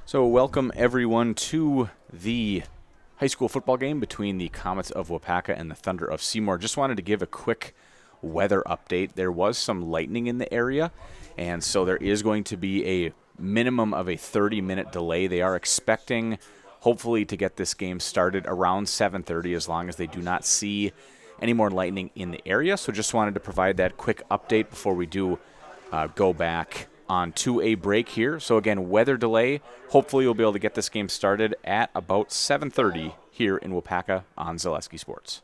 So welcome everyone to the high school football game between the Comets of Waupaca and the Thunder of Seymour. Just wanted to give a quick weather update. There was some lightning in the area, and so there is going to be a minimum of a 30-minute delay. They are expecting, hopefully, to get this game started around 7:30 as long as they do not see any more lightning in the area. So just wanted to provide that quick update before we do go back on to a break here. So again, weather delay. Hopefully we'll be able to get this game started at about 7:30 here in Waupaca on Zaleski Sports.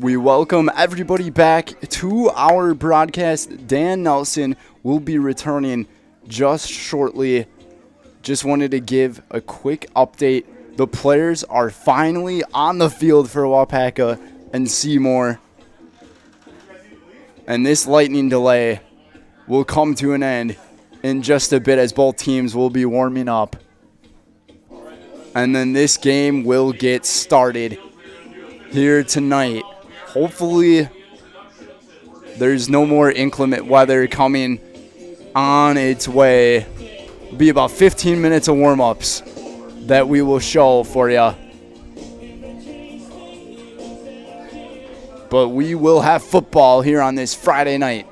We welcome everybody back to our broadcast. Dan Nelson will be returning just shortly. Just wanted to give a quick update. The players are finally on the field for Waupaca and Seymour. And this lightning delay will come to an end in just a bit as both teams will be warming up. And then this game will get started here tonight. Hopefully, there's no more inclement weather coming on its way. Be about 15 minutes of warm-ups that we will show for you. But we will have football here on this Friday night.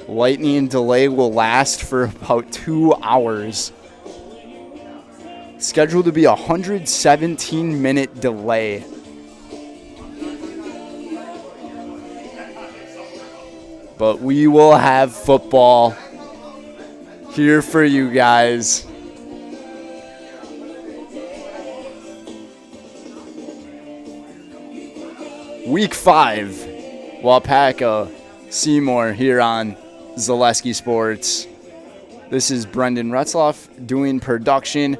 Lightning delay will last for about 2 hours. Scheduled to be a 117-minute delay. But we will have football here for you guys. Week 5, Waupaca, Seymour here on Zaleski Sports. This is Brendan Retzloff doing production.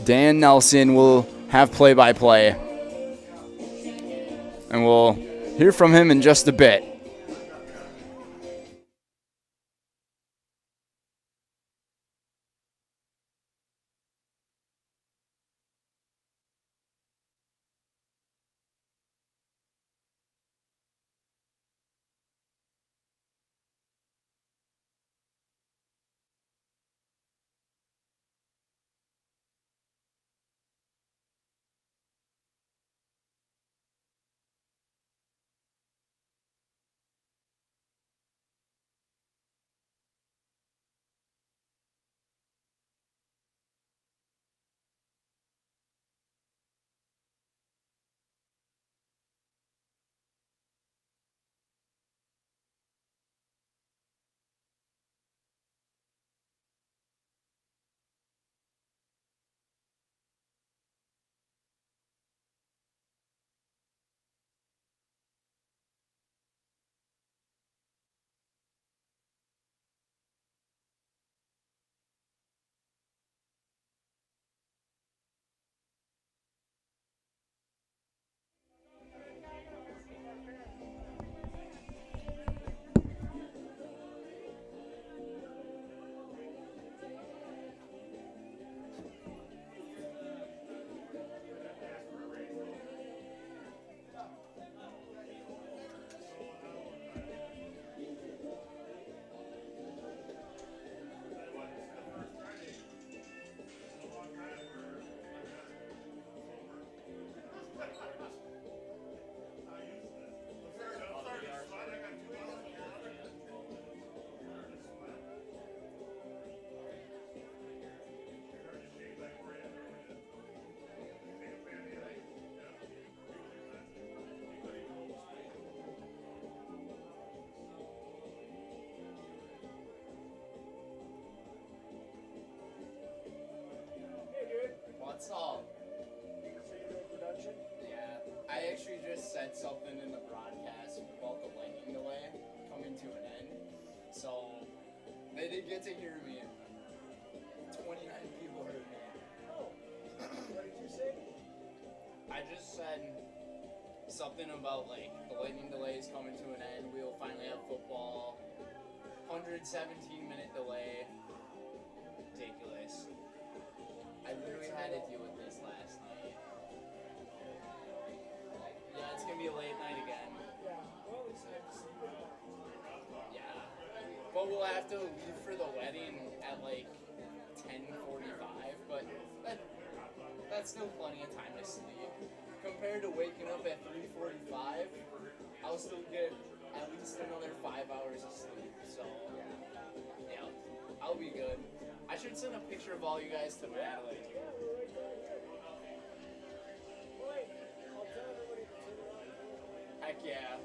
Dan Nelson will have play-by-play. And we'll hear from him in just a bit. What's up? Yeah, I actually just said something in the broadcast about the lightning delay coming to an end. So they did get to hear me. 29 people heard me. Oh, what did you say? I just said something about like the lightning delay is coming to an end. We will finally have football. 117-minute delay. Ridiculous. I literally had to deal with this last night. Yeah, it's gonna be a late night again. Yeah, well, at least I have to sleep. Yeah, but we'll have to leave for the wedding at like 10:45. But that's still plenty of time to sleep. Compared to waking up at 3:45, I'll still get at least another 5 hours of sleep. So yeah, I'll be good. I should send a picture of all you guys to Madeline. Heck yeah.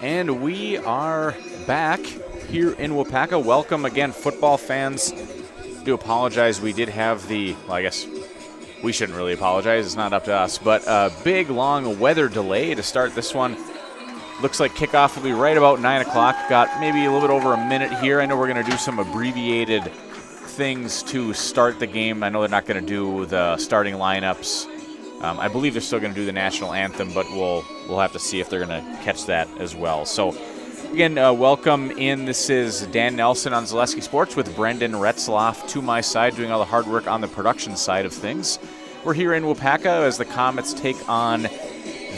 And we are back here in Waupaca. Welcome again, football fans. Do apologize. We did have well, I guess we shouldn't really apologize. It's not up to us. But a big, long weather delay to start this one. Looks like kickoff will be right about 9 o'clock. Got maybe a little bit over a minute here. I know we're going to do some abbreviated things to start the game. I know they're not going to do the starting lineups. I believe they're still going to do the national anthem, but we'll have to see if they're going to catch that as well. So, again, welcome in. This is Dan Nelson on Zaleski Sports with Brendan Retzloff to my side, doing all the hard work on the production side of things. We're here in Waupaca as the Comets take on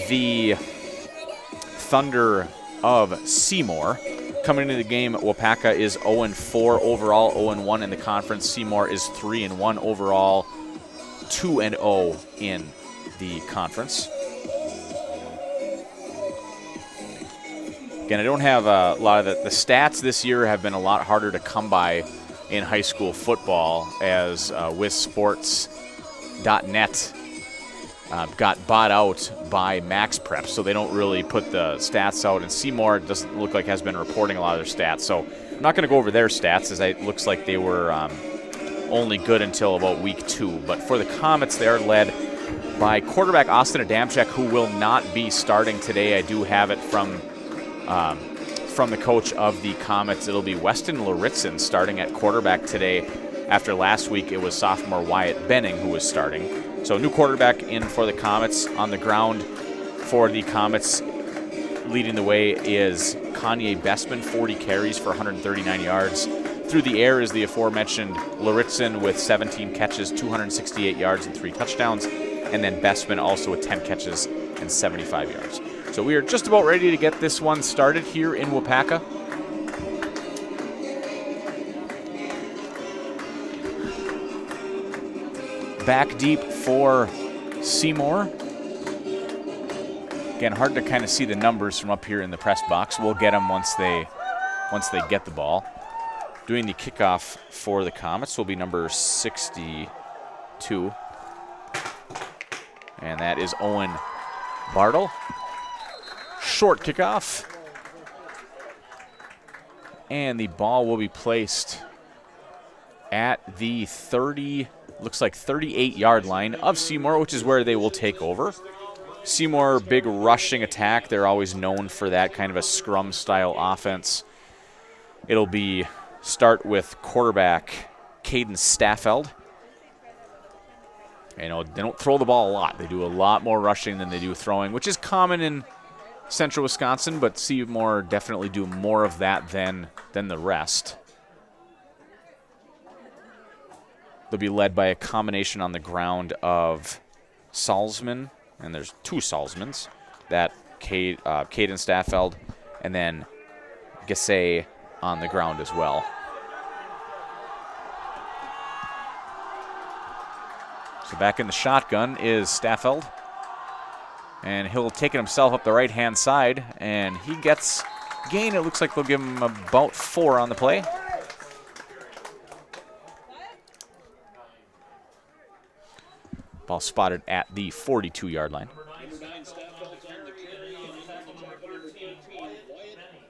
the Thunder of Seymour. Coming into the game, Waupaca is 0-4 overall, 0-1 in the conference. Seymour is 3-1 overall, 2-0 in the conference. Again, I don't have a lot of the stats this year have been a lot harder to come by in high school football as WISSports.net got bought out by Max Prep, so they don't really put the stats out. And Seymour doesn't look like has been reporting a lot of their stats, so I'm not going to go over their stats as it looks like they were only good until about week 2. But for the Comets, they are led by quarterback Austin Adamczyk, who will not be starting today. I do have it from the coach of the Comets. It'll be Weston Laritzen starting at quarterback today. After last week, it was sophomore Wyatt Benning who was starting. So new quarterback in for the Comets. On the ground for the Comets, leading the way is Kanye Bestman, 40 carries for 139 yards. Through the air is the aforementioned Laritzen with 17 catches, 268 yards, and 3 touchdowns. And then Bestman also with 10 catches and 75 yards. So we are just about ready to get this one started here in Waupaca. Back deep for Seymour. Again, hard to kind of see the numbers from up here in the press box. We'll get them once they get the ball. Doing the kickoff for the Comets will be number 62. And that is Owen Bartle. Short kickoff. And the ball will be placed at the 38-yard line of Seymour, which is where they will take over. Seymour, big rushing attack. They're always known for that kind of a scrum-style offense. It'll be start with quarterback Caden Staffeld. You know, they don't throw the ball a lot. They do a lot more rushing than they do throwing, which is common in central Wisconsin, but Seymour definitely do more of that than the rest. They'll be led by a combination on the ground of Salzman, and there's 2 Salzmans, that Caden Staffeld, and then Gassay on the ground as well. So back in the shotgun is Staffeld, and he'll take it himself up the right-hand side, and he gets gain. It looks like they'll give him about 4 on the play. Ball spotted at the 42-yard line.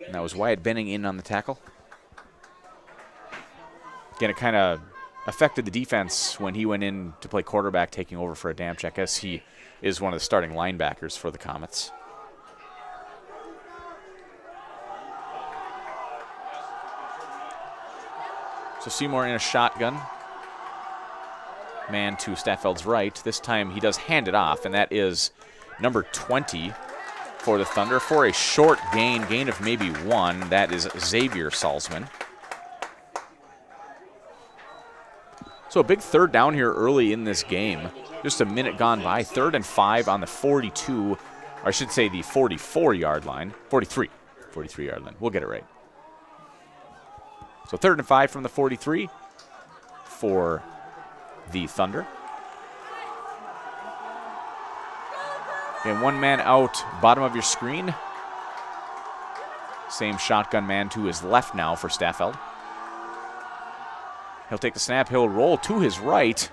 And that was Wyatt Benning in on the tackle. Again, it kind of affected the defense when he went in to play quarterback, taking over for Adamczyk, as he is one of the starting linebackers for the Comets. So Seymour in a shotgun. Man to Staffeld's right. This time he does hand it off, and that is number 20 for the Thunder for a short gain of maybe 1. That is Xavier Salzman. So a big third down here early in this game. Just a minute gone by. 3rd and 5 on the 42, or I should say the 44-yard line. 43-yard line. We'll get it right. So 3rd and 5 from the 43 for the Thunder. And 1 man out, bottom of your screen. Same shotgun man to his left now for Staffeld. He'll take the snap, he'll roll to his right,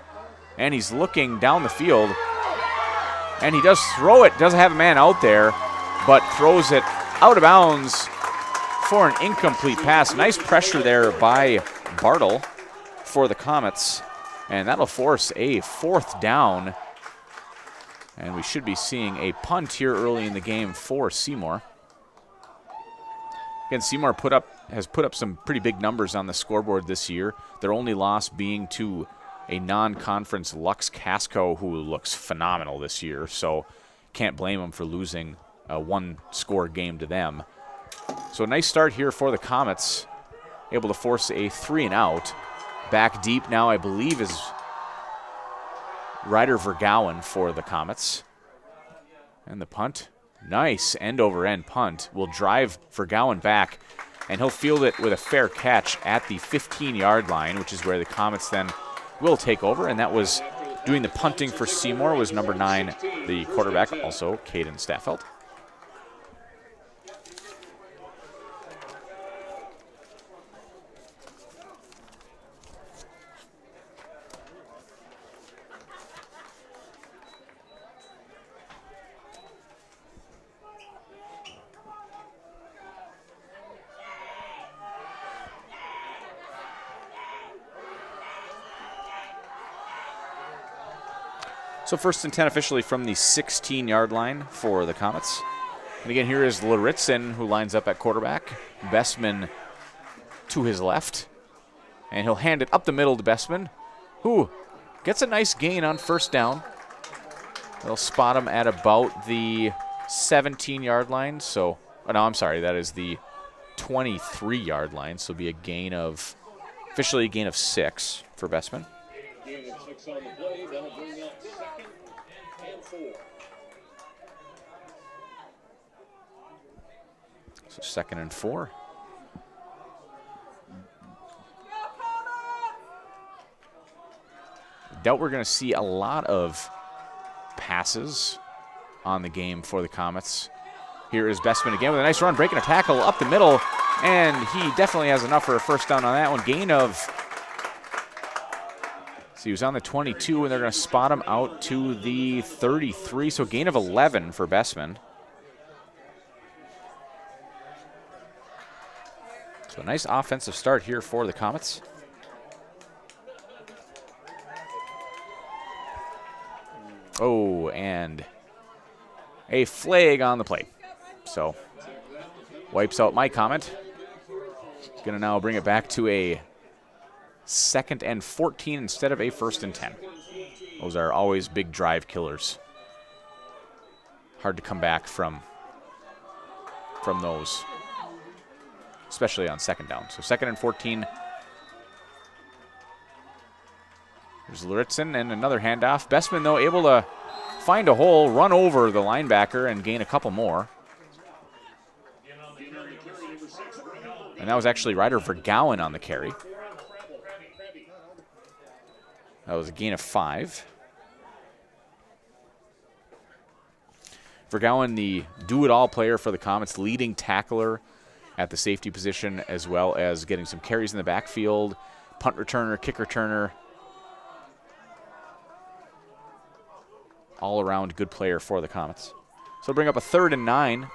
and he's looking down the field. And he does throw it, doesn't have a man out there. but throws it out of bounds for an incomplete pass. Nice pressure there by Bartle for the Comets, and that'll force a 4th down. And we should be seeing a punt here early in the game for Seymour. Again, Seymour has put up some pretty big numbers on the scoreboard this year. Their only loss being to a non-conference Lux Casco, who looks phenomenal this year. So can't blame them for losing a 1-score game to them. So a nice start here for the Comets, able to force a 3-and-out. Back deep now, I believe, is Ryder Vergowen for the Comets. And the punt, nice end-over-end punt, will drive Vergowen back, and he'll field it with a fair catch at the 15-yard line, which is where the Comets then will take over. And that was doing the punting for Seymour was number 9, the quarterback, also Caden Staffeld. So 1st and 10 officially from the 16-yard line for the Comets. And again, here is Laritzen, who lines up at quarterback. Bestman to his left. And he'll hand it up the middle to Bestman, who gets a nice gain on 1st down. They'll spot him at about the 17-yard line. So, oh no, I'm sorry, that is the 23-yard line. So it'll be officially a gain of 6 for Bestman. Gain of 6 on the play. That'll bring up 2nd and 4. So 2nd and 4. Doubt we're going to see a lot of passes on the game for the Comets. Here is Bestman again with a nice run, breaking a tackle up the middle, and he definitely has enough for a 1st down on that one. Gain of, so he was on the 22, and they're going to spot him out to the 33, so gain of 11 for Bestman. So a nice offensive start here for the Comets. Oh, and a flag on the play. So wipes out my comment. Going to now bring it back to a 2nd and 14 instead of a 1st and 10. Those are always big drive killers. Hard to come back from those, especially on 2nd down. So 2nd and 14. There's Laritzen and another handoff. Bestman, though, able to find a hole, run over the linebacker, and gain a couple more. And that was actually Ryder Vergowen on the carry. That was a gain of 5. Vergowen, the do-it-all player for the Comets, leading tackler at the safety position, as well as getting some carries in the backfield, punt returner, kick returner. All-around good player for the Comets. So he'll bring up a 3rd and 9.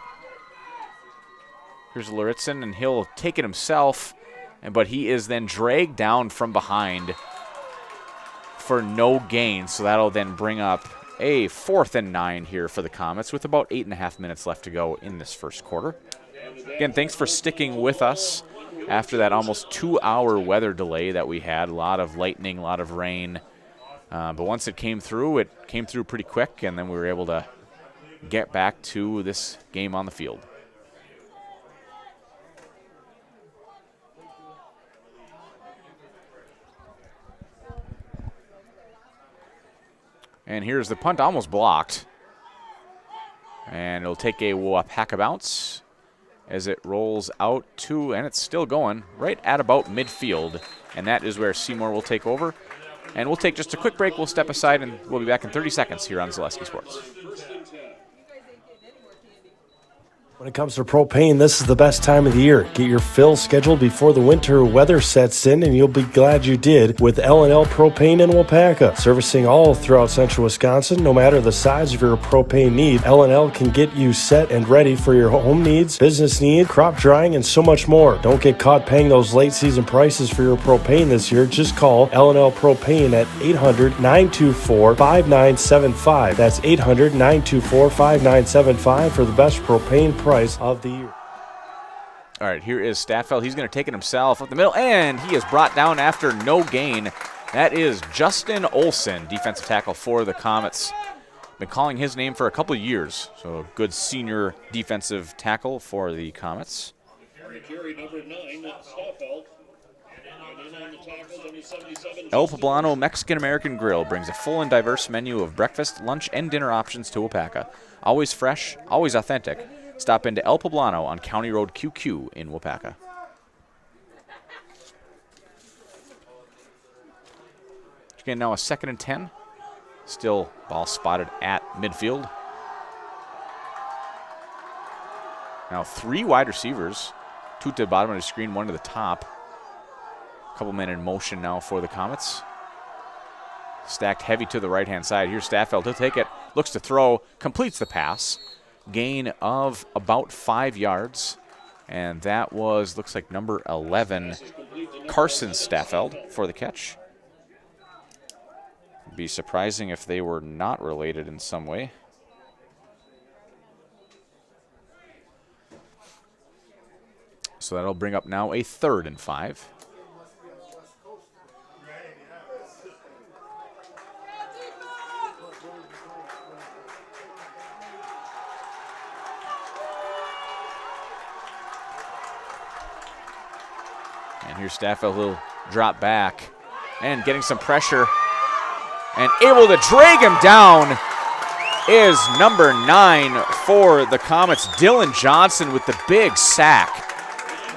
Here's Laritzen, and he'll take it himself, but he is then dragged down from behind for no gain. So that'll then bring up a 4th and 9 here for the Comets with about 8.5 minutes left to go in this 1st quarter. Again, thanks for sticking with us after that almost 2-hour weather delay that we had. A lot of lightning, a lot of rain. But once it came through pretty quick, and then we were able to get back to this game on the field. And here's the punt, almost blocked. And it'll take a Waupaca bounce as it rolls out to, and it's still going, right at about midfield. And that is where Seymour will take over. And we'll take just a quick break. We'll step aside, and we'll be back in 30 seconds here on Zaleski Sports. When it comes to propane, this is the best time of the year. Get your fill scheduled before the winter weather sets in, and you'll be glad you did with L&L Propane in Waupaca. Servicing all throughout central Wisconsin, no matter the size of your propane need, L&L can get you set and ready for your home needs, business needs, crop drying, and so much more. Don't get caught paying those late season prices for your propane this year. Just call L&L Propane at 800-924-5975. That's 800-924-5975 for the best propane price of the year. All right, here is Staffeld. He's going to take it himself up the middle, and he is brought down after no gain. That is Justin Olson, defensive tackle for the Comets. Been calling his name for a couple of years, so a good senior defensive tackle for the Comets. Carry number 9, Staffeld. And in on the tackle, number 77. El Poblano Mexican-American Grill brings a full and diverse menu of breakfast, lunch, and dinner options to Waupaca. Always fresh, always authentic. Stop into El Poblano on County Road QQ in Waupaca. Again, now a 2nd and 10. Still ball spotted at midfield. Now 3 wide receivers. 2 to the bottom of the screen, 1 to the top. A couple men in motion now for the Comets. Stacked heavy to the right-hand side. Here's Staffeld. He'll take it. Looks to throw. Completes the pass. Gain of about 5 yards. And that was, looks like number 11, Carson Staffeld for the catch. It'd be surprising if they were not related in some way. So that'll bring up now a 3rd and 5. And here's Staffeld, will drop back and getting some pressure and able to drag him down is number 9 for the Comets, Dylan Johnson, with the big sack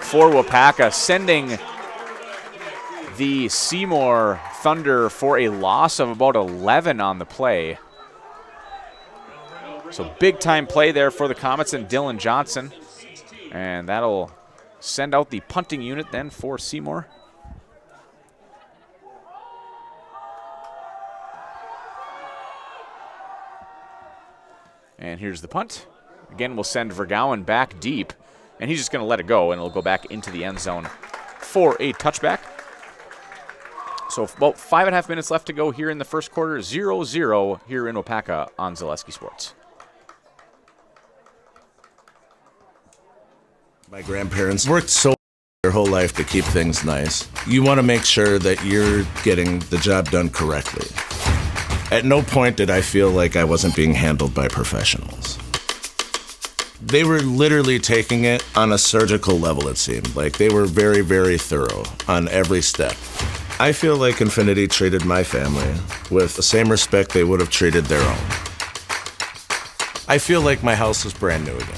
for Waupaca, sending the Seymour Thunder for a loss of about 11 on the play. So big time play there for the Comets and Dylan Johnson, and that'll send out the punting unit then for Seymour. And here's the punt. Again, we'll send Vergowen back deep, and he's just going to let it go, and it'll go back into the end zone for a touchback. So about 5.5 minutes left to go here in the first quarter. 0-0 here in Waupaca on Zaleski Sports. My grandparents worked so their whole life to keep things nice. You want to make sure that you're getting the job done correctly. At no point did I feel like I wasn't being handled by professionals. They were literally taking it on a surgical level, it seemed. Like they were very, very thorough on every step. I feel like Infinity treated my family with the same respect they would have treated their own. I feel like my house is brand new again.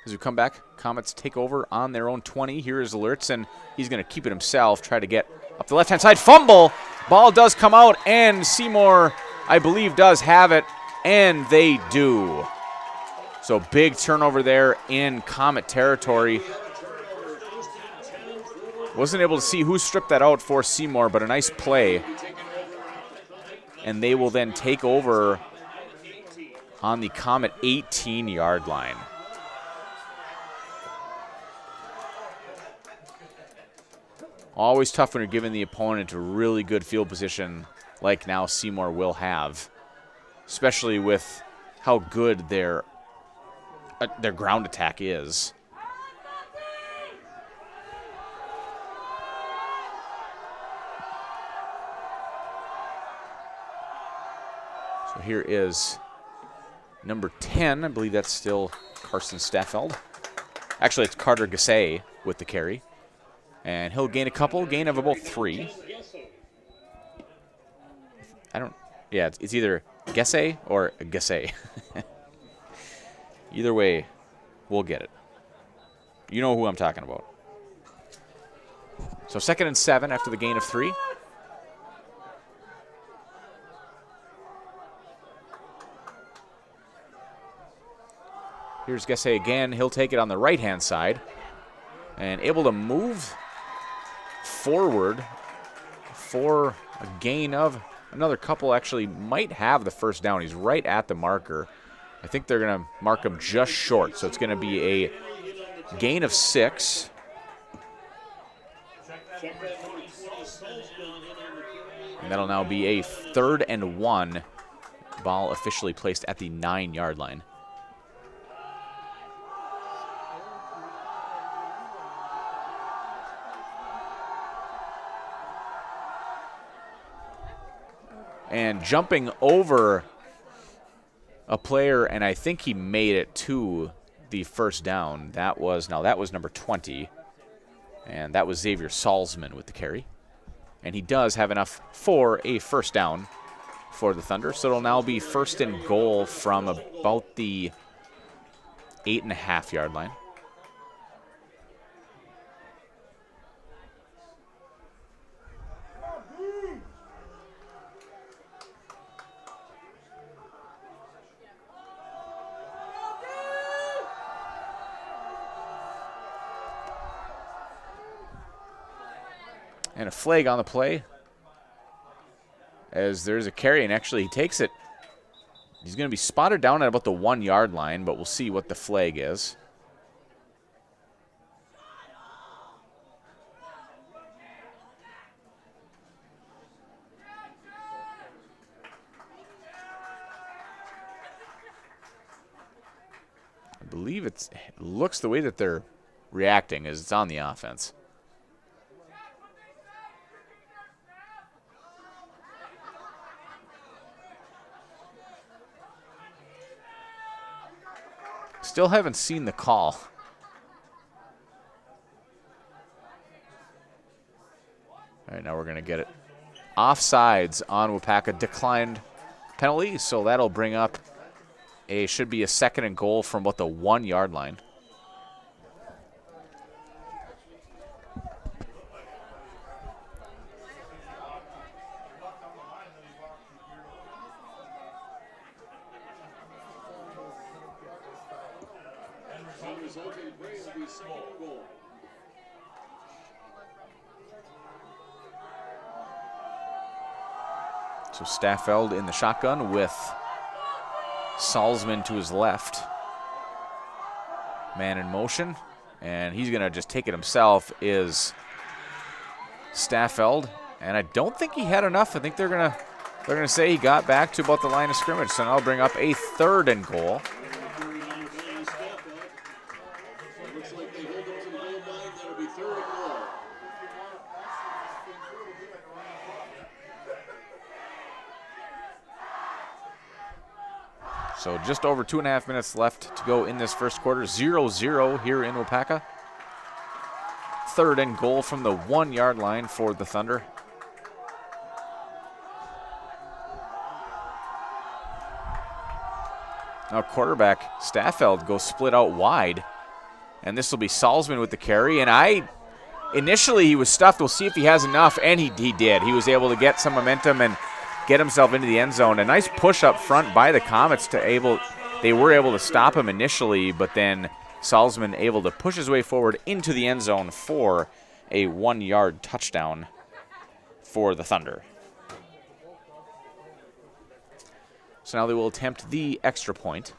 As we come back, Comets take over on their own 20. Here is Alerts, and he's going to keep it himself, try to get up the left-hand side. Fumble! Ball does come out, and Seymour, I believe, does have it, and they do. So big turnover there in Comet territory. Wasn't able to see who stripped that out for Seymour, but a nice play. And they will then take over on the Comet 18-yard line. Always tough when you're giving the opponent a really good field position like now Seymour will have, especially with how good their ground attack is. So here is number 10. I believe that's still Carson Staffeld. Actually, it's Carter Gassay with the carry. And he'll gain a couple, gain of about 3. Yeah, it's either Gassay or Gassay. Either way, we'll get it. You know who I'm talking about. So 2nd and 7 after the gain of 3. Here's Gesse again. He'll take it on the right-hand side and able to move forward for a gain of another couple. Actually might have the first down. He's right at the marker. I think they're going to mark him just short, so it's going to be a gain of 6. And that'll now be a 3rd and 1. Ball officially placed at the 9-yard line. And jumping over a player, and I think he made it to the first down. That was number 20, and that was Xavier Salzman with the carry. And he does have enough for a first down for the Thunder. So it'll now be 1st and goal from about the 8.5-yard line. And a flag on the play as there's a carry, and actually he takes it. He's going to be spotted down at about the 1-yard line, but we'll see what the flag is. I believe it looks the way that they're reacting is it's on the offense. Still haven't seen the call. All right, now we're going to get it. Offsides on Waupaca, declined penalty, so that'll bring up should be a 2nd and goal from about the 1-yard line. So Staffeld in the shotgun with Salzman to his left. Man in motion, and he's going to just take it himself is Staffeld. And I don't think he had enough. I think they're going to say he got back to about the line of scrimmage. So now I'll bring up a 3rd and goal. So just over 2.5 minutes left to go in this first quarter. 0-0 here in Waupaca. 3rd and goal from the 1-yard line for the Thunder. Now quarterback Staffeld goes split out wide. And this will be Salzman with the carry. And initially he was stuffed. We'll see if he has enough. And he did. He was able to get some momentum and get himself into the end zone. A nice push up front by the Comets they were able to stop him initially, but then Salzman able to push his way forward into the end zone for a 1-yard touchdown for the Thunder. So now they will attempt the extra point.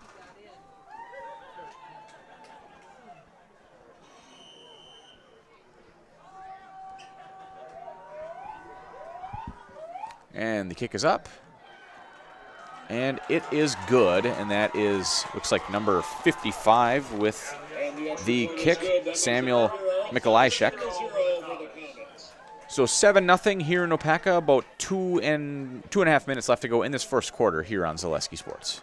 And the kick is up. And it is good, and that looks like number 55 with the kick, Samuel Mikolajczyk. So 7-0 here in Waupaca, about 2.5 minutes left to go in this first quarter here on Zaleski Sports.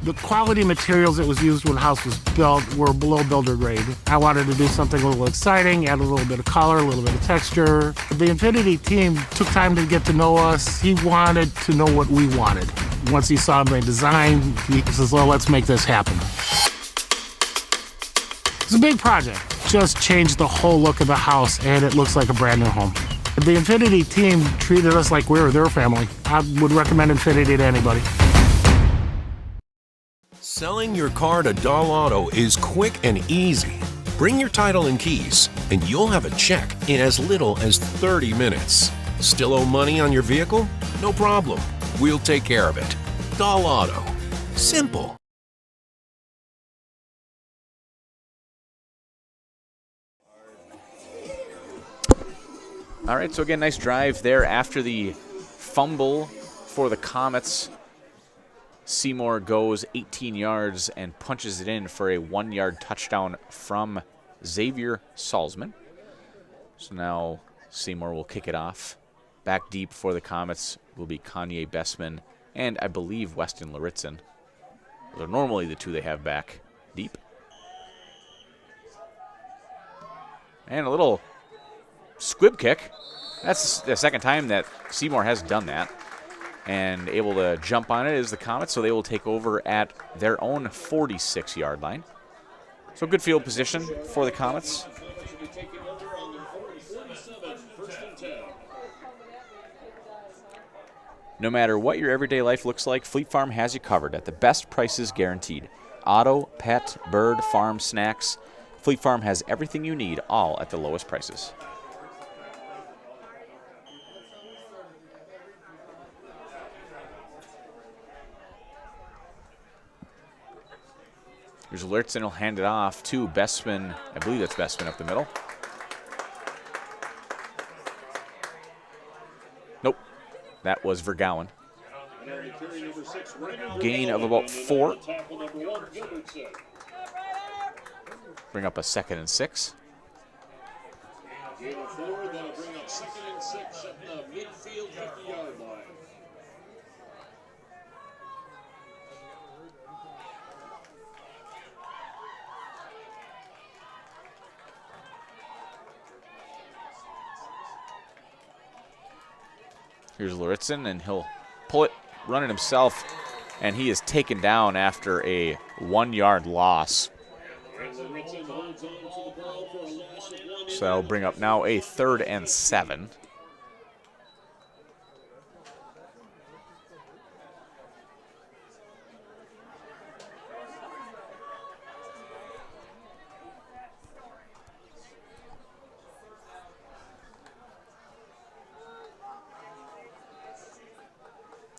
The quality materials that was used when the house was built were below builder grade. I wanted to do something a little exciting, add a little bit of color, a little bit of texture. The Infinity team took time to get to know us. He wanted to know what we wanted. Once he saw my design, he says, well, let's make this happen. It's a big project. Just changed the whole look of the house, and it looks like a brand new home. The Infinity team treated us like we were their family. I would recommend Infinity to anybody. Selling your car to Doll Auto is quick and easy. Bring your title and keys, and you'll have a check in as little as 30 minutes. Still owe money on your vehicle? No problem. We'll take care of it. Doll Auto. Simple. All right, so again, nice drive there after the fumble for the Comets. Seymour goes 18 yards and punches it in for a 1-yard touchdown from Xavier Salzman. So now Seymour will kick it off. Back deep for the Comets will be Kanye Bessman and I believe Weston Laritzen. Those are normally the two they have back deep. And a little squib kick. That's the second time that Seymour has done that. And able to jump on it is the Comets, so they will take over at their own 46-yard line. So good field position for the Comets. No matter what your everyday life looks like, Fleet Farm has you covered at the best prices guaranteed. Auto, pet, bird, farm, snacks. Fleet Farm has everything you need, all at the lowest prices. Here's Lurtzen, he'll hand it off to Bessman. I believe that's Bessman up the middle. Nope, that was Vergowen. Gain of about 4. Bring up a 2nd and 6. Gain of 4, that'll bring up 2nd and 6 at the midfield 50-yard line. Here's Laritzen, and he'll pull it, run it himself, and he is taken down after a 1-yard loss. So that'll bring up now a 3rd and 7.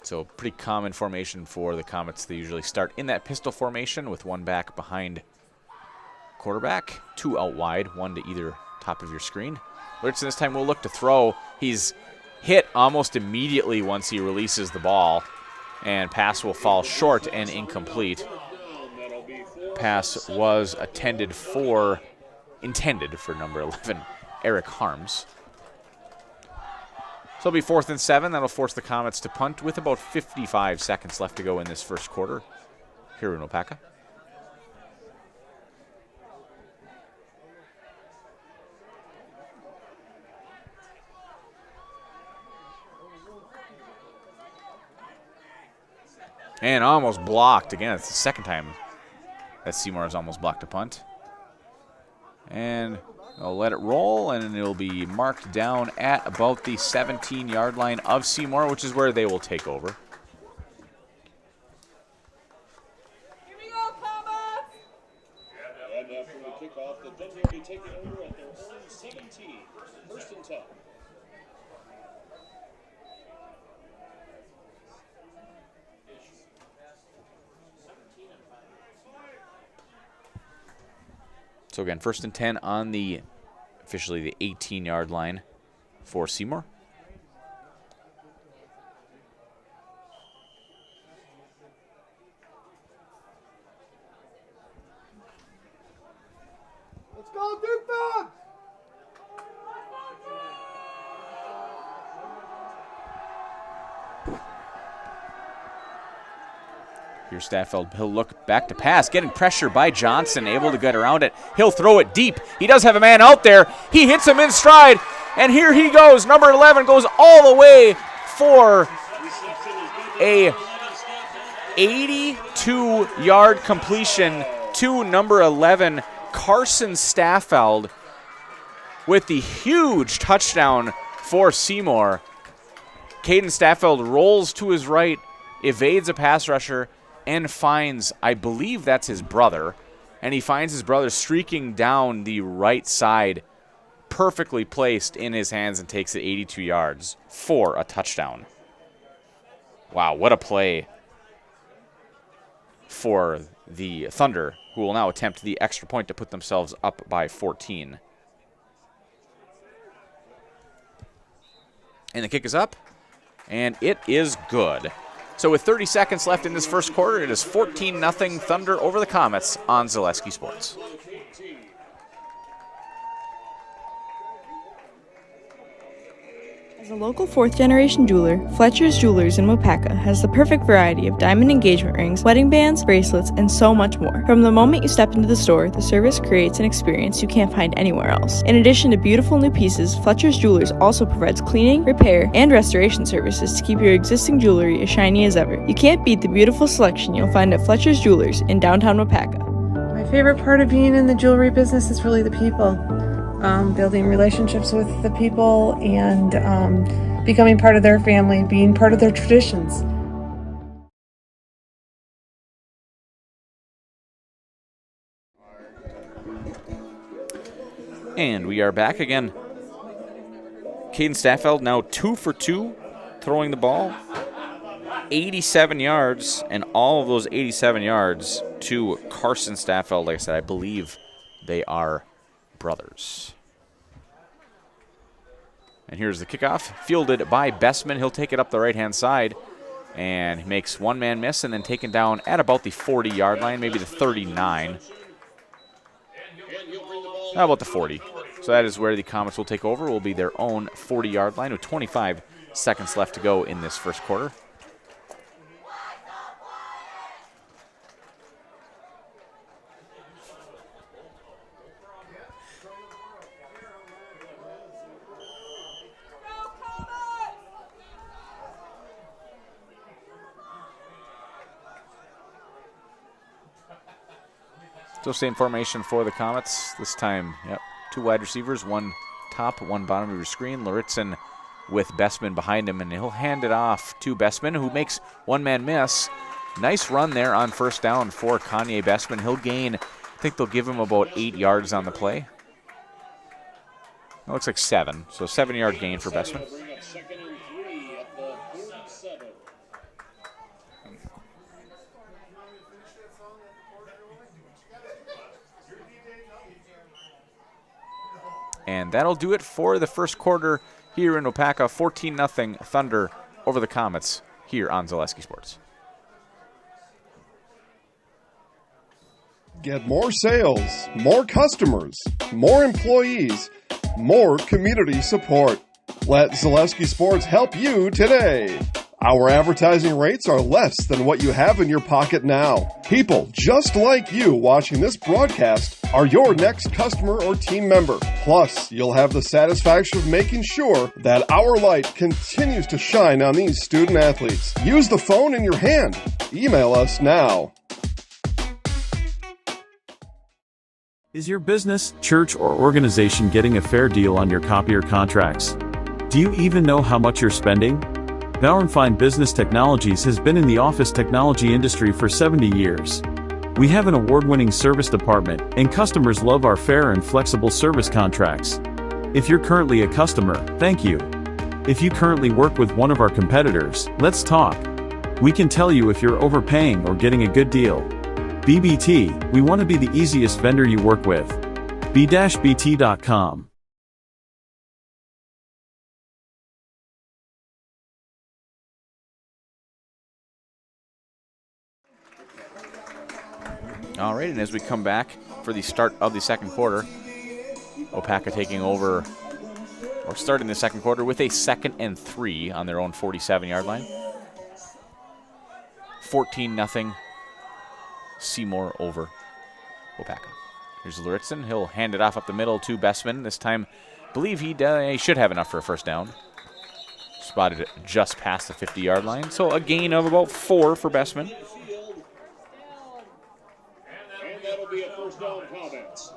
So pretty common formation for the Comets. They usually start in that pistol formation with one back behind quarterback, 2 out wide, 1 to either top of your screen. Lurtzen this time will look to throw. He's hit almost immediately once he releases the ball, and pass will fall short and incomplete. Pass was intended for number 11, Eric Harms. So it'll be 4th and 7. That'll force the Comets to punt with about 55 seconds left to go in this first quarter here in Waupaca. And almost blocked. Again, it's the second time that Seymour has almost blocked a punt. And I'll let it roll, and it'll be marked down at about the 17-yard line of Seymour, which is where they will take over. Here we go, Comets! And after the kickoff, the Thunder will be taking over at their own 17. 1st and 10. So again, 1st and 10 on the officially the 18-yard line for Seymour. Let's go, defense! Here's Staffeld. He'll look back to pass, getting pressure by Johnson, able to get around it. He'll throw it deep. He does have a man out there. He hits him in stride, and here he goes. Number 11 goes all the way for a 82-yard completion to number 11, Carson Staffeld, with the huge touchdown for Seymour. Caden Staffeld rolls to his right, evades a pass rusher, and finds, I believe that's his brother, and he finds his brother streaking down the right side, perfectly placed in his hands, and takes it 82 yards for a touchdown. Wow, what a play for the Thunder, who will now attempt the extra point to put themselves up by 14. And the kick is up, and it is good. So with 30 seconds left in this first quarter, it is 14-0 Thunder over the Comets on Zaleski Sports. As a local fourth-generation jeweler, Fletcher's Jewelers in Waupaca has the perfect variety of diamond engagement rings, wedding bands, bracelets, and so much more. From the moment you step into the store, the service creates an experience you can't find anywhere else. In addition to beautiful new pieces, Fletcher's Jewelers also provides cleaning, repair, and restoration services to keep your existing jewelry as shiny as ever. You can't beat the beautiful selection you'll find at Fletcher's Jewelers in downtown Waupaca. My favorite part of being in the jewelry business is really the people. Building relationships with the people and becoming part of their family, being part of their traditions. And we are back again. Caden Staffeld now 2 for 2, throwing the ball. 87 yards, and all of those 87 yards to Carson Staffeld. Like I said, I believe they are brothers. And here's the kickoff, fielded by Bessman. He'll take it up the right-hand side and makes one man miss, and then taken down at about the 40-yard line, maybe the 39. How about the 40? So that is where the Comets will take over. Will be their own 40-yard line with 25 seconds left to go in this first quarter. Still same formation for the Comets. This time, yep, 2 wide receivers, 1 top, 1 bottom of your screen. Lauritzen with Bessman behind him, and he'll hand it off to Bessman, who makes one man miss. Nice run there on first down for Kanye Bessman. He'll gain, I think they'll give him about 8 yards on the play. It looks like 7, so 7-yard gain for Bessman. And that'll do it for the first quarter here in Waupaca. 14-0 Thunder over the Comets here on Zaleski Sports. Get more sales, more customers, more employees, more community support. Let Zaleski Sports help you today. Our advertising rates are less than what you have in your pocket now. People just like you watching this broadcast are your next customer or team member. Plus, you'll have the satisfaction of making sure that our light continues to shine on these student athletes. Use the phone in your hand. Email us now. Is your business, church, or organization getting a fair deal on your copier contracts? Do you even know how much you're spending? Bauernfeind Business Technologies has been in the office technology industry for 70 years. We have an award-winning service department, and customers love our fair and flexible service contracts. If you're currently a customer, thank you. If you currently work with one of our competitors, let's talk. We can tell you if you're overpaying or getting a good deal. BBT, we want to be the easiest vendor you work with. b-bt.com. All right, and as we come back for the start of the second quarter, Waupaca taking over, or starting the second quarter with a 2nd and 3 on their own 47-yard line. 14-0 Seymour over Waupaca. Here's Lauritzen. He'll hand it off up the middle to Bessman. This time, I believe he should have enough for a first down. Spotted it just past the 50-yard line, so a gain of about 4 for Bessman. That'll be a first down Comets.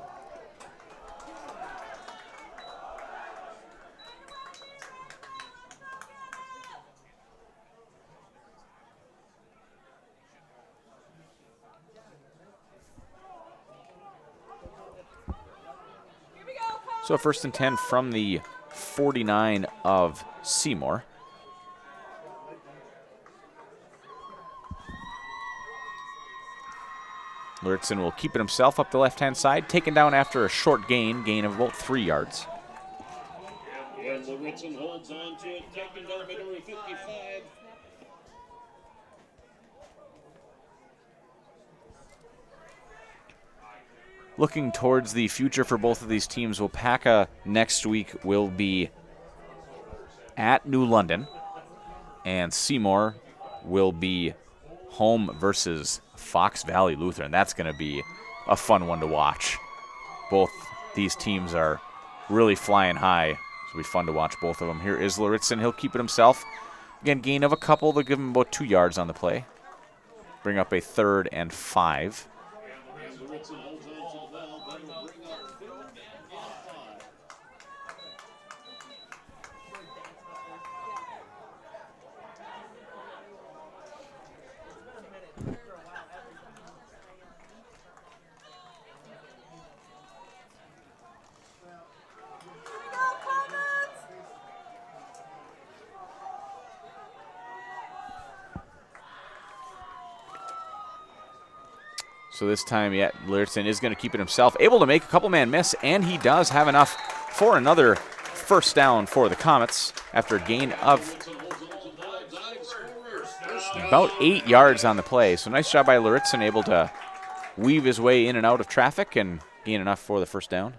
So first and 10 from the 49 of Seymour. Luritson will keep it himself up the left-hand side, taken down after a short gain of about 3 yards. And Luritson holds on to it, taken down by number 55. Looking towards the future for both of these teams, Waupaca next week will be at New London, and Seymour will be home versus Fox Valley Lutheran. That's going to be a fun one to watch. Both these teams are really flying high. It'll be fun to watch both of them. Here is Luritson. He'll keep it himself. Again, gain of a couple. They'll give him about 2 yards on the play. Bring up a 3rd and 5. So this time, Luritson is going to keep it himself. Able to make a couple-man miss, and he does have enough for another first down for the Comets after a gain of about 8 yards on the play. So nice job by Luritson, able to weave his way in and out of traffic and gain enough for the first down.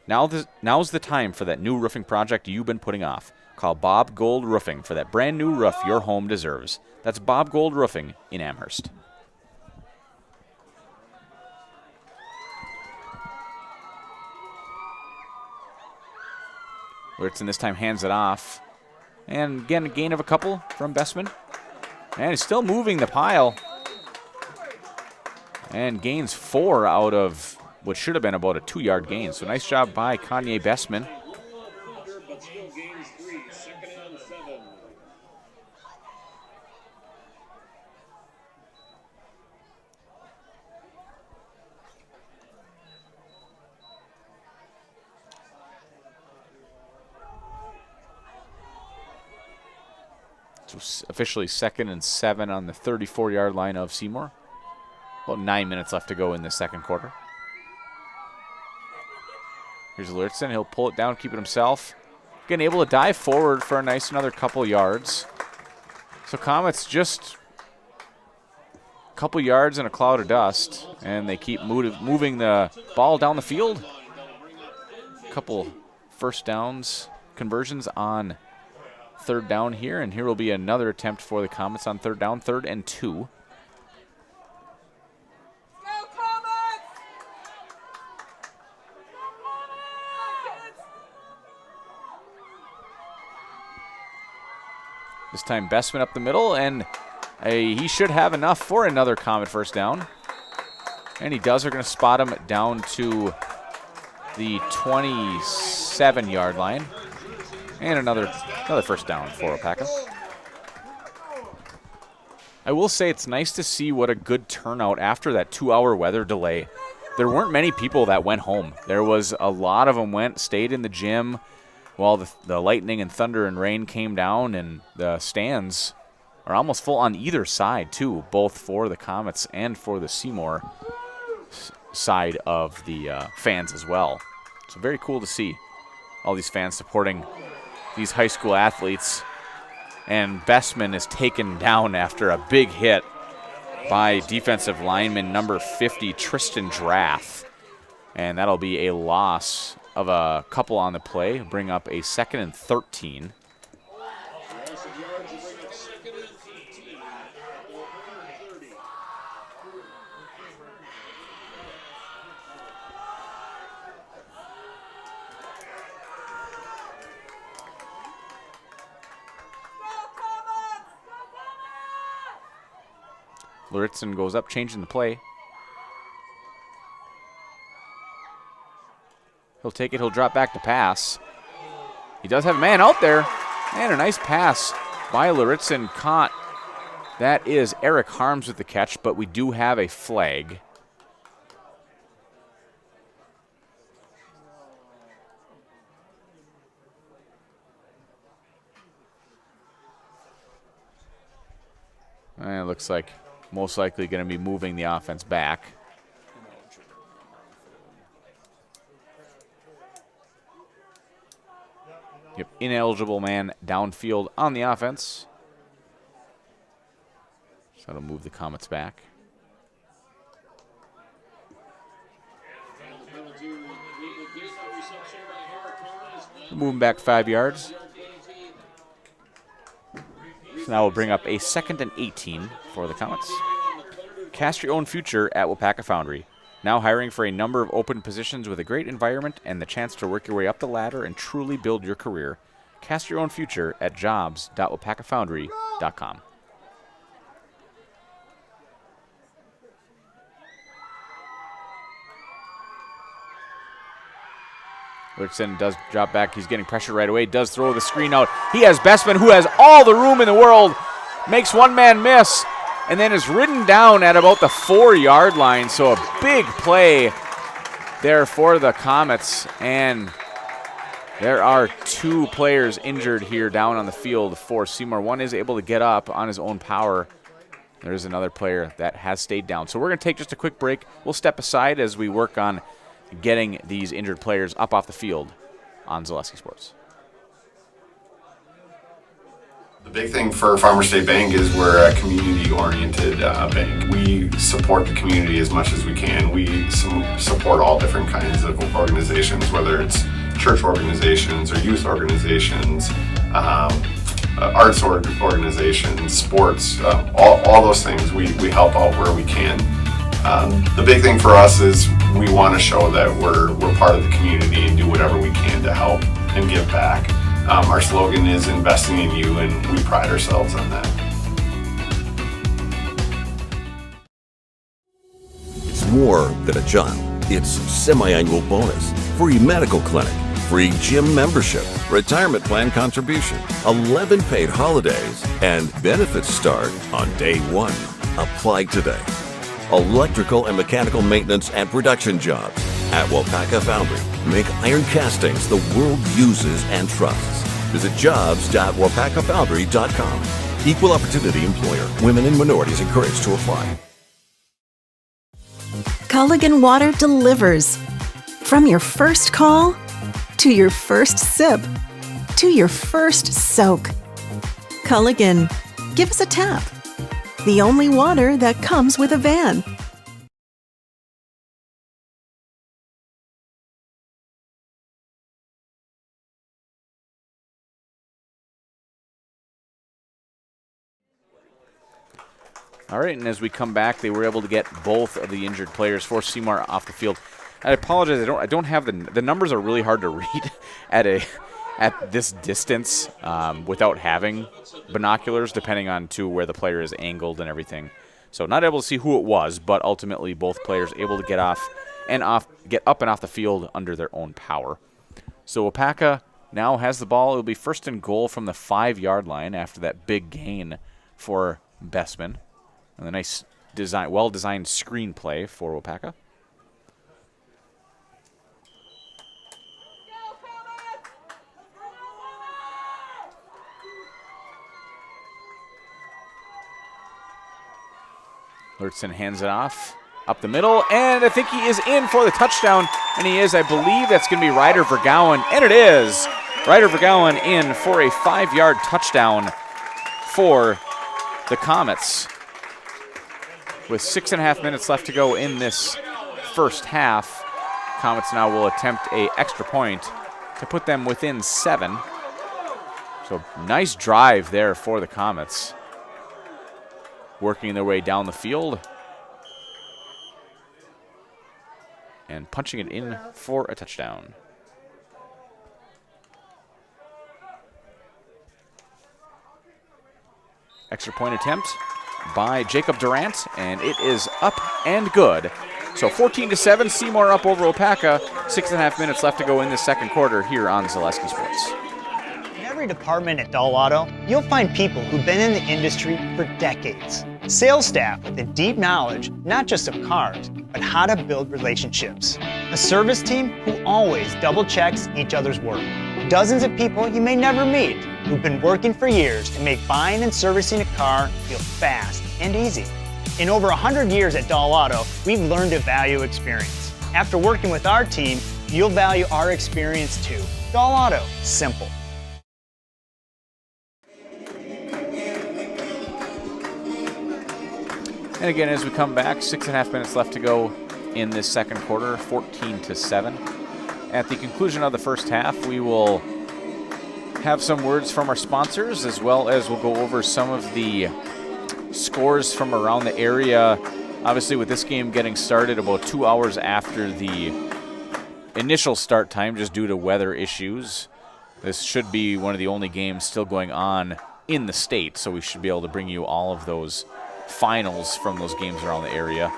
Now's the time for that new roofing project you've been putting off. Call Bob Gold Roofing for that brand new roof your home deserves. That's Bob Gold Roofing in Amherst. Luritson this time hands it off. And again, a gain of a couple from Bestman. And he's still moving the pile. And gains 4 out of what should have been about a 2-yard gain. So nice job by Kanye Bestman. So officially 2nd and 7 on the 34-yard line of Seymour. About 9 minutes left to go in the second quarter. Here's Luritson. He'll pull it down, keep it himself. Again, able to dive forward for a nice another couple yards. So Comets just a couple yards in a cloud of dust, and they keep moving the ball down the field. A couple first downs, conversions on 3rd down here, and here will be another attempt for the Comets on 3rd down, 3rd and 2. This time Bestman up the middle, and he should have enough for another Comet first down. And he does. They're going to spot him down to the 27-yard line. And another first down for Waupaca. I will say it's nice to see what a good turnout after that 2-hour weather delay. There weren't many people that went home. There was a lot of them stayed in the gym while the lightning and thunder and rain came down, and the stands are almost full on either side too, both for the Comets and for the Seymour side of the fans as well. So very cool to see all these fans supporting these high school athletes. And Bestman is taken down after a big hit by defensive lineman number 50, Tristan Drath. And that'll be a loss of a couple on the play, bring up a 2nd and 13. Luritson goes up, changing the play. He'll take it. He'll drop back to pass. He does have a man out there. And a nice pass by Luritson caught. That is Eric Harms with the catch, but we do have a flag. And it looks like most likely going to be moving the offense back. Yep, ineligible man downfield on the offense. So that'll move the Comets back. Moving back 5 yards. So now we'll bring up a 2nd and 18 for the Comets. Cast your own future at Waupaca Foundry. Now hiring for a number of open positions with a great environment and the chance to work your way up the ladder and truly build your career. Cast your own future at jobs.waupacafoundry.com. Rickson does drop back. He's getting pressure right away. Does throw the screen out. He has Bestman, who has all the room in the world. Makes one man miss. And then is ridden down at about the 4-yard line. So a big play there for the Comets. And there are 2 players injured here down on the field for Seymour. One is able to get up on his own power. There's another player that has stayed down. So we're going to take just a quick break. We'll step aside as we work on getting these injured players up off the field on Zaleski Sports. The big thing for Farmers State Bank is we're a community-oriented bank. We support the community as much as we can. We support all different kinds of organizations, whether it's church organizations or youth organizations, arts organizations, sports, all those things. We help out where we can. The big thing for us is we want to show that we're part of the community and do whatever we can to help and give back. Our slogan is investing in you, and we pride ourselves on that. It's more than a job. It's semi-annual bonus, free medical clinic, free gym membership, retirement plan contribution, 11 paid holidays, and benefits start on day 1. Apply today. Electrical and mechanical maintenance and production jobs at Waupaca Foundry. Make iron castings the world uses and trusts. Visit jobs.waupacafoundry.com. Equal opportunity employer. Women and minorities encouraged to apply. Culligan Water delivers. From your first call, to your first sip, to your first soak. Culligan, give us a tap. The only water that comes with a van. All right, and as we come back, they were able to get both of the injured players for Seymour off the field. I apologize, I don't have the numbers are really hard to read at this distance without having binoculars, depending on where the player is angled and everything. So not able to see who it was, but ultimately both players able to get up and off the field under their own power. So Waupaca now has the ball. It'll be 1st and goal from the 5-yard line after that big gain for Bestman. And a nice well-designed screenplay for Waupaca. Lurtzen hands it off up the middle, and I think he is in for the touchdown, and he is. I believe that's going to be Ryder Vergowen, and it is. Ryder Vergowen in for a 5-yard touchdown for the Comets. With 6.5 minutes left to go in this first half, Comets now will attempt an extra point to put them within 7. So nice drive there for the Comets. Working their way down the field and punching it in for a touchdown. Extra point attempt by Jacob Durant, and it is up and good. So 14-7, Seymour up over Waupaca. 6.5 minutes left to go in the second quarter here on Zaleski Sports. In every department at Dull Auto, you'll find people who've been in the industry for decades. Sales staff with a deep knowledge, not just of cars, but how to build relationships. A service team who always double checks each other's work. Dozens of people you may never meet who've been working for years to make buying and servicing a car feel fast and easy. In over 100 years at Dahl Auto, we've learned to value experience. After working with our team, you'll value our experience too. Dahl Auto, simple. And again, as we come back, 6.5 minutes left to go in this second quarter, 14-7. At the conclusion of the first half, we will have some words from our sponsors, as well as we'll go over some of the scores from around the area. Obviously, with this game getting started about 2 hours after the initial start time, just due to weather issues, this should be one of the only games still going on in the state, so we should be able to bring you all of those finals from those games around the area.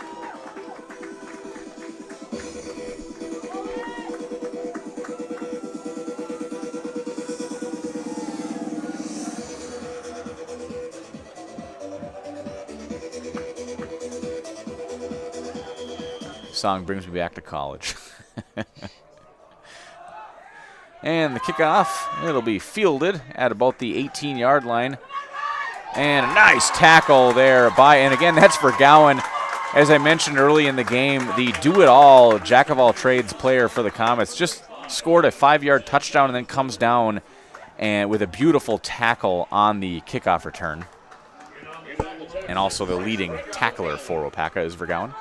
Song brings me back to college. And the kickoff, it'll be fielded at about the 18-yard line. And a nice tackle there and again, that's for Gowan. As I mentioned early in the game, the do-it-all, jack-of-all-trades player for the Comets just scored a 5-yard touchdown and then comes down and with a beautiful tackle on the kickoff return. And also the leading tackler for Waupaca is Vergowan.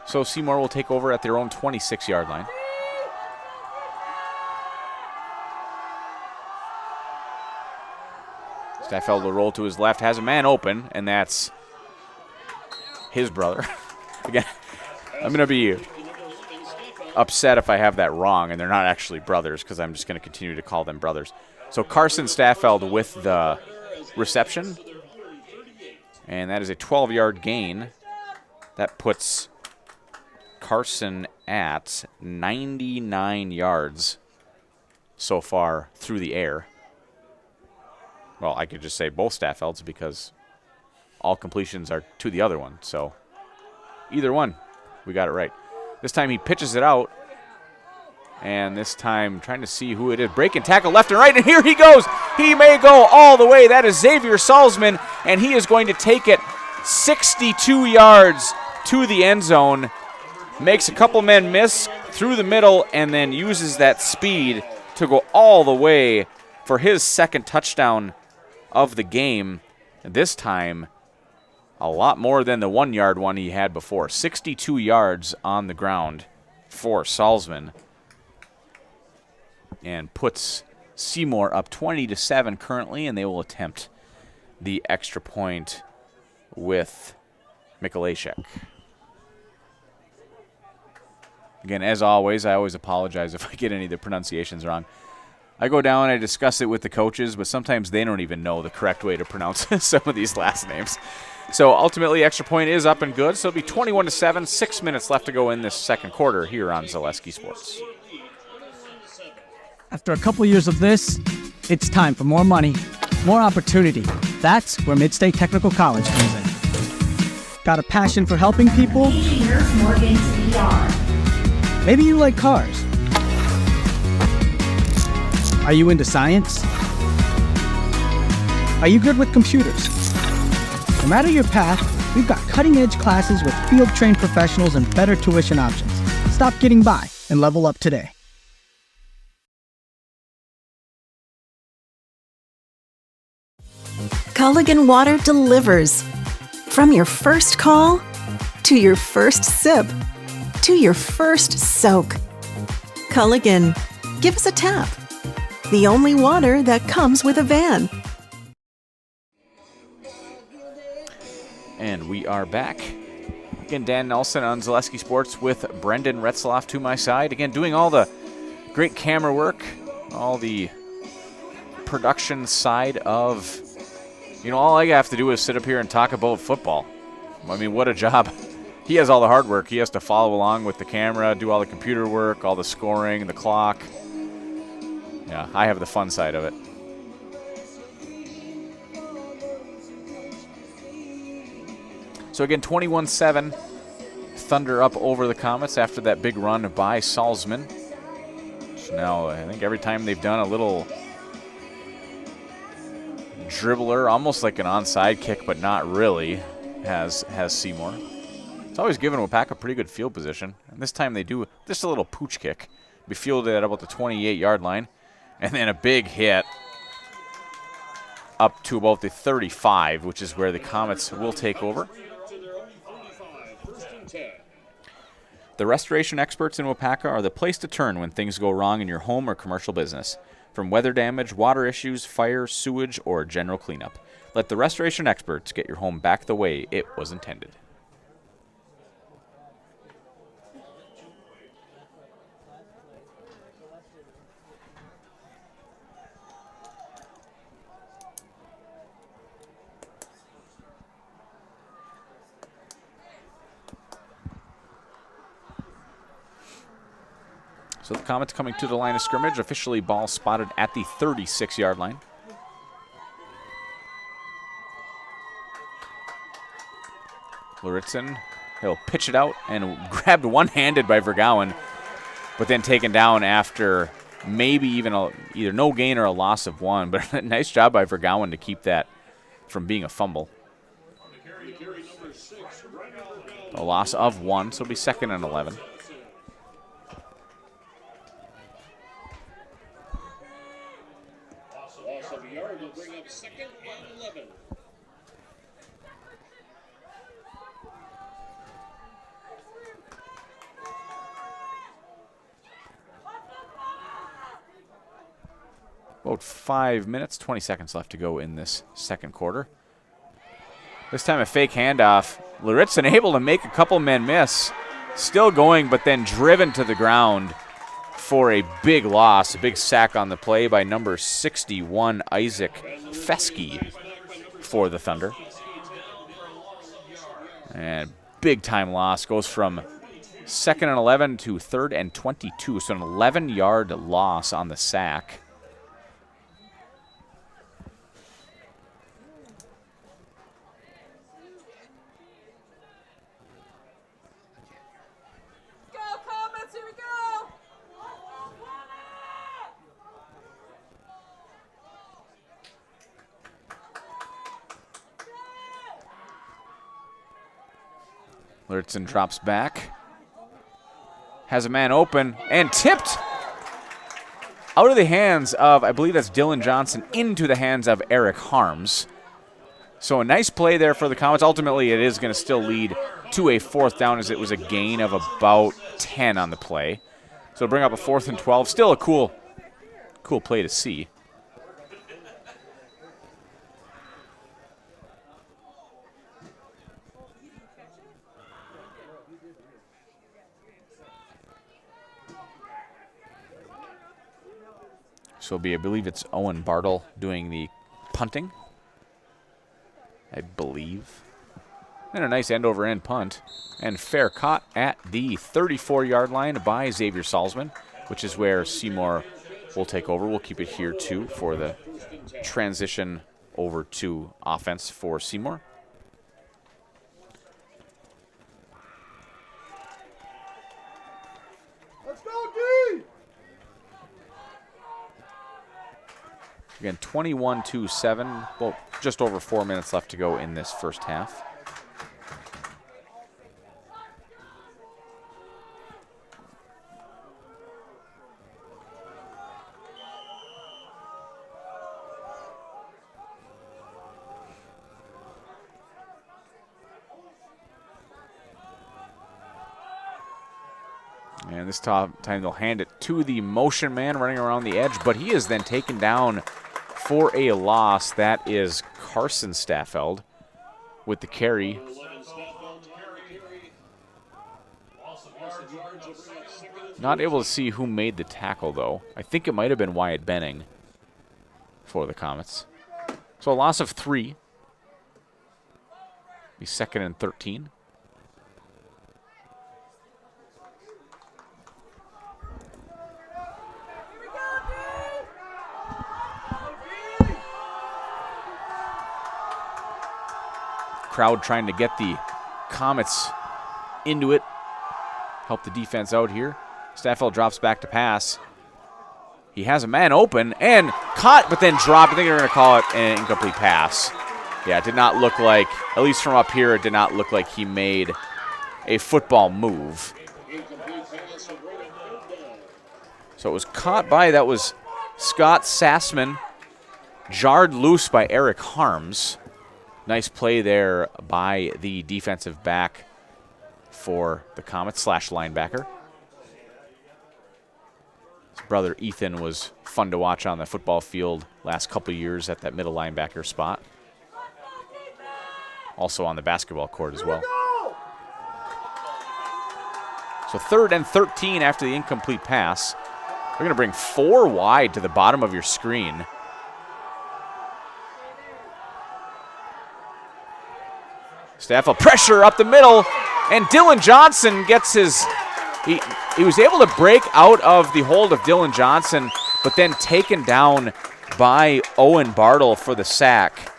So Seymour will take over at their own 26-yard line. Staffeld will roll to his left, has a man open, and that's his brother. Again, I'm going to be upset if I have that wrong, and they're not actually brothers, because I'm just going to continue to call them brothers. So Carson Staffeld with the reception, and that is a 12-yard gain. That puts Carson at 99 yards so far through the air. Well, I could just say both Staffelds because all completions are to the other one. So either one, we got it right. This time he pitches it out. And this time trying to see who it is. Break and tackle left and right, and here he goes. He may go all the way. That is Xavier Salzman, and he is going to take it 62 yards to the end zone. Makes a couple men miss through the middle and then uses that speed to go all the way for his second touchdown of the game. This time, a lot more than the 1-yard one he had before. 62 yards on the ground for Salzman. And puts Seymour up 20-7 currently, and they will attempt the extra point with Mikolajczyk. Again, as always, I always apologize if I get any of the pronunciations wrong. I go down and I discuss it with the coaches, but sometimes they don't even know the correct way to pronounce some of these last names. So ultimately, extra point is up and good. So it'll be 21-7, 6 minutes left to go in this second quarter here on Zaleski Sports. After a couple years of this, it's time for more money, more opportunity. That's where Midstate Technical College comes in. Got a passion for helping people? Maybe you like cars. Are you into science? Are you good with computers? No matter your path, we've got cutting-edge classes with field-trained professionals and better tuition options. Stop getting by and level up today. Culligan Water delivers. From your first call to your first sip to your first soak. Culligan, give us a tap. The only water that comes with a van. And we are back. Again, Dan Nelson on Zaleski Sports with Brendan Retzloff to my side. Again, doing all the great camera work, all the production side of, all I have to do is sit up here and talk about football. I mean, what a job he has all the hard work. He has to follow along with the camera, do all the computer work, all the scoring, the clock. Yeah, I have the fun side of it. So again, 21-7. Thunder up over the Comets after that big run by Salzman. So now I think every time they've done a little dribbler, almost like an onside kick, but not really, has Seymour. It's always given Waupaca a pretty good field position. And this time they do just a little pooch kick. Be fielded at about the 28-yard line. And then a big hit up to about the 35, which is where the Comets will take over. The restoration experts in Waupaca are the place to turn when things go wrong in your home or commercial business. From weather damage, water issues, fire, sewage, or general cleanup. Let the restoration experts get your home back the way it was intended. So the Comets coming to the line of scrimmage. Officially ball spotted at the 36-yard line. Luritzen, he'll pitch it out and grabbed one-handed by Vergouwen, but then taken down after maybe even either no gain or a loss of one. But a nice job by Vergouwen to keep that from being a fumble. A loss of one, so it'll be 2nd and 11. About 5 minutes, 20 seconds left to go in this second quarter. This time a fake handoff. Luritzen able to make a couple men miss. Still going, but then driven to the ground for a big loss. A big sack on the play by number 61, Isaac Fesky, for the Thunder. And big time loss. Goes from 2nd and 11 to 3rd and 22. So an 11-yard loss on the sack. Luritzen drops back. Has a man open and tipped out of the hands of, I believe that's Dylan Johnson, into the hands of Eric Harms. So a nice play there for the Comets. Ultimately, it is going to still lead to a 4th down, as it was a gain of about 10 on the play. So bring up a 4th and 12. Still a cool play to see. So I believe it's Owen Bartle doing the punting, I believe. And a nice end-over-end punt. And fair caught at the 34-yard line by Xavier Salzman, which is where Seymour will take over. We'll keep it here, too, for the transition over to offense for Seymour. Let's go, D! Again, 21-7. Well, just over 4 minutes left to go in this first half. And this time they'll hand it to the motion man running around the edge, but he is then taken down for a loss. That is Carson Staffeld with the carry. Not able to see who made the tackle, though. I think it might have been Wyatt Benning for the Comets. So a loss of 3. Be 2nd and 13. Crowd trying to get the Comets into it. Help the defense out here. Staffel drops back to pass. He has a man open and caught, but then dropped. I think they're going to call it an incomplete pass. Yeah, it did not look like, at least from up here, it did not look like he made a football move. So it was caught by, that was Scott Sassman, jarred loose by Eric Harms. Nice play there by the defensive back for the Comets / linebacker. His brother Ethan was fun to watch on the football field last couple years at that middle linebacker spot. Also on the basketball court as well. So 3rd and 13 after the incomplete pass. They're going to bring 4 wide to the bottom of your screen. Staffel pressure up the middle, and Dylan Johnson gets his, he was able to break out of the hold of Dylan Johnson, but then taken down by Owen Bartle for the sack.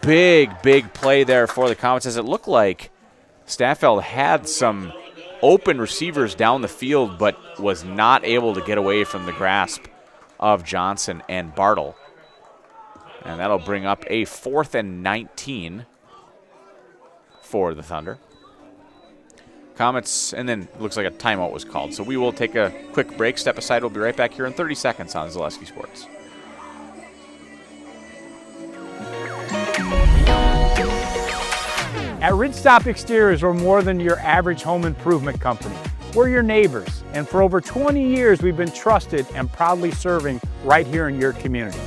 Big play there for the Comets, as it looked like Staffel had some open receivers down the field, but was not able to get away from the grasp of Johnson and Bartle. And that'll bring up a 4th and 19 for the Thunder. Comets, and then it looks like a timeout was called. So we will take a quick break, step aside. We'll be right back here in 30 seconds on Zaleski Sports. At Ridgestop Exteriors, we're more than your average home improvement company. We're your neighbors, and for over 20 years, we've been trusted and proudly serving right here in your community.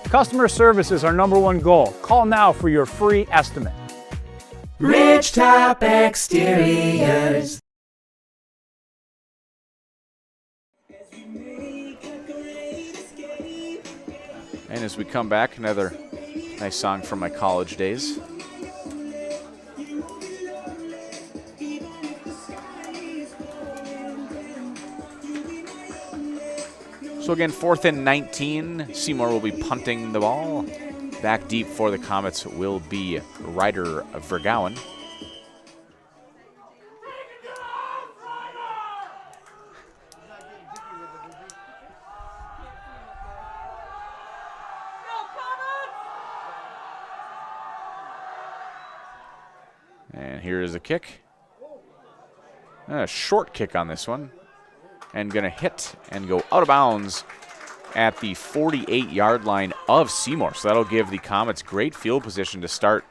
Customer service is our #1 goal. Call now for your free estimate. Ridgetop Exteriors. And as we come back, another nice song from my college days. So again, 4th and 19. Seymour will be punting the ball. Back deep for the Comets will be Ryder Vergowen. And here is a kick. A short kick on this one. And going to hit and go out of bounds at the 48-yard line of Seymour. So that'll give the Comets great field position to start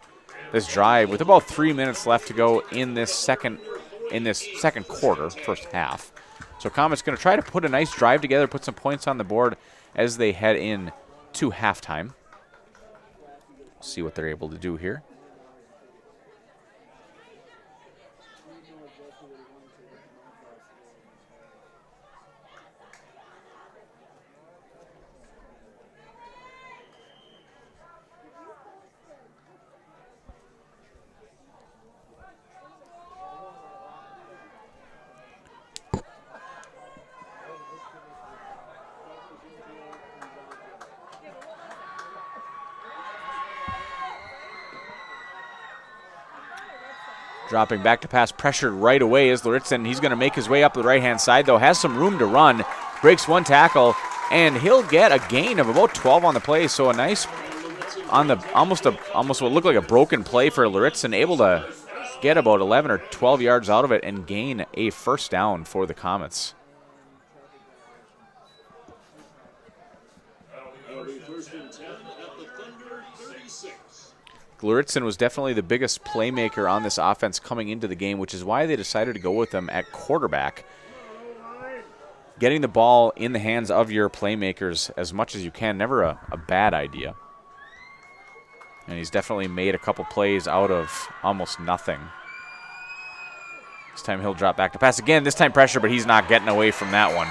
this drive with about 3 minutes left to go in this second quarter, first half. So Comets going to try to put a nice drive together, put some points on the board as they head in to halftime. See what they're able to do here. Dropping back to pass, pressured right away is Luritzen. He's going to make his way up the right-hand side, though. Has some room to run. Breaks one tackle, and he'll get a gain of about 12 on the play. So a nice, on the almost what looked like a broken play for Luritzen, able to get about 11 or 12 yards out of it and gain a first down for the Comets. Luritzen was definitely the biggest playmaker on this offense coming into the game, which is why they decided to go with him at quarterback. Getting the ball in the hands of your playmakers as much as you can, never a bad idea. And he's definitely made a couple plays out of almost nothing. This time he'll drop back to pass again. This time pressure, but he's not getting away from that one.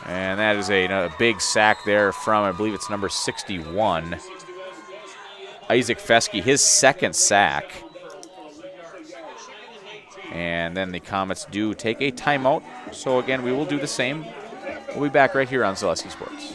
And that is a big sack there from, I believe it's number 61. Isaac Feske, his second sack. And then the Comets do take a timeout. So again, we will do the same. We'll be back right here on Zaleski Sports.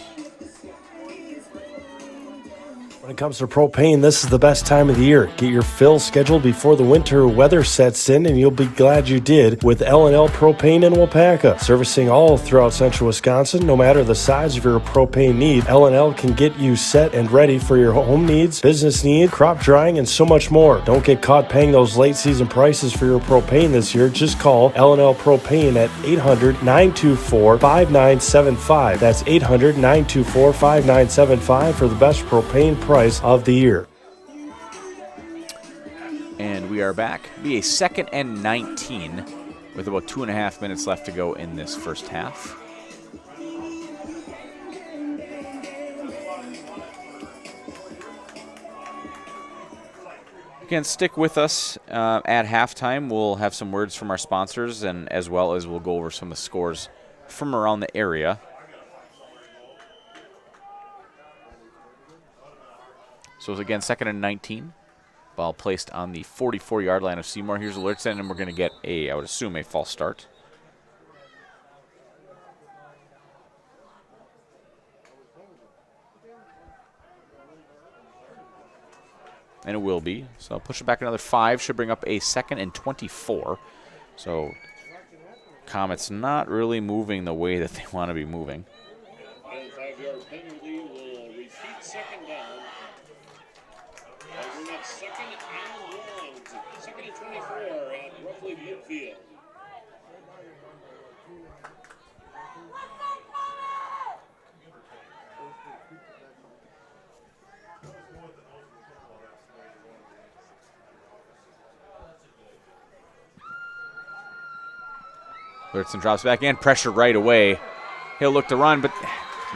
When it comes to propane, this is the best time of the year. Get your fill scheduled before the winter weather sets in, and you'll be glad you did with L&L Propane in Waupaca. Servicing all throughout central Wisconsin, no matter the size of your propane need, L&L can get you set and ready for your home needs, business needs, crop drying, and so much more. Don't get caught paying those late season prices for your propane this year. Just call L&L Propane at 800-924-5975. That's 800-924-5975 for the best propane price of the year. And we are back. Be a 2nd and 19 with about 2.5 minutes left to go in this first half. Again, stick with us at halftime. We'll have some words from our sponsors, and as well as we'll go over some of the scores from around the area. So again, 2nd and 19. Ball placed on the 44-yard line of Seymour. Here's Alertson, and we're going to get I would assume, a false start. And it will be. So I'll push it back another 5. Should bring up a 2nd and 24. So Comets not really moving the way that they want to be moving. And 5-yard penalty will repeat 2nd down. We're at 2nd and 1. 2nd and 24 at roughly midfield. Lurtzen drops back in, pressure right away. He'll look to run, but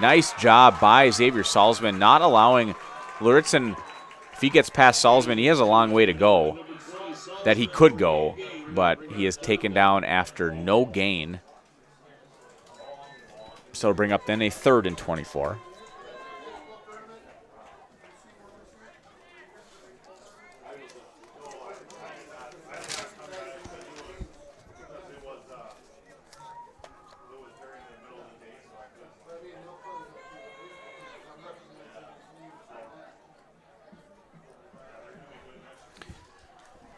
nice job by Xavier Salzman, not allowing Lurtzen. If he gets past Salzman, he has a long way to go that he could go, but he is taken down after no gain. So it'll bring up then a 3rd and 24.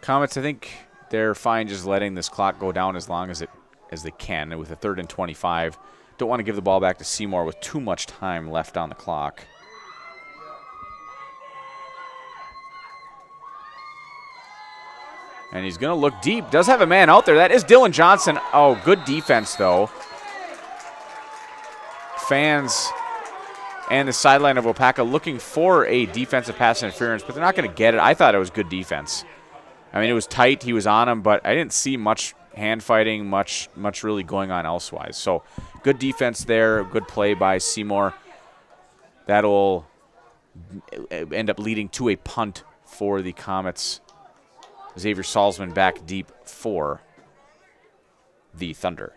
Comets, I think they're fine just letting this clock go down as long as they can. And with a 3rd and 25, don't want to give the ball back to Seymour with too much time left on the clock. And he's going to look deep. Does have a man out there. That is Dylan Johnson. Oh, good defense, though. Fans and the sideline of Waupaca looking for a defensive pass interference, but they're not going to get it. I thought it was good defense. I mean, it was tight. He was on him, but I didn't see much hand fighting, much really going on elsewise. So good defense there, good play by Seymour. That'll end up leading to a punt for the Comets. Xavier Salzman back deep for the Thunder.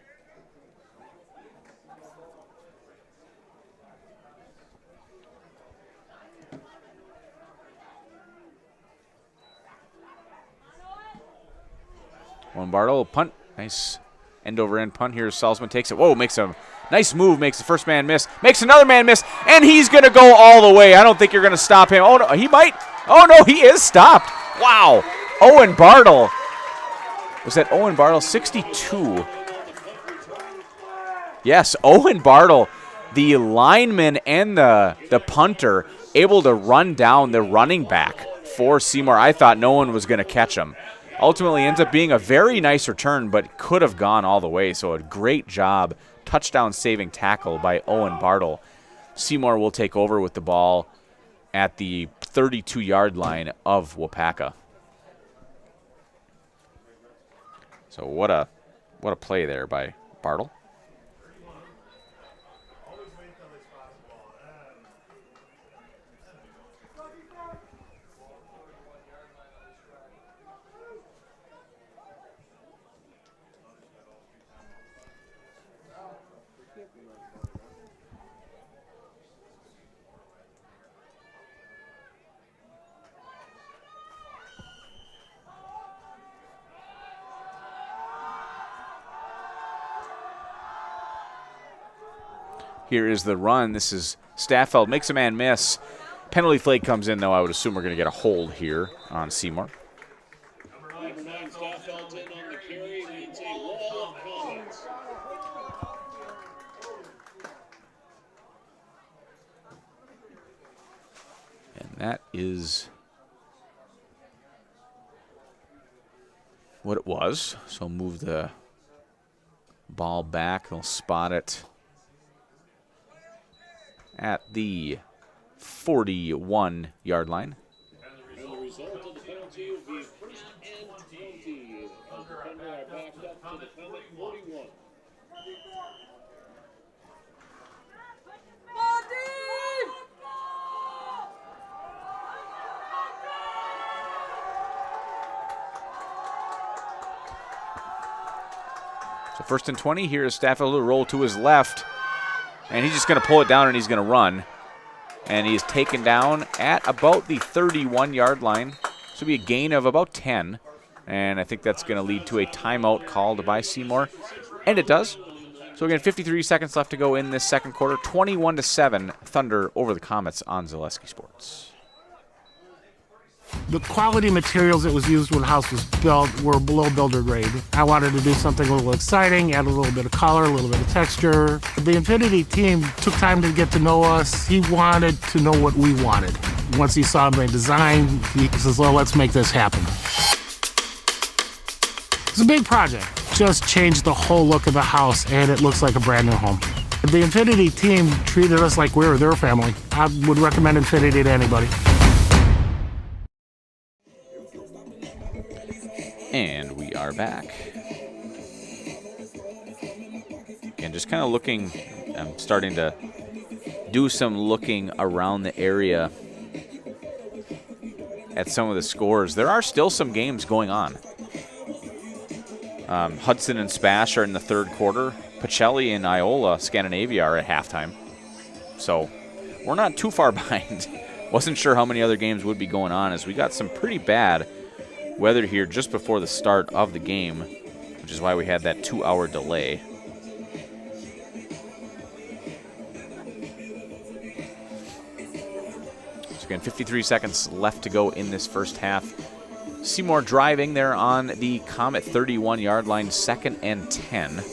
Lombardo punt. Nice end-over-end punt here. Salzman takes it. Whoa, makes a nice move. Makes the first man miss. Makes another man miss. And he's going to go all the way. I don't think you're going to stop him. Oh, no, he might. Oh, no, he is stopped. Wow. Owen Bartle. Was that Owen Bartle? 62. Yes, Owen Bartle, the lineman and the punter, able to run down the running back for Seymour. I thought no one was going to catch him. Ultimately ends up being a very nice return, but could have gone all the way. So a great job, touchdown-saving tackle by Owen Bartle. Seymour will take over with the ball at the 32-yard line of Waupaca. So what a play there by Bartle. Here is the run. This is Staffeld. Makes a man miss. Penalty flag comes in, though. I would assume we're going to get a hold here on Seymour. Number 9, Staffeld's in on the carry. Leads a wall of comments. And that is what it was. So move the ball back. They'll spot it at the 41-yard line. And the result of the penalty will be 1st and 20 as the Thunder are backed up to the Comet 41. So 1st and 20. Here is Stafford to roll to his left. And he's just going to pull it down and he's going to run. And he is taken down at about the 31-yard line. This will be a gain of about 10. And I think that's going to lead to a timeout called by Seymour. And it does. So again, 53 seconds left to go in this second quarter. 21-7, Thunder over the Comets on Zaleski Sports. The quality materials that was used when the house was built were below builder grade. I wanted to do something a little exciting, add a little bit of color, a little bit of texture. The Infinity team took time to get to know us. He wanted to know what we wanted. Once he saw my design, he says, well, let's make this happen. It's a big project. Just changed the whole look of the house, and it looks like a brand new home. The Infinity team treated us like we were their family. I would recommend Infinity to anybody. And we are back. Again, just kind of looking, I'm starting to do some looking around the area at some of the scores. There are still some games going on. Hudson and Spash are in the third quarter. Pacelli and Iola, Scandinavia, are at halftime. So we're not too far behind. Wasn't sure how many other games would be going on as we got some pretty bad weather here just before the start of the game, which is why we had that 2-hour delay. So again, 53 seconds left to go in this first half. Seymour driving there on the Comet 31-yard line, 2nd and 10.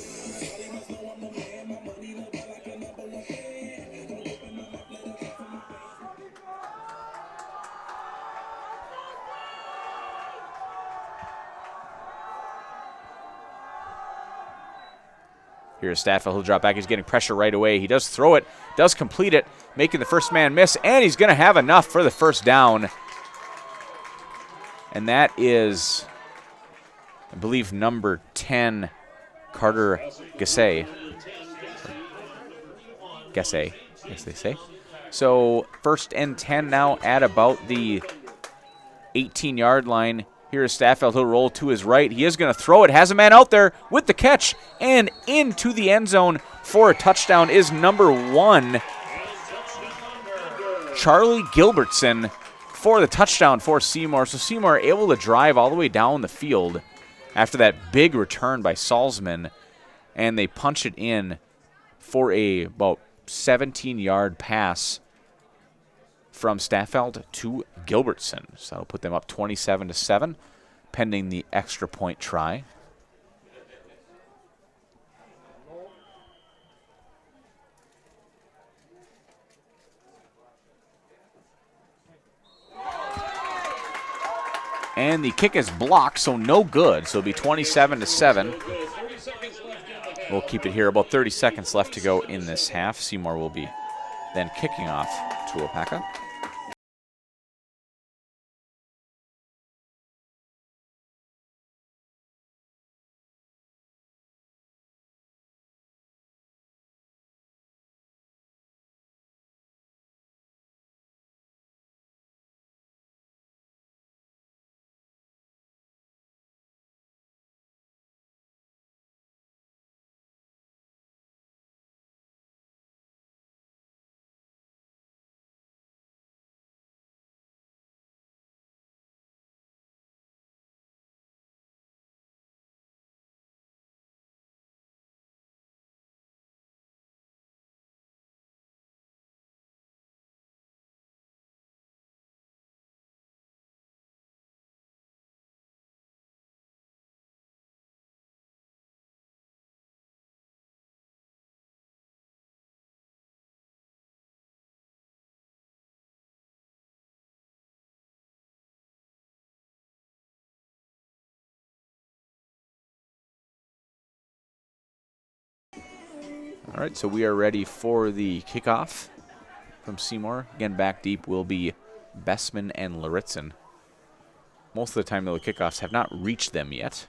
Here's Staffel. He'll drop back. He's getting pressure right away. He does throw it, does complete it, making the first man miss, and he's going to have enough for the first down. And that is, I believe, number 10, Carter Gassay. Gassay, as they say. So 1st and 10 now at about the 18-yard line. Here is Staffeld. He'll roll to his right. He is going to throw it. Has a man out there with the catch. And into the end zone for a touchdown is number 1, Charlie Gilbertson, for the touchdown for Seymour. So Seymour able to drive all the way down the field after that big return by Salzman. And they punch it in for a about 17-yard pass from Staffeld to Gilbertson. So that'll put them up 27-7, pending the extra point try. And the kick is blocked, so no good. So it'll be 27-7. We'll keep it here. About 30 seconds left to go in this half. Seymour will be then kicking off to Waupaca. All right, so we are ready for the kickoff from Seymour. Again, back deep will be Bessman and Laritzen. Most of the time, though, the kickoffs have not reached them yet.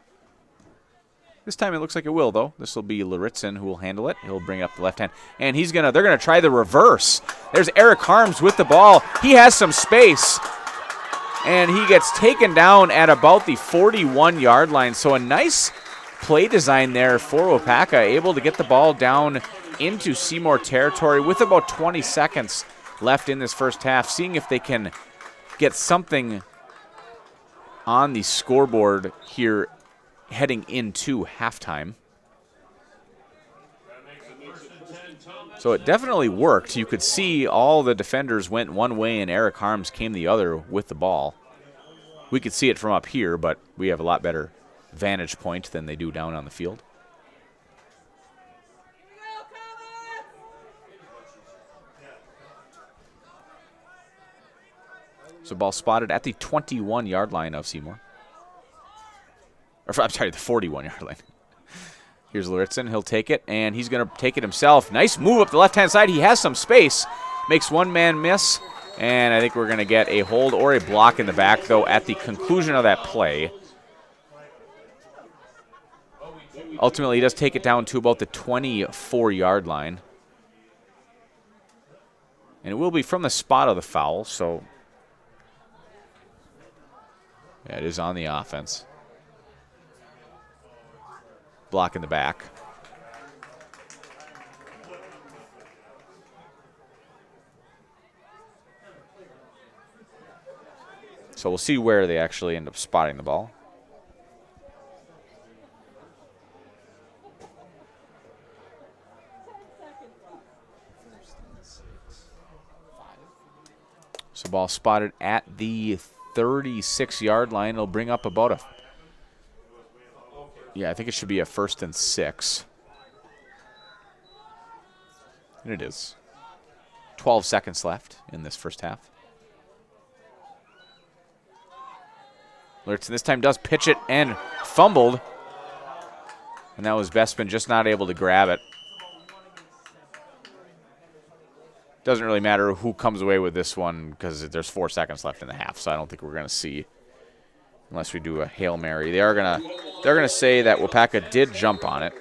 This time it looks like it will, though. This will be Laritzen who will handle it. He'll bring up the left hand, and they're gonna try the reverse. There's Eric Harms with the ball. He has some space, and he gets taken down at about the 41-yard line. So a nice play design there for Waupaca, able to get the ball down into Seymour territory with about 20 seconds left in this first half, seeing if they can get something on the scoreboard here heading into halftime. So it definitely worked. You could see all the defenders went one way and Eric Harms came the other with the ball. We could see it from up here, but we have a lot better vantage point than they do down on the field. So ball spotted at the 21-yard line of Seymour. I'm sorry, the 41-yard line. Here's Laritzen. He'll take it, and he's going to take it himself. Nice move up the left-hand side. He has some space. Makes one man miss, and I think we're going to get a hold or a block in the back, though, at the conclusion of that play. Ultimately, he does take it down to about the 24-yard line. And it will be from the spot of the foul, so yeah, it is on the offense. Block in the back. So we'll see where they actually end up spotting the ball. So ball spotted at the 36-yard line. It'll bring up about I think it should be a 1st and 6. And it is. 12 seconds left in this first half. Laritzen this time does pitch it and fumbled. And that was Bessman just not able to grab it. Doesn't really matter who comes away with this one because there's 4 seconds left in the half, so I don't think we're going to see, unless we do a Hail Mary. They're gonna say that Waupaca did jump on it.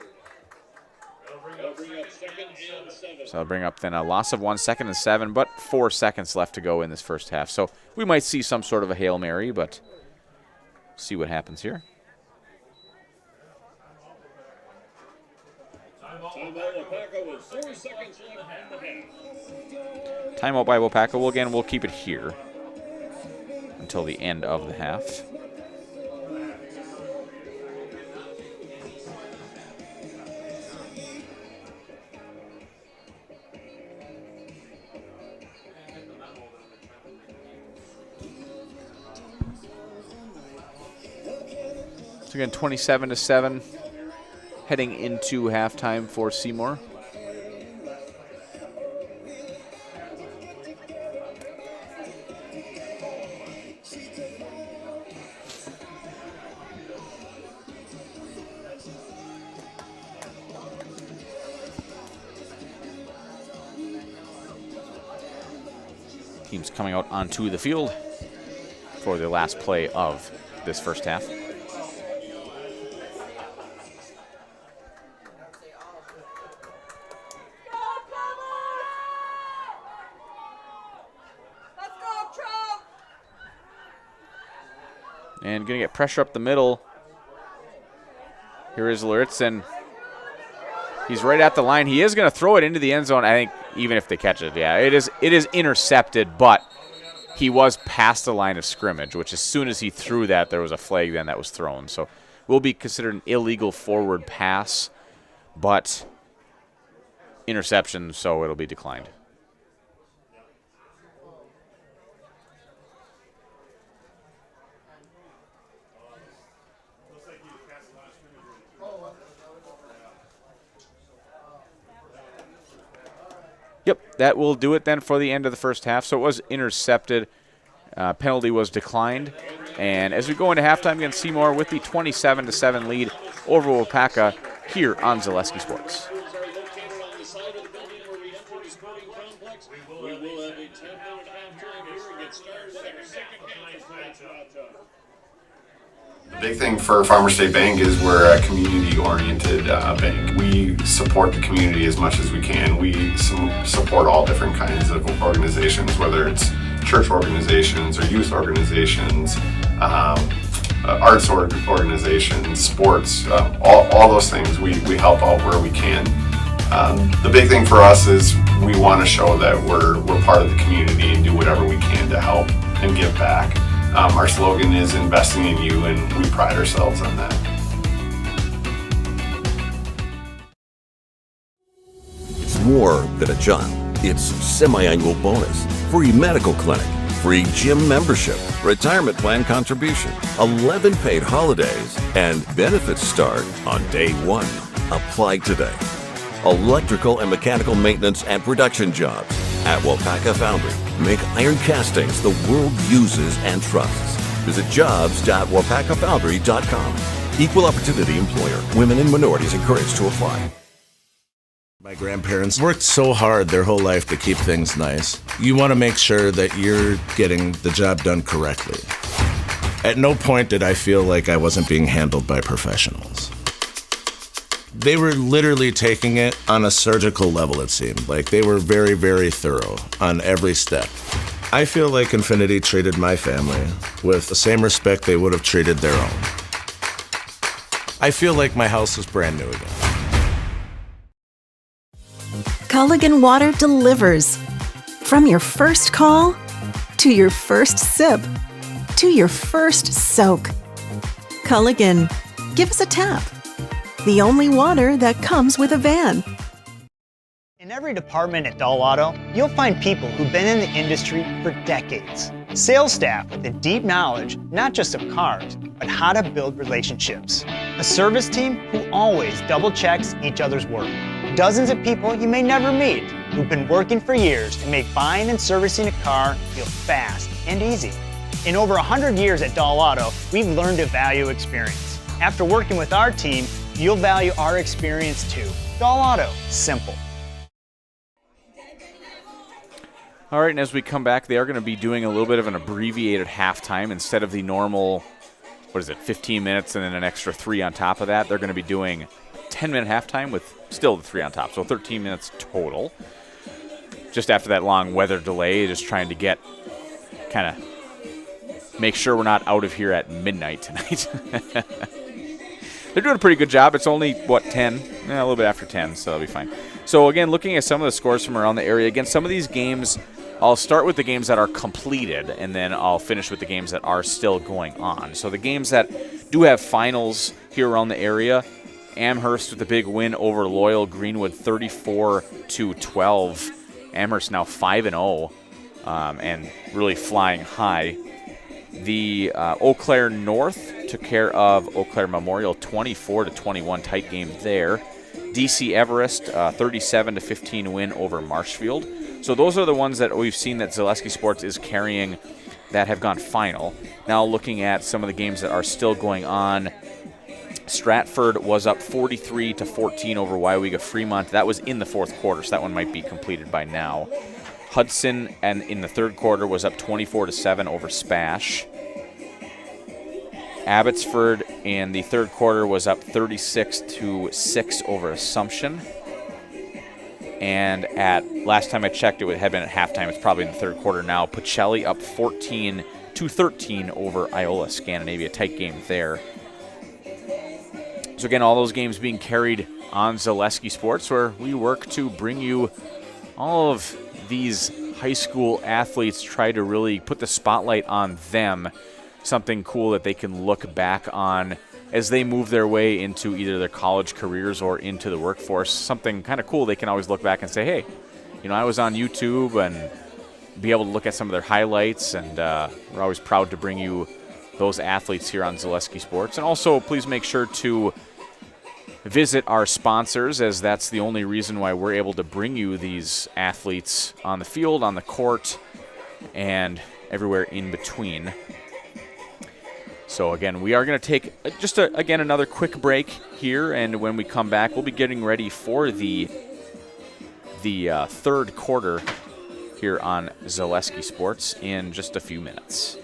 So I'll bring up then a loss of 1 second and 7, but 4 seconds left to go in this first half. So we might see some sort of a Hail Mary, but see what happens here. Timeout by Waupaca. Well, again, we'll keep it here until the end of the half. So again, 27-7, heading into halftime for Seymour. Teams coming out onto the field for the last play of this first half. And going to get pressure up the middle. Here is Laritzen. He's right at the line. He is going to throw it into the end zone, I think, even if they catch it. Yeah, it is intercepted, but he was past the line of scrimmage, which as soon as he threw that, there was a flag then that was thrown. So will be considered an illegal forward pass, but interception, so it'll be declined. Yep, that will do it then for the end of the first half. So it was intercepted. Penalty was declined. And as we go into halftime against Seymour with the 27-7 lead over Waupaca here on Zaleski Sports. The big thing for Farmers State Bank is we're a community-oriented bank. We support the community as much as we can. We support all different kinds of organizations, whether it's church organizations or youth organizations, arts organizations, sports, all those things. We help out where we can. The big thing for us is we want to show that we're part of the community and do whatever we can to help and give back. Our slogan is investing in you, and we pride ourselves on that. It's more than a job. It's semi-annual bonus, free medical clinic, free gym membership, retirement plan contribution, 11 paid holidays, and benefits start on day 1. Apply today. Electrical and mechanical maintenance and production jobs at Waupaca Foundry. Make iron castings the world uses and trusts. Visit jobs.waupacafoundry.com. Equal opportunity employer. Women and minorities encouraged to apply. My grandparents worked so hard their whole life to keep things nice. You want to make sure that you're getting the job done correctly. At no point did I feel like I wasn't being handled by professionals. They were literally taking it on a surgical level, it seemed. Like they were very, very thorough on every step. I feel like Infinity treated my family with the same respect they would have treated their own. I feel like my house is brand new again. Culligan Water delivers. From your first call, to your first sip, to your first soak. Culligan, give us a tap. The only water that comes with a van. In every department at Dull Auto, you'll find people who've been in the industry for decades. Sales staff with a deep knowledge, not just of cars, but how to build relationships. A service team who always double checks each other's work. Dozens of people you may never meet who've been working for years to make buying and servicing a car feel fast and easy. In over 100 years at Dull Auto, we've learned to value experience. After working with our team, you'll value our experience too. Dull Auto, simple. All right, and as we come back, they are going to be doing a little bit of an abbreviated halftime instead of the normal, 15 minutes and then an extra 3 on top of that. They're going to be doing a 10-minute halftime with still the 3 on top, so 13 minutes total. Just after that long weather delay, just trying to make sure we're not out of here at midnight tonight. They're doing a pretty good job. It's only, 10? A little bit after 10, so that'll be fine. So, again, looking at some of the scores from around the area, again, some of these games, I'll start with the games that are completed, and then I'll finish with the games that are still going on. So the games that do have finals here around the area, Amherst with a big win over Loyal Greenwood, 34-12. Amherst now 5-0 and really flying high. The Eau Claire North took care of Eau Claire Memorial, 24-21, tight game there. DC Everest, 37-15 win over Marshfield. So those are the ones that we've seen that Zaleski Sports is carrying that have gone final. Now looking at some of the games that are still going on, Stratford was up 43-14 over Waupaca Fremont. That was in the fourth quarter, so that one might be completed by now. Hudson, and in the third quarter, was up 24-7 over Spash. Abbotsford in the third quarter was up 36-6 over Assumption. And at last time I checked, it had been at halftime. It's probably in the third quarter now. Pacelli up 14-13 over Iola Scandinavia. Tight game there. So again, all those games being carried on Zaleski Sports, where we work to bring you all of these high school athletes, try to really put the spotlight on them, something cool that they can look back on as they move their way into either their college careers or into the workforce. Something kind of cool they can always look back and say, hey, I was on YouTube, and be able to look at some of their highlights, and we're always proud to bring you those athletes here on Zaleski Sports. And also, please make sure to visit our sponsors, as that's the only reason why we're able to bring you these athletes on the field, on the court, and everywhere in between. So again, we are going to take again another quick break here, and when we come back, we'll be getting ready for the third quarter here on Zaleski Sports in just a few minutes.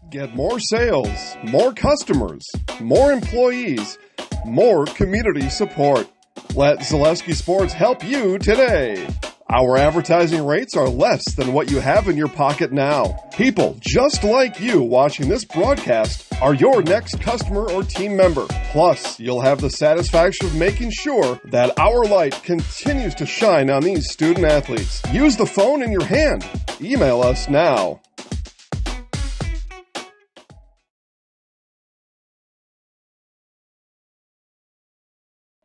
Get more sales, more customers, more employees, more community support. Let Zaleski Sports help you today. Our advertising rates are less than what you have in your pocket now. People just like you watching this broadcast are your next customer or team member. Plus, you'll have the satisfaction of making sure that our light continues to shine on these student athletes. Use the phone in your hand. Email us now.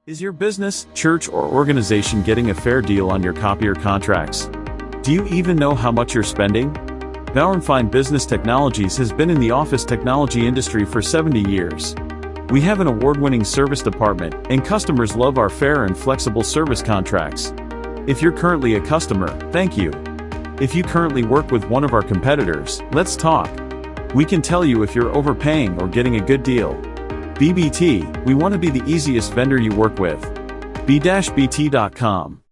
Is your business, church, or organization getting a fair deal on your copier contracts? Do you even know how much you're spending? Bauer & Fine Business Technologies has been in the office technology industry for 70 years. We have an award-winning service department, and customers love our fair and flexible service contracts. If you're currently a customer, thank you. If you currently work with one of our competitors, let's talk. We can tell you if you're overpaying or getting a good deal. BBT, we want to be the easiest vendor you work with. b-bt.com.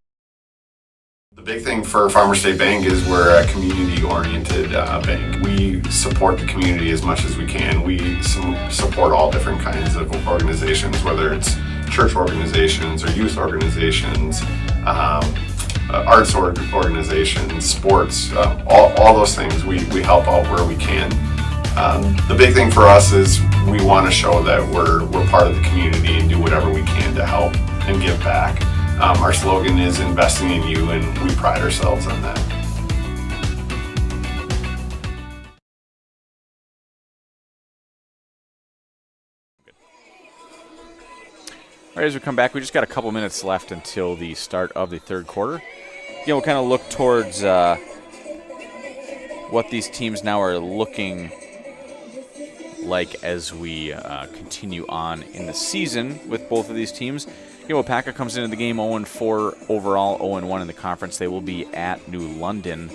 The big thing for Farmer State Bank is we're a community-oriented bank. We support the community as much as we can. We support all different kinds of organizations, whether it's church organizations or youth organizations, arts organizations, sports, all those things. We help out where we can. The big thing for us is we want to show that we're part of the community and do whatever we can to help and give back. Our slogan is investing in you, and we pride ourselves on that. All right, as we come back, we just got a couple minutes left until the start of the third quarter. We'll kind of look towards what these teams now are looking like as we continue on in the season with both of these teams. Waupaca comes into the game 0-4 overall, 0-1 in the conference. They will be at New London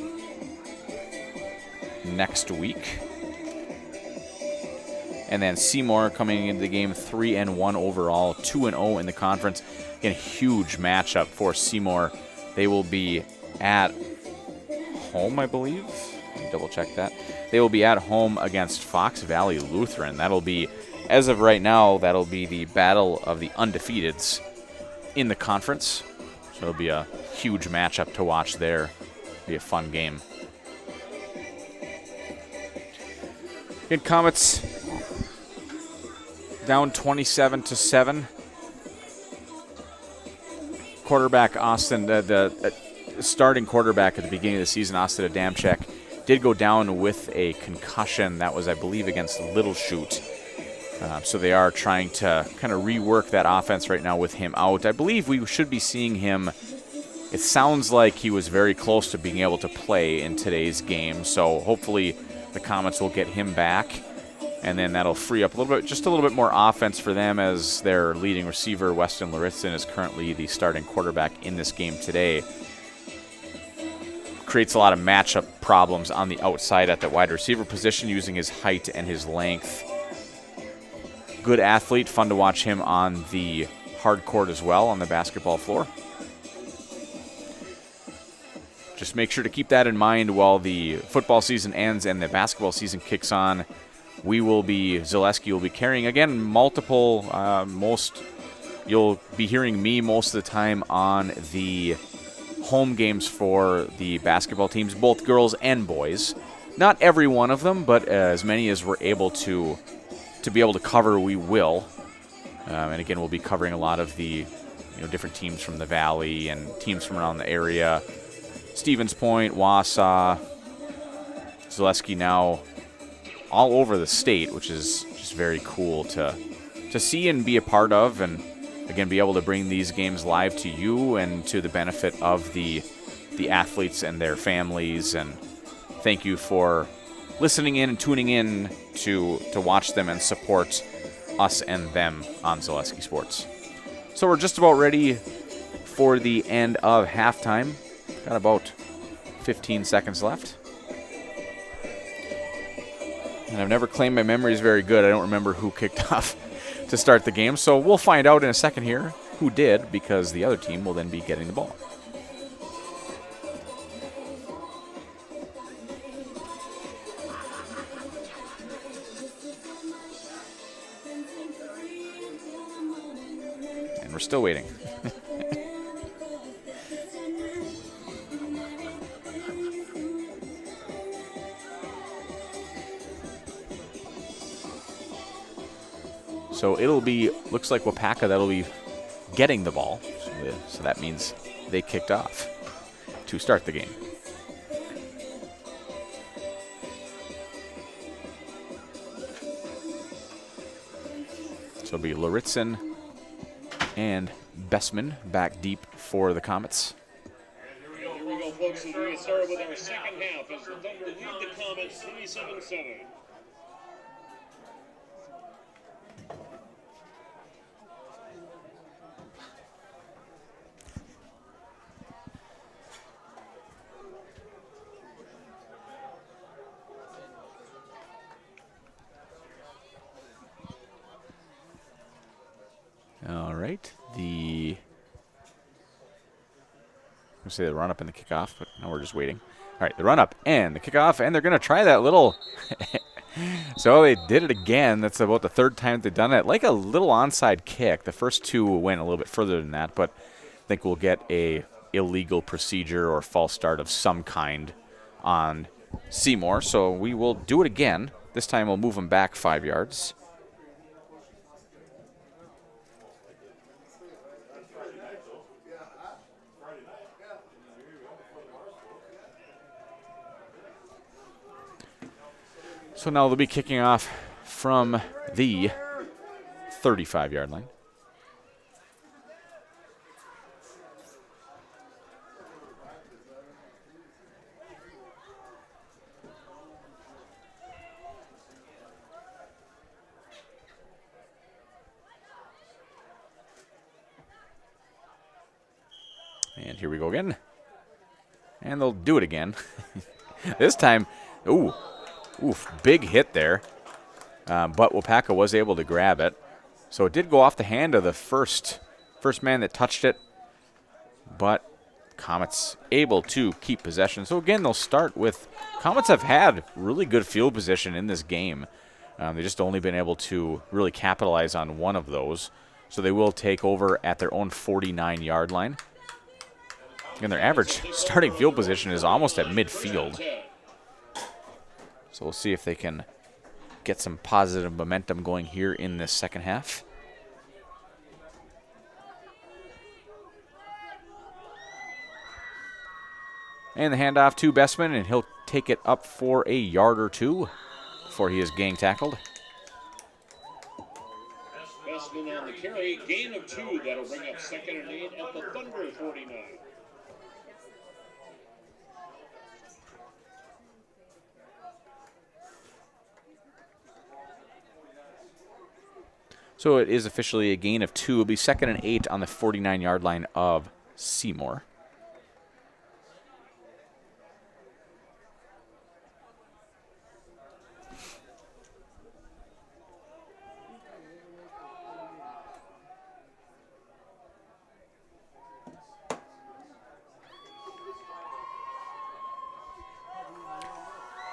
next week. And then Seymour coming into the game 3-1 overall, 2-0 in the conference. Again, huge matchup for Seymour. They will be at home, I believe. Let me double check that. They will be at home against Fox Valley Lutheran. That'll be, as of right now, that'll be the battle of the undefeateds in the conference. So it'll be a huge matchup to watch there. It'll be a fun game. In Comets, down 27-7. Quarterback Austin, the starting quarterback at the beginning of the season, Austin Adamczyk, did go down with a concussion. That was, I believe, against Little Chute. So they are trying to kind of rework that offense right now with him out. I believe we should be seeing him. It sounds like he was very close to being able to play in today's game. So hopefully the Comets will get him back. And then that'll free up a little bit, just a little bit more offense for them, as their leading receiver, Weston Laritzin, is currently the starting quarterback in this game today. Creates a lot of matchup problems on the outside at that wide receiver position using his height and his length. Good athlete, fun to watch him on the hard court as well, on the basketball floor. Just make sure to keep that in mind while the football season ends and the basketball season kicks on. Zaleski will be carrying, again, multiple, you'll be hearing me most of the time on the home games for the basketball teams, both girls and boys. Not every one of them, but as many as we're able to be able to cover, we will. And again, we'll be covering a lot of the different teams from the Valley and teams from around the area. Stevens Point, Wausau, Zaleski now all over the state, which is just very cool to see and be a part of, and again be able to bring these games live to you and to the benefit of the athletes and their families. And thank you for listening in and tuning in to watch them and support us and them on Zaleski Sports. So we're just about ready for the end of halftime. Got about 15 seconds left. And I've never claimed my memory is very good. I don't remember who kicked off to start the game. So we'll find out in a second here who did, because the other team will then be getting the ball. And we're still waiting. So it'll be, looks like Waupaca that'll be getting the ball. So that means they kicked off to start the game. So it'll be Laritzin and Bessman back deep for the Comets. Here we go, folks. We're going to start with our second half as the Thunder lead the Comets 27-7. All right, I'm going to say the run-up and the kickoff, but now we're just waiting. All right, the run-up and the kickoff, and they're going to try that little. So they did it again. That's about the third time they've done it. Like a little onside kick. The first two went a little bit further than that, but I think we'll get a illegal procedure or false start of some kind on Seymour. So we will do it again. This time we'll move him back 5 yards. So now they'll be kicking off from the 35-yard line. And here we go again. And they'll do it again. This time, big hit there. But Waupaca was able to grab it. So it did go off the hand of the first man that touched it. But Comets able to keep possession. So again, they'll start with, Comets have had really good field position in this game. They've just only been able to really capitalize on one of those. So they will take over at their own 49-yard line. And their average starting field position is almost at midfield. So we'll see if they can get some positive momentum going here in this second half. And the handoff to Bestman, and he'll take it up for a yard or two before he is gang tackled. Bestman on the carry, gain of 2. That'll bring up 2nd and 8 at the Thunder 49. So it is officially a gain of 2. It'll be 2nd and 8 on the 49-yard line of Seymour.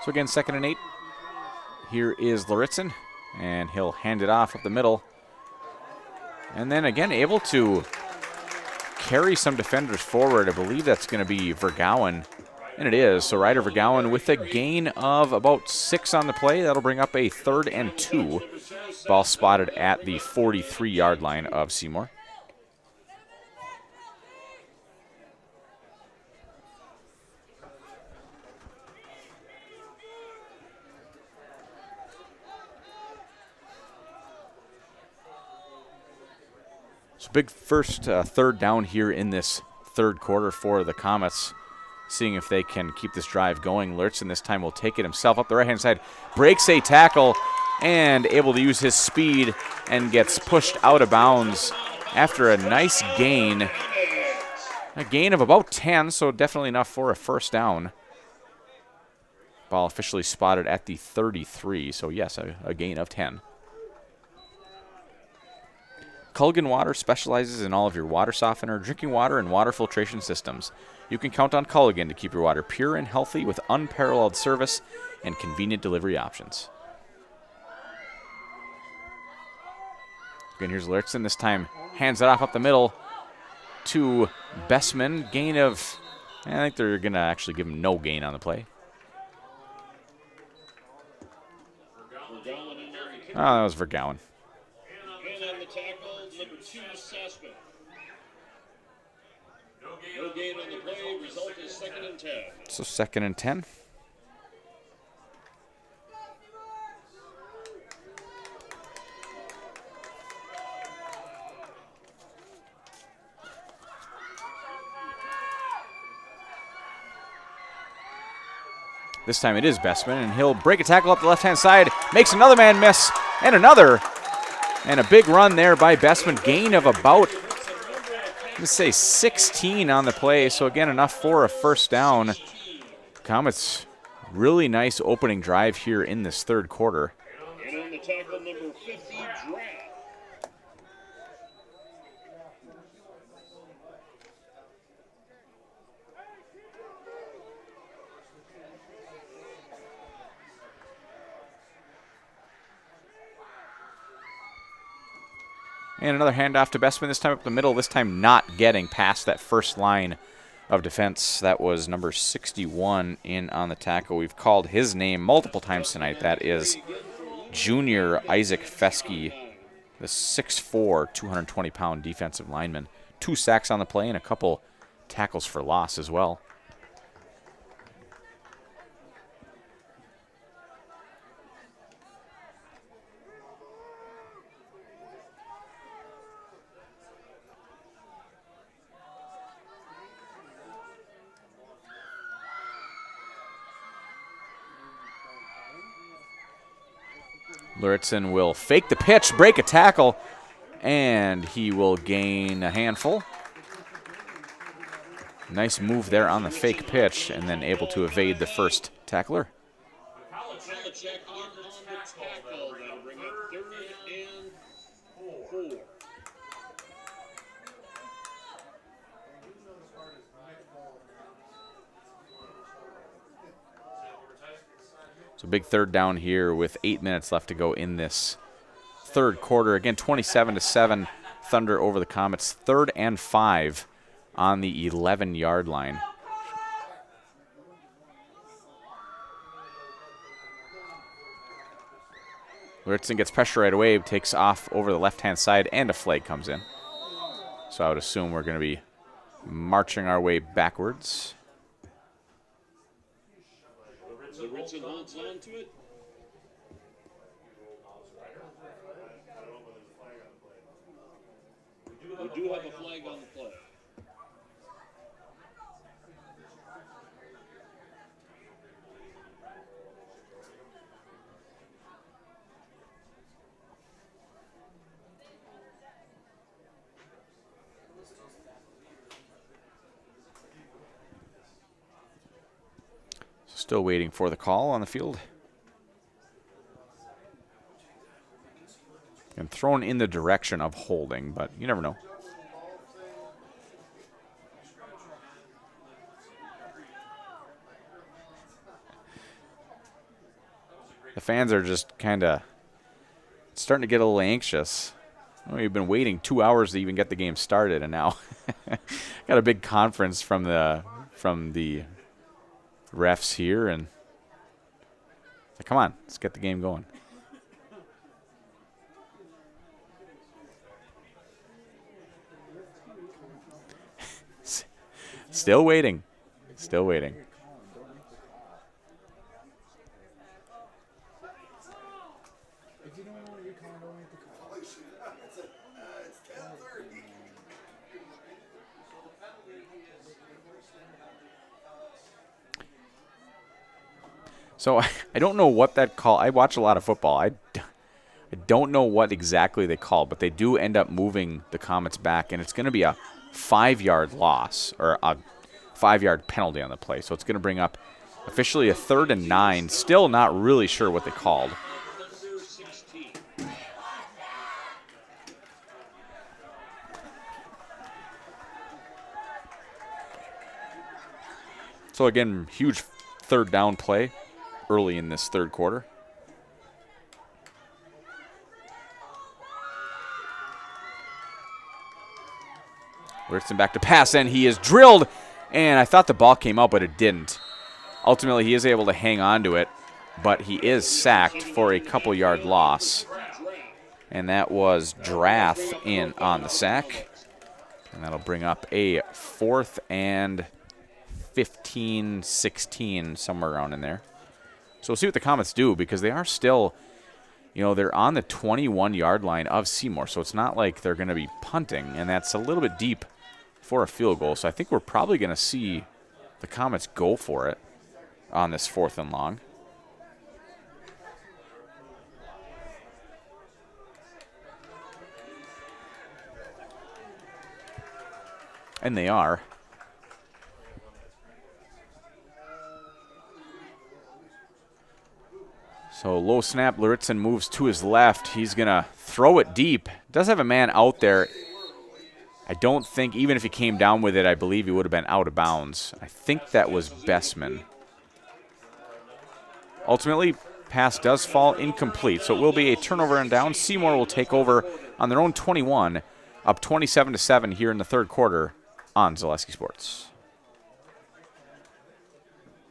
So again, 2nd and 8. Here is Laritzen, and he'll hand it off up the middle. And then again, able to carry some defenders forward. I believe that's going to be Vergowen, and it is. So Ryder Vergowen with a gain of about 6 on the play. That'll bring up a 3rd and 2. Ball spotted at the 43-yard line of Seymour. So big first third down here in this third quarter for the Comets, seeing if they can keep this drive going. Lurtzen this time will take it himself up the right-hand side, breaks a tackle, and able to use his speed and gets pushed out of bounds after a nice gain. A gain of about 10, so definitely enough for a first down. Ball officially spotted at the 33, so yes, a gain of 10. Culligan Water specializes in all of your water softener, drinking water, and water filtration systems. You can count on Culligan to keep your water pure and healthy with unparalleled service and convenient delivery options. Again, here's Lurtzen. This time hands it off up the middle to Bestman. Gain of, I think they're going to actually give him no gain on the play. Oh, that was Vergowen. No gain on the play. Result is 2nd and 10. So 2nd and 10. This time it is Bestman, and he'll break a tackle up the left-hand side, makes another man miss, and another. And a big run there by Bestman. Gain of about, let's say, 16 on the play. So again, enough for a first down. Comets, really nice opening drive here in this third quarter. And on the tackle, number 50, Draft. And another handoff to Bestman, this time up the middle, this time not getting past that first line of defense. That was number 61 in on the tackle. We've called his name multiple times tonight. That is junior Isaac Fesky, the 6'4", 220-pound defensive lineman. 2 sacks on the play and a couple tackles for loss as well. Luritzen will fake the pitch, break a tackle, and he will gain a handful. Nice move there on the fake pitch, and then able to evade the first tackler. So big third down here with 8 minutes left to go in this third quarter. Again, 27-7, Thunder over the Comets. 3rd and 5 on the 11-yard line. Luritzen gets pressure right away, takes off over the left-hand side, and a flag comes in. So I would assume we're going to be marching our way backwards. Luritzen holds on to it. We do have a flag on the play. Still waiting for the call on the field. And thrown in the direction of holding, but you never know. The fans are just kind of starting to get a little anxious. We've been waiting 2 hours to even get the game started, and now got a big conference from the refs here, and like, come on, let's get the game going. Still waiting. Still waiting. So I don't know what that call. I watch a lot of football. I don't know what exactly they call, but they do end up moving the Comets back, and it's going to be a 5-yard loss or a 5-yard penalty on the play. So it's going to bring up officially a 3rd and 9. Still not really sure what they called. So again, huge 3rd down play early in this third quarter. Luritzen back to pass, and he is drilled, and I thought the ball came out, but it didn't. Ultimately, he is able to hang on to it, but he is sacked for a couple-yard loss. And that was Drath in on the sack. And that'll bring up a 4th and 15, 16, somewhere around in there. So we'll see what the Comets do, because they are still, they're on the 21-yard line of Seymour. So it's not like they're going to be punting, and that's a little bit deep for a field goal. So I think we're probably going to see the Comets go for it on this 4th and long. And they are. So low snap, Luritzen moves to his left. He's going to throw it deep. Does have a man out there. I don't think, even if he came down with it, I believe he would have been out of bounds. I think that was Bessman. Ultimately, pass does fall incomplete, so it will be a turnover and down. Seymour will take over on their own 21, up 27-7 here in the third quarter on Zaleski Sports.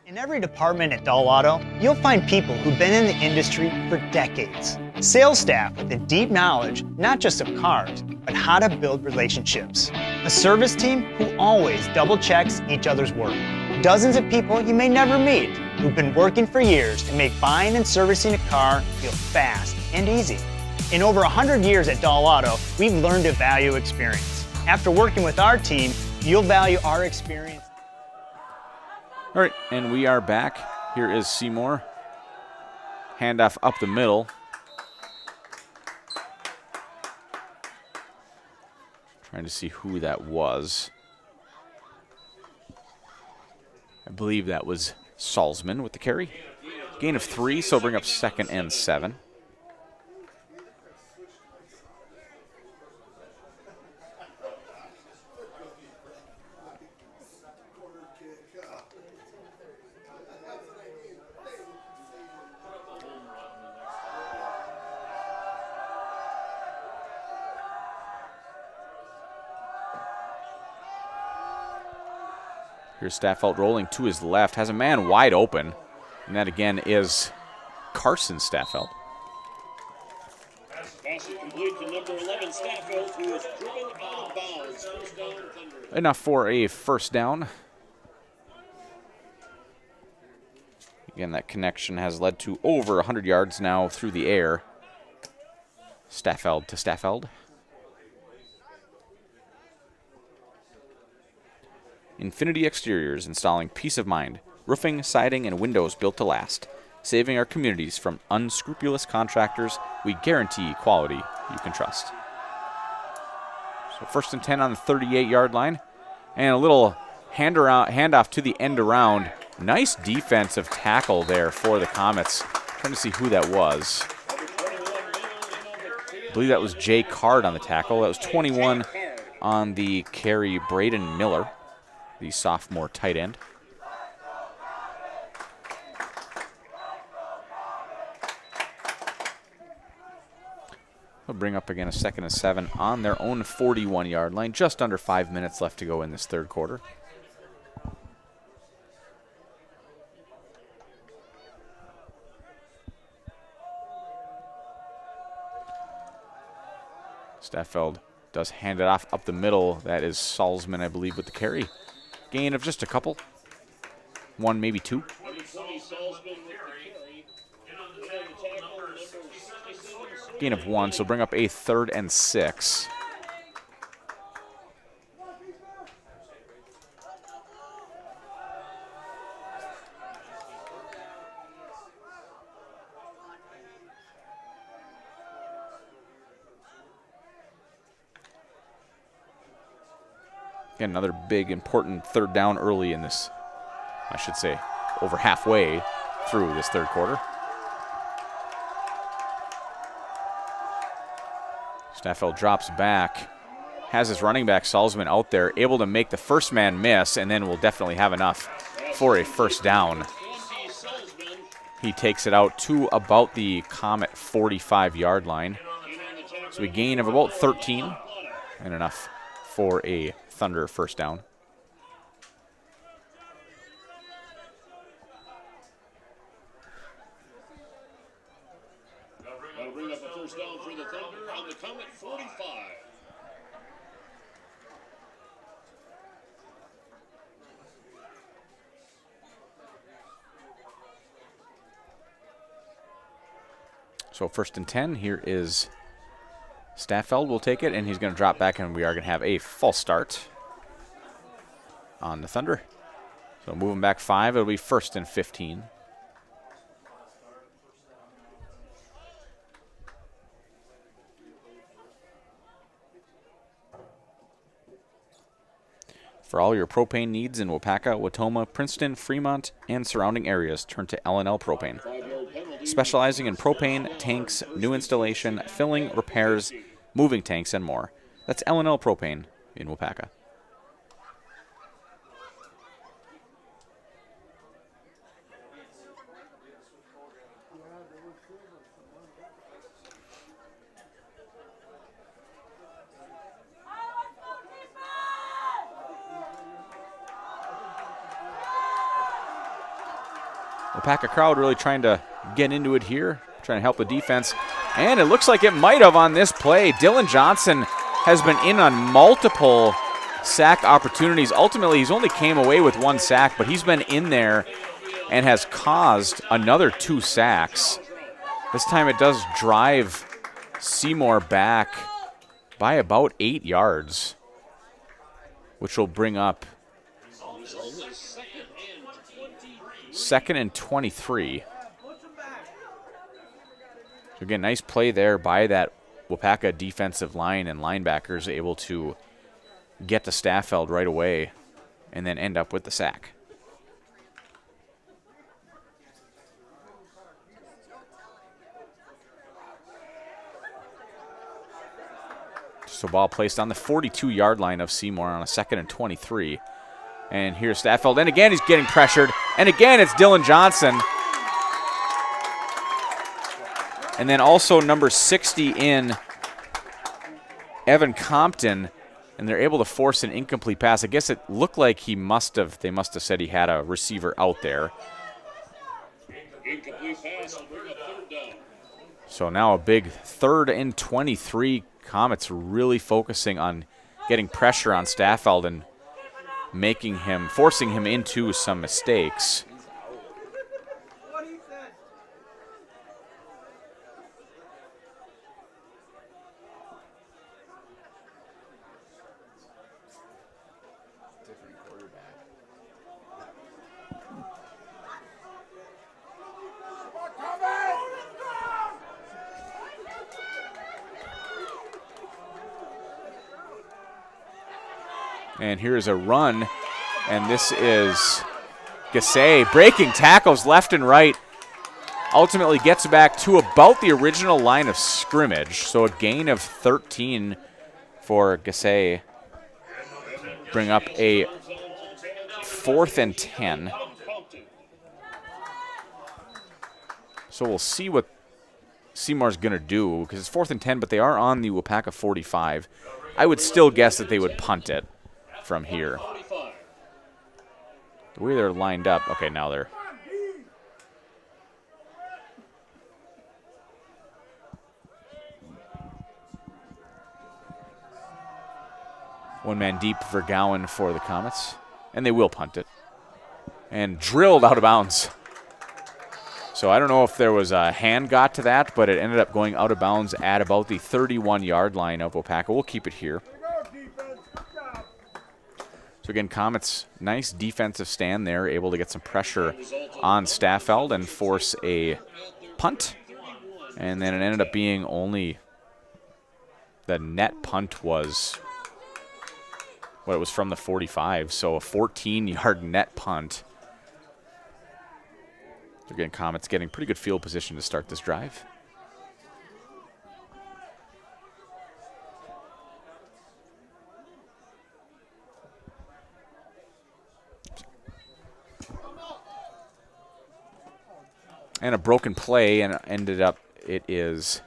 In every department at Dull Auto, you'll find people who've been in the industry for decades. Sales staff with a deep knowledge, not just of cars, but how to build relationships. A service team who always double checks each other's work. Dozens of people you may never meet who've been working for years to make buying and servicing a car feel fast and easy. In over 100 years at Dull Auto, we've learned to value experience. After working with our team, you'll value our experience. All right, and we are back. Here is Seymour. Handoff up the middle. Trying to see who that was. I believe that was Salzman with the carry. Gain of 3, so bring up 2nd and 7. Here's Staffeld rolling to his left, has a man wide open, and that again is Carson Staffeld. Pass is complete to number 11, Staffeld, who is driven out of bounds. First down, Thunder. Enough for a first down. Again, that connection has led to over 100 yards now through the air. Staffeld to Staffeld. Infinity Exteriors, installing peace of mind, roofing, siding, and windows built to last. Saving our communities from unscrupulous contractors, we guarantee quality you can trust. So 1st and 10 on the 38-yard line. And a little handoff to the end around. Nice defensive tackle there for the Comets. Trying to see who that was. I believe that was Jay Card on the tackle. That was 21 on the carry, Braden Miller, the sophomore tight end. We'll bring up again a 2nd and 7 on their own 41-yard line. Just under 5 minutes left to go in this third quarter. Staffeld does hand it off up the middle. That is Salzman, I believe, with the carry. Gain of just a couple. 1, maybe 2. Gain of 1, so bring up a 3rd and 6. Again, another big, important third down early in this, I should say, over halfway through this third quarter. Staffeld drops back, has his running back Salzman out there, able to make the first man miss, and then will definitely have enough for a first down. He takes it out to about the Comet 45-yard line. So a gain of about 13 and enough for a Thunder first down. That'll bring up a first down for the Thunder on the Comet 45. So 1st and 10, here is Staffeld will take it, and he's going to drop back, and we are going to have a false start on the Thunder. So moving back 5, it'll be 1st and 15. For all your propane needs in Waupaca, Watoma, Princeton, Fremont, and surrounding areas, turn to L&L Propane. Specializing in propane, tanks, new installation, filling, repairs, moving tanks, and more. That's L&L Propane in Waupaca. Waupaca crowd really trying to get into it here, trying to help the defense. And it looks like it might have on this play. Dylan Johnson has been in on multiple sack opportunities. Ultimately, he's only came away with 1 sack, but he's been in there and has caused another 2 sacks. This time it does drive Seymour back by about 8 yards, which will bring up 2nd and 23. So again, nice play there by that Waupaca defensive line and linebackers, able to get to Staffeld right away and then end up with the sack. So ball placed on the 42-yard line of Seymour on a 2nd and 23. And here's Staffeld. And again, he's getting pressured. And again, it's Dylan Johnson. And then also number 60 in, Evan Compton. And they're able to force an incomplete pass. I guess it looked like they must have said he had a receiver out there. Incomplete pass will bring up 3rd down. So now a big 3rd and 23. Comets really focusing on getting pressure on Staffeld and forcing him into some mistakes. And here's a run, and this is Gassé breaking tackles left and right. Ultimately gets back to about the original line of scrimmage, so a gain of 13 for Gassé. Bring up a 4th and 10. So we'll see what Seymour's going to do, because it's 4th and 10, but they are on the Waupaca 45. I would still guess that they would punt it from here. The way they're lined up. Okay, now they're... One man deep for Gowan for the Comets. And they will punt it. And drilled out of bounds. So I don't know if there was a hand got to that, but it ended up going out of bounds at about the 31-yard line of Waupaca. We'll keep it here. So again, Comets, nice defensive stand there, able to get some pressure on Staffeld and force a punt. And then it ended up being only the net punt was, well, it was from the 45, so a 14-yard net punt. Again, Comets getting pretty good field position to start this drive. And a broken play, and ended up, it is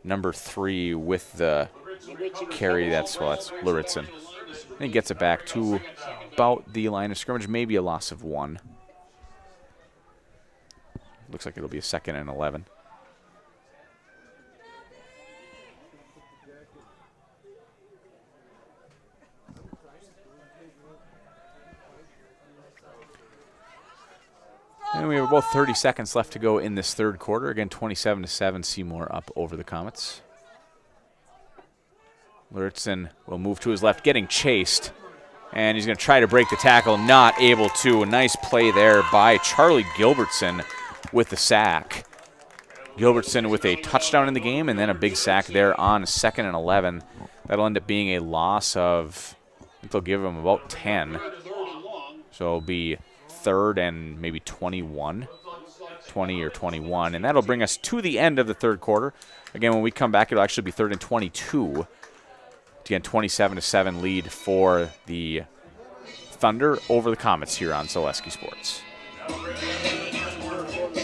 number 3 with the carry. That's Luritson. And he gets it back to about the line of scrimmage, maybe a loss of 1. Looks like it'll be a 2nd and 11. And we have about 30 seconds left to go in this 3rd quarter. Again, 27-7, Seymour up over the Comets. Luritson will move to his left, getting chased. And he's going to try to break the tackle, not able to. A nice play there by Charlie Gilbertson with the sack. Gilbertson with a touchdown in the game, and then a big sack there on 2nd and 11. That'll end up being a loss of, I think they'll give him about 10. So it'll be 3rd and maybe 21, 20 or 21. And that'll bring us to the end of the 3rd quarter. Again, when we come back, it'll actually be 3rd and 22. Again, 27-7 lead for the Thunder over the Comets here on Zaleski Sports.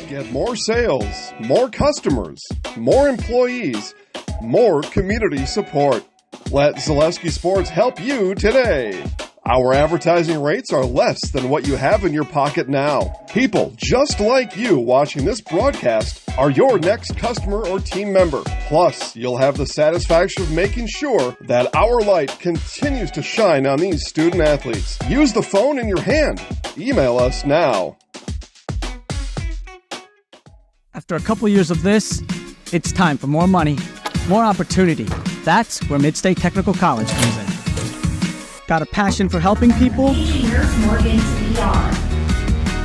Get more sales, more customers, more employees, more community support. Let Zaleski Sports help you today. Our advertising rates are less than what you have in your pocket now. People just like you watching this broadcast are your next customer or team member. Plus, you'll have the satisfaction of making sure that our light continues to shine on these student athletes. Use the phone in your hand. Email us now. After a couple years of this, it's time for more money, more opportunity. That's where Midstate Technical College comes in. Got a passion for helping people?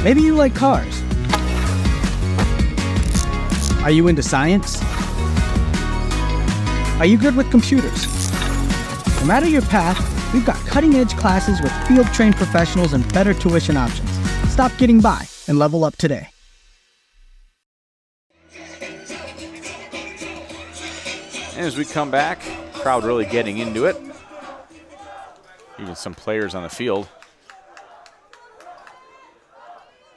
Maybe you like cars. Are you into science? Are you good with computers? No matter your path, we've got cutting-edge classes with field-trained professionals and better tuition options. Stop getting by and level up today. And as we come back, crowd really getting into it. Even some players on the field.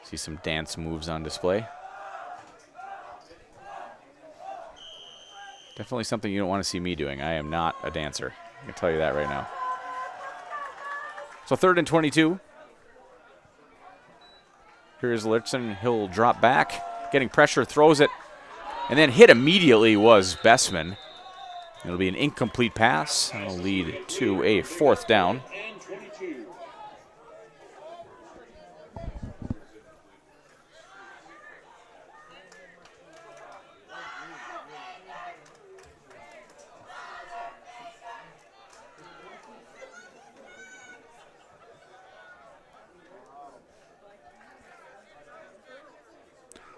See some dance moves on display. Definitely something you don't want to see me doing. I am not a dancer. I can tell you that right now. So 3rd and 22. Here's Lurtzen. He'll drop back. Getting pressure, throws it. And then hit immediately was Bessman. It'll be an incomplete pass. It'll lead to a 4th down.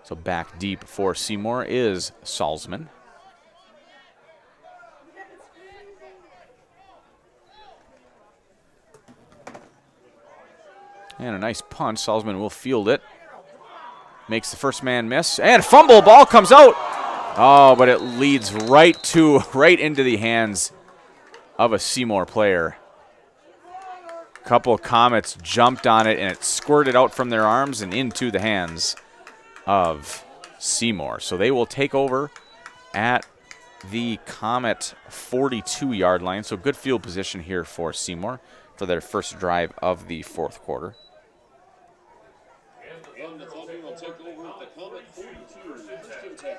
So back deep for Seymour is Salzman. And a nice punch. Salzman will field it. Makes the first man miss. And fumble. Ball comes out. Oh, but it leads right into the hands of a Seymour player. Couple of Comets jumped on it, and it squirted out from their arms and into the hands of Seymour. So they will take over at the Comet 42-yard line. So good field position here for Seymour for their first drive of the 4th quarter. And the Thunder will take over at the Comet 42. First and 10.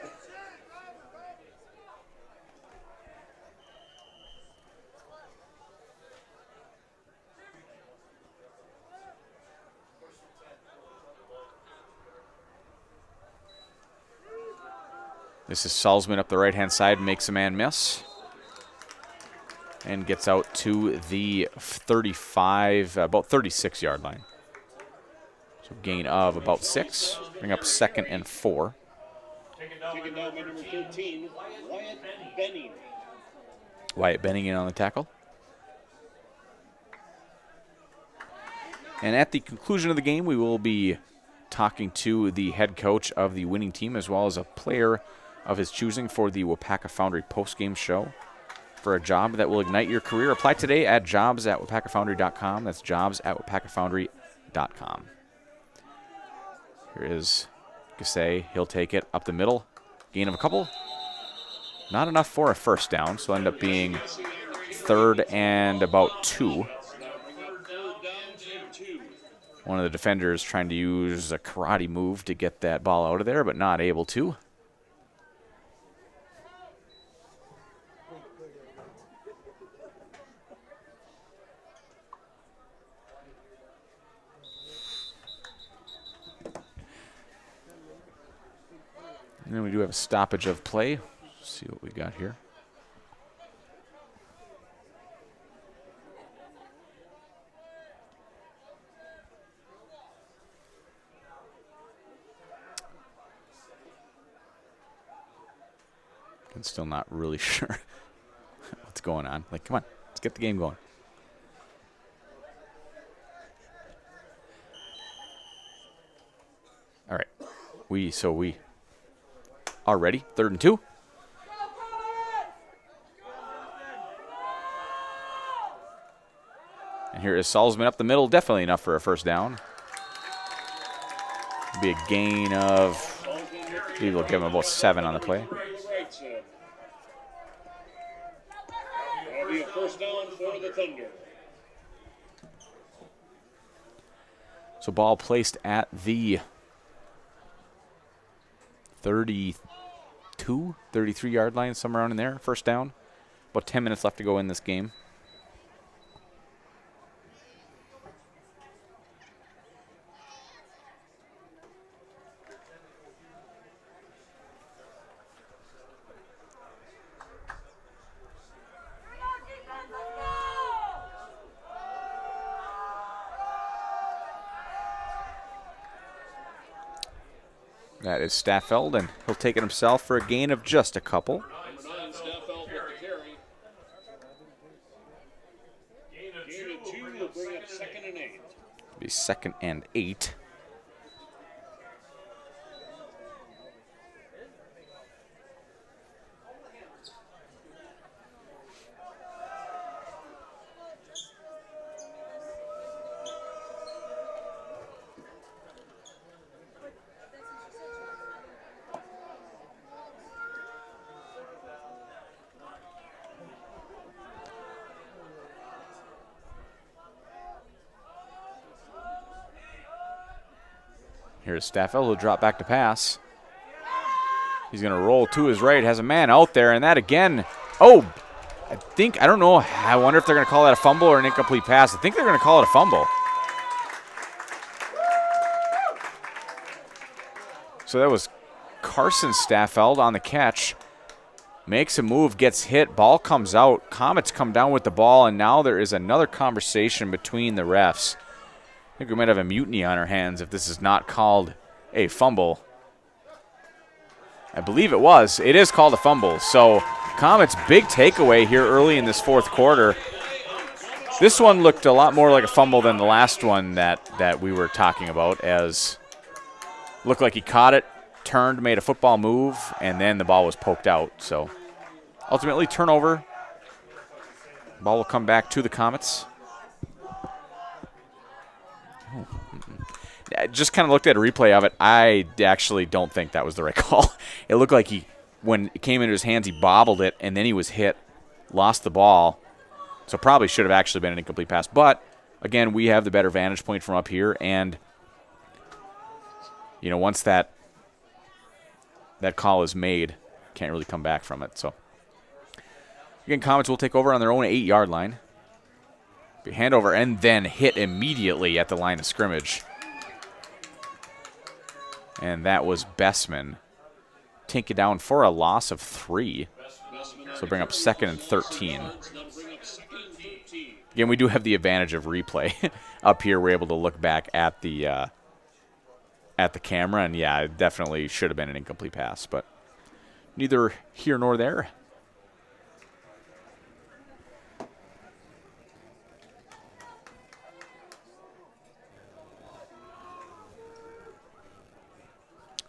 This is Salzman up the right-hand side, makes a man miss. And gets out to the 35, about 36-yard line. So gain of about 6. Bring up 2nd and 4. Taking down by number 13, Wyatt Benning. Wyatt Benning in on the tackle. And at the conclusion of the game, we will be talking to the head coach of the winning team as well as a player of his choosing for the Waupaca Foundry postgame show. For a job that will ignite your career, apply today at jobs@waupacafoundry.com. That's jobs@waupacafoundry.com. Here is Gassay. He'll take it up the middle. Gain of a couple. Not enough for a first down, so end up being 3rd and about 2. One of the defenders trying to use a karate move to get that ball out of there, but not able to. And then we do have a stoppage of play. Let's see what we got here. I'm still not really sure what's going on. Like, come on, let's get the game going. All right, we are ready. 3rd and 2. And here is Salzman up the middle. Definitely enough for a first down. Be a gain of, maybe we'll give him about 7 on the play. That'll be a first down for the Thunder. So ball placed at the 32, 33-yard line, somewhere around in there. First down. About 10 minutes left to go in this game. That is Staffeld, and he'll take it himself for a gain of just a couple. Number 9, Staffeld with the carry. Gain of 2 will bring up 2nd and 8. Be 2nd and 8. Here's Staffel, who'll drop back to pass. He's going to roll to his right, has a man out there, and that again. Oh, I don't know. I wonder if they're going to call that a fumble or an incomplete pass. I think they're going to call it a fumble. So that was Carson Staffeld on the catch. Makes a move, gets hit, ball comes out. Comets come down with the ball, and now there is another conversation between the refs. I think we might have a mutiny on our hands if this is not called a fumble. I believe it was. It is called a fumble. So Comets' big takeaway here early in this fourth quarter. This one looked a lot more like a fumble than the last one that we were talking about, as looked like he caught it, turned, made a football move, and then the ball was poked out. So ultimately turnover. Ball will come back to the Comets. I just kind of looked at a replay of it. I actually don't think that was the right call. It looked like when it came into his hands, he bobbled it, and then he was hit, lost the ball. So probably should have actually been an incomplete pass. But, again, we have the better vantage point from up here. And, you know, once that call is made, can't really come back from it. So, again, Comets will take over on their own 8-yard line. Handover and then hit immediately at the line of scrimmage. And that was Bessman. Take it down for a loss of 3. So bring up 2nd and 13. Again, we do have the advantage of replay. Up here, we're able to look back at the camera. And, yeah, it definitely should have been an incomplete pass. But neither here nor there.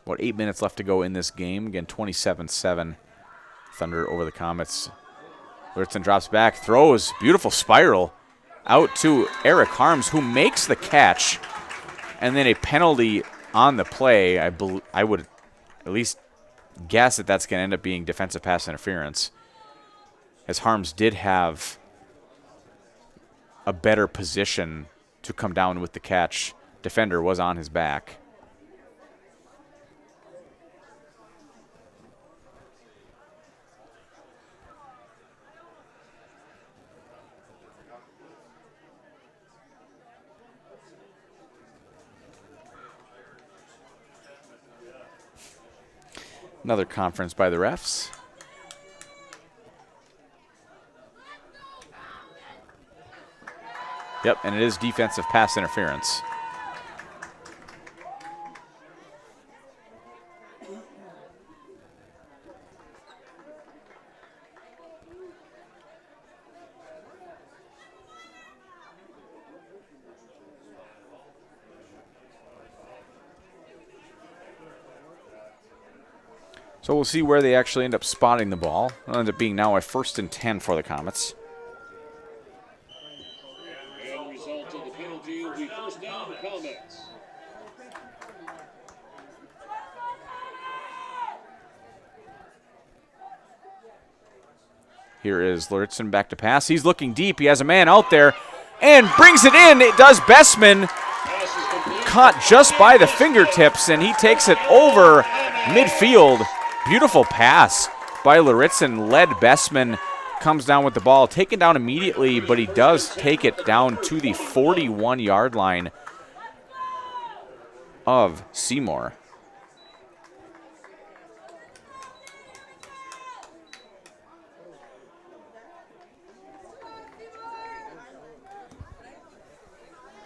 About 8 minutes left to go in this game. Again, 27-7. Thunder over the Comets. Lurtzen drops back, throws, beautiful spiral out to Eric Harms, who makes the catch. And then a penalty on the play. I would at least guess that that's going to end up being defensive pass interference, as Harms did have a better position to come down with the catch. Defender was on his back. Another conference by the refs. Yep, and it is defensive pass interference. So we'll see where they actually end up spotting the ball. It'll end up being now a 1st and 10 for the Comets. And result of the penalty will be 1st down Comets. Here is Lurtzen back to pass. He's looking deep. He has a man out there and brings it in. It does Bessman. Pass is complete. caught just by the fingertips, and he takes it over midfield. Beautiful pass by Luritzen. Led Bessman comes down with the ball, taken down immediately, but he does take it down to the 41-yard line of Seymour.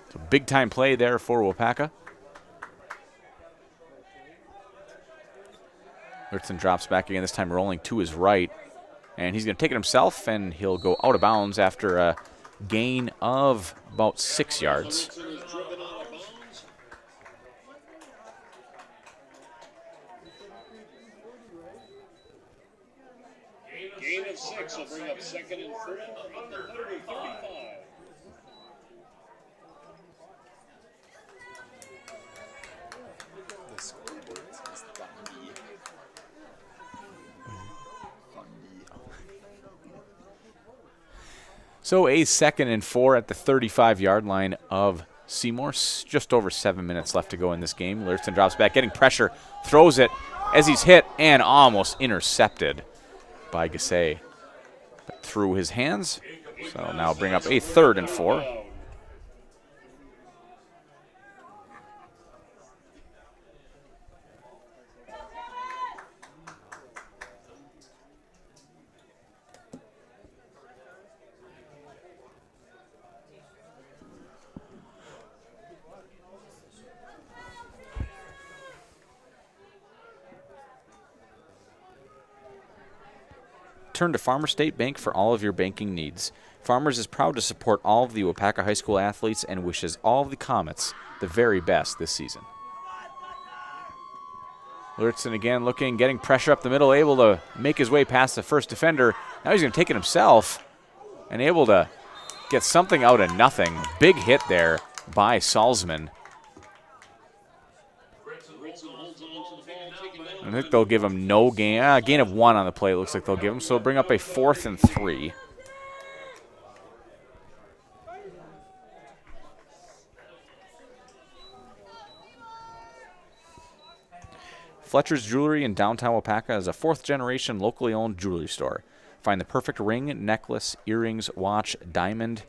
It's a big-time play there for Waupaca. Luritzen drops back again, this time rolling to his right. And he's going to take it himself, and he'll go out of bounds after a gain of about 6 yards. Gain of 6 will bring up 2nd and 4 on the 30-35. So a 2nd and 4 at the 35-yard line of Seymour. Just over 7 minutes left to go in this game. Luritzen drops back, getting pressure, throws it as he's hit and almost intercepted by Gassé. But through his hands, so that'll now bring up a 3rd and 4. Turn to Farmers State Bank for all of your banking needs. Farmers is proud to support all of the Waupaca High School athletes and wishes all of the Comets the very best this season. Luritzen again looking, getting pressure up the middle, able to make his way past the first defender. Now he's going to take it himself and able to get something out of nothing. Big hit there by Salzman. I think they'll give him no gain. Gain of 1 on the play, it looks like they'll give him. So bring up a 4th and 3. Fletcher's Jewelry in downtown Waupaca is a 4th-generation locally owned jewelry store. Find the perfect ring, necklace, earrings, watch, diamond,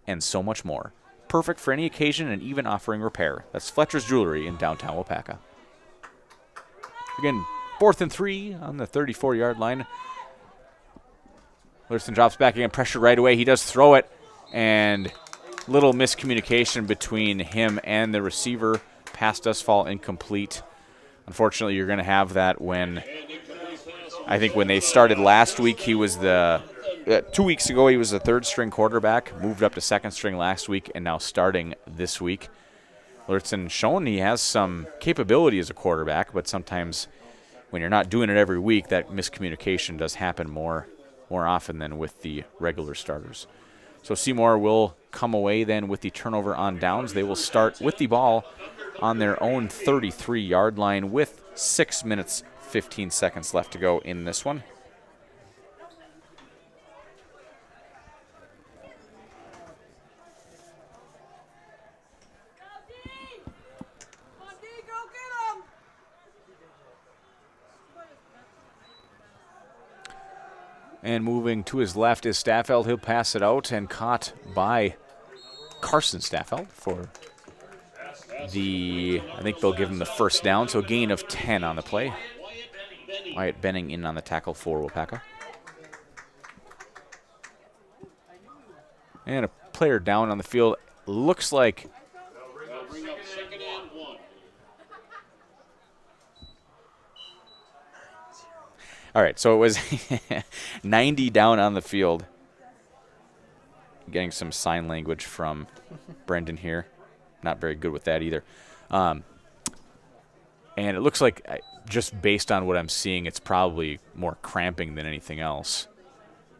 and so much more. Perfect for any occasion and even offering repair. That's Fletcher's Jewelry in downtown Waupaca. Again, 4th and 3 on the 34-yard line. Luritzen drops back again, pressure right away. He does throw it, and little miscommunication between him and the receiver. Pass does fall incomplete. Unfortunately, you're going to have that when, I think when they started last week, he was 2 weeks ago, he was the 3rd-string quarterback, moved up to 2nd string last week, and now starting this week. Luritzen shown he has some capability as a quarterback, but sometimes when you're not doing it every week, that miscommunication does happen more often than with the regular starters. So Seymour will come away then with the turnover on downs. They will start with the ball on their own 33-yard line with 6 minutes, 15 seconds left to go in this one. And moving to his left is Staffeld. He'll pass it out and caught by Carson Staffeld for the, I think they'll give him the first down, so a gain of 10 on the play. Wyatt Benning in on the tackle for Waupaca. And a player down on the field. Looks like all right, so it was 90 down on the field. Getting some sign language from Brendan here. Not very good with that either. And it looks like, just based on what I'm seeing, it's probably more cramping than anything else.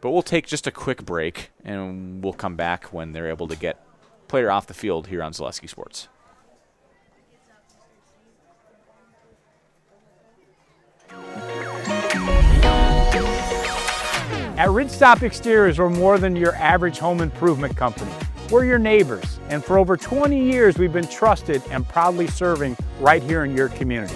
But we'll take just a quick break, and we'll come back when they're able to get player off the field here on Zaleski Sports. At Ridgestop Exteriors, we're more than your average home improvement company. We're your neighbors, and for over 20 years, we've been trusted and proudly serving right here in your community.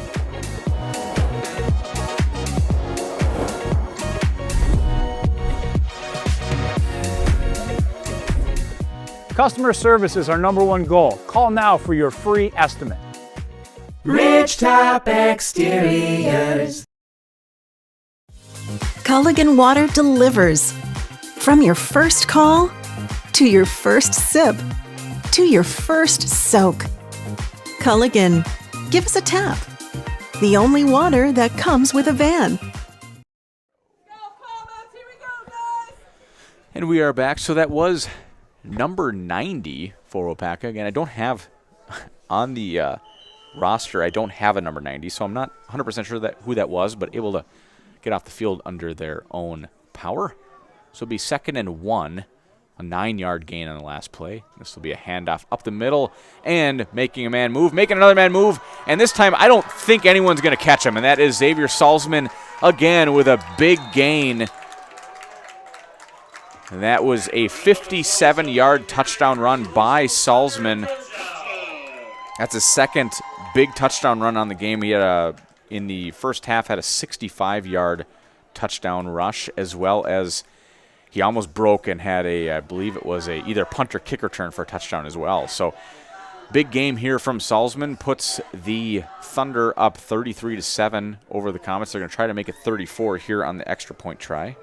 Customer service is our #1 goal. Call now for your free estimate. Ridgetop Exteriors. Culligan Water delivers. From your first call, to your first sip, to your first soak. Culligan, give us a tap. The only water that comes with a van. And we are back. So that was number 90 for Waupaca. Again, I don't have on the roster, I don't have a number 90, so I'm not 100% sure who that was, but able to get off the field under their own power. So it'll be 2nd and 1, a 9-yard gain on the last play. This will be a handoff up the middle and making a man move, making another man move, and this time I don't think anyone's going to catch him, and that is Xavier Salzman again with a big gain. And that was a 57-yard touchdown run by Salzman. That's his second big touchdown run on the game. He had in the first half had a 65-yard touchdown rush, as well as he almost broke and had I believe it was either punt or kick return for a touchdown as well. So big game here from Salzman, puts the Thunder up 33-7 over the Comets. They're going to try to make it 34 here on the extra point try.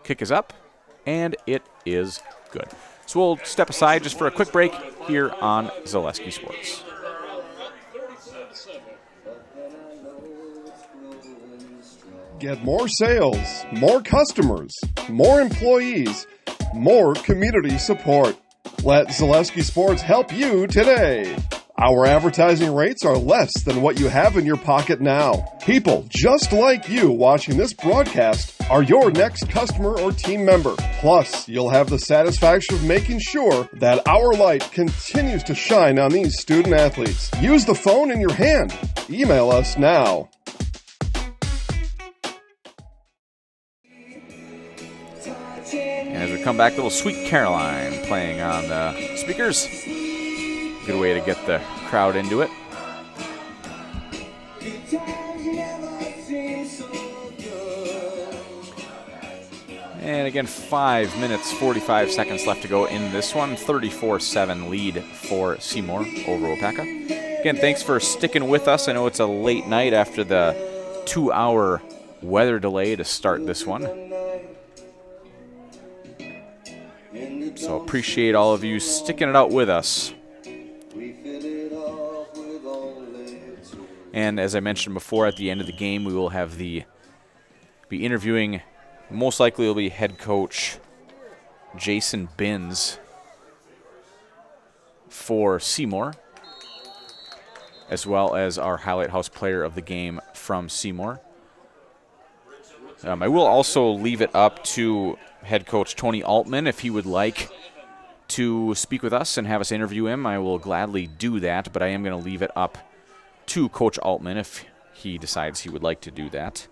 Kick is up, and it is good. So we'll step aside just for a quick break here on Zaleski Sports. Get more sales, more customers, more employees, more community support. Let Zaleski Sports help you today. Our advertising rates are less than what you have in your pocket now. People just like you watching this broadcast are your next customer or team member. Plus, you'll have the satisfaction of making sure that our light continues to shine on these student athletes. Use the phone in your hand. Email us now. And as we come back, little Sweet Caroline playing on the speakers. Good way to get the crowd into it. And again, 5 minutes, 45 seconds left to go in this one. 34-7 lead for Seymour over Waupaca. Again, thanks for sticking with us. I know it's a late night after the 2-hour weather delay to start this one. So appreciate all of you sticking it out with us. And as I mentioned before, at the end of the game, we will have be interviewing, most likely it'll be head coach Jason Binns for Seymour, as well as our Highlight House player of the game from Seymour. I will also leave it up to head coach Tony Altman if he would like to speak with us and have us interview him. I will gladly do that, but I am going to leave it up to Coach Altman if he decides he would like to do that.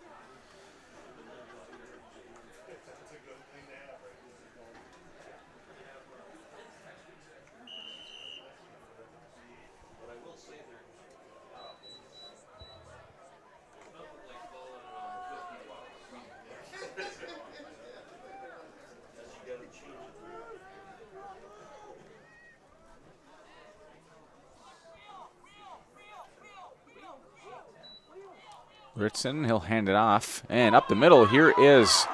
Ritson, he'll hand it off. And up the middle, here is...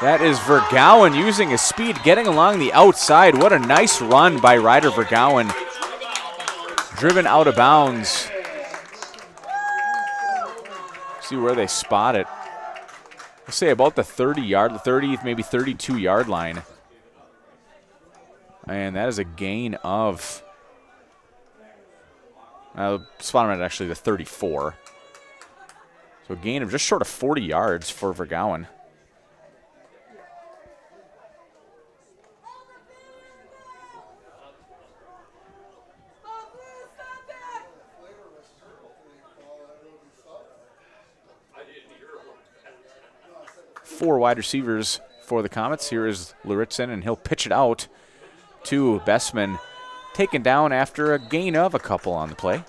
That is Vergouwen using his speed, getting along the outside. What a nice run by Ryder Vergouwen. Driven out of bounds. See where they spot it. I'll say about the 30, maybe 32-yard line. And that is a gain of... spot him at actually the 34. So a gain of just short of 40 yards for Vergouwen. 4 wide receivers for the Comets. Here is Luritzen, and he'll pitch it out to Bessman, taken down after a gain of a couple on the play.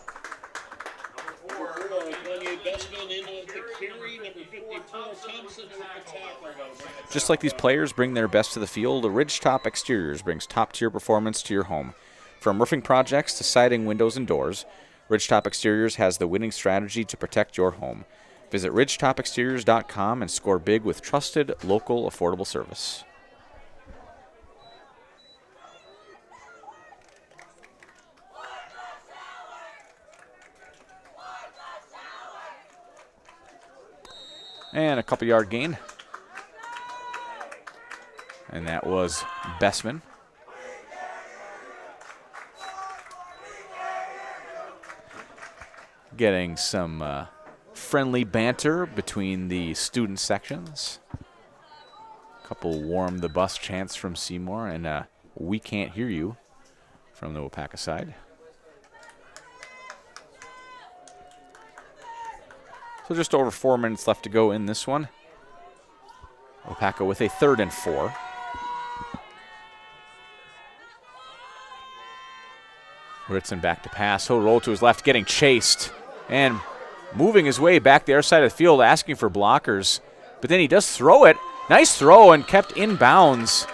Just like these players bring their best to the field, Ridgetop Exteriors brings top-tier performance to your home. From roofing projects to siding, windows, and doors, Ridgetop Exteriors has the winning strategy to protect your home. Visit ridgetopexteriors.com and score big with trusted, local, affordable service. And a couple-yard gain. And that was Bessman. Getting some friendly banter between the student sections. A couple warm the bus chants from Seymour, and we can't hear you from the Waupaca side. So just over 4 minutes left to go in this one. Waupaca with a 3rd and 4. Ritson back to pass. He'll roll to his left, getting chased. And moving his way back the other side of the field, asking for blockers. But then he does throw it. Nice throw and kept in bounds.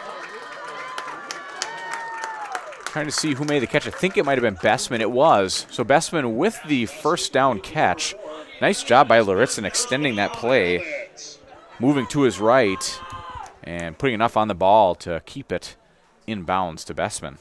Trying to see who made the catch. I think it might have been Bessman. It was. So Bessman with the first down catch. Nice job by Luritzen extending that play. Moving to his right and putting enough on the ball to keep it in bounds to Bessman.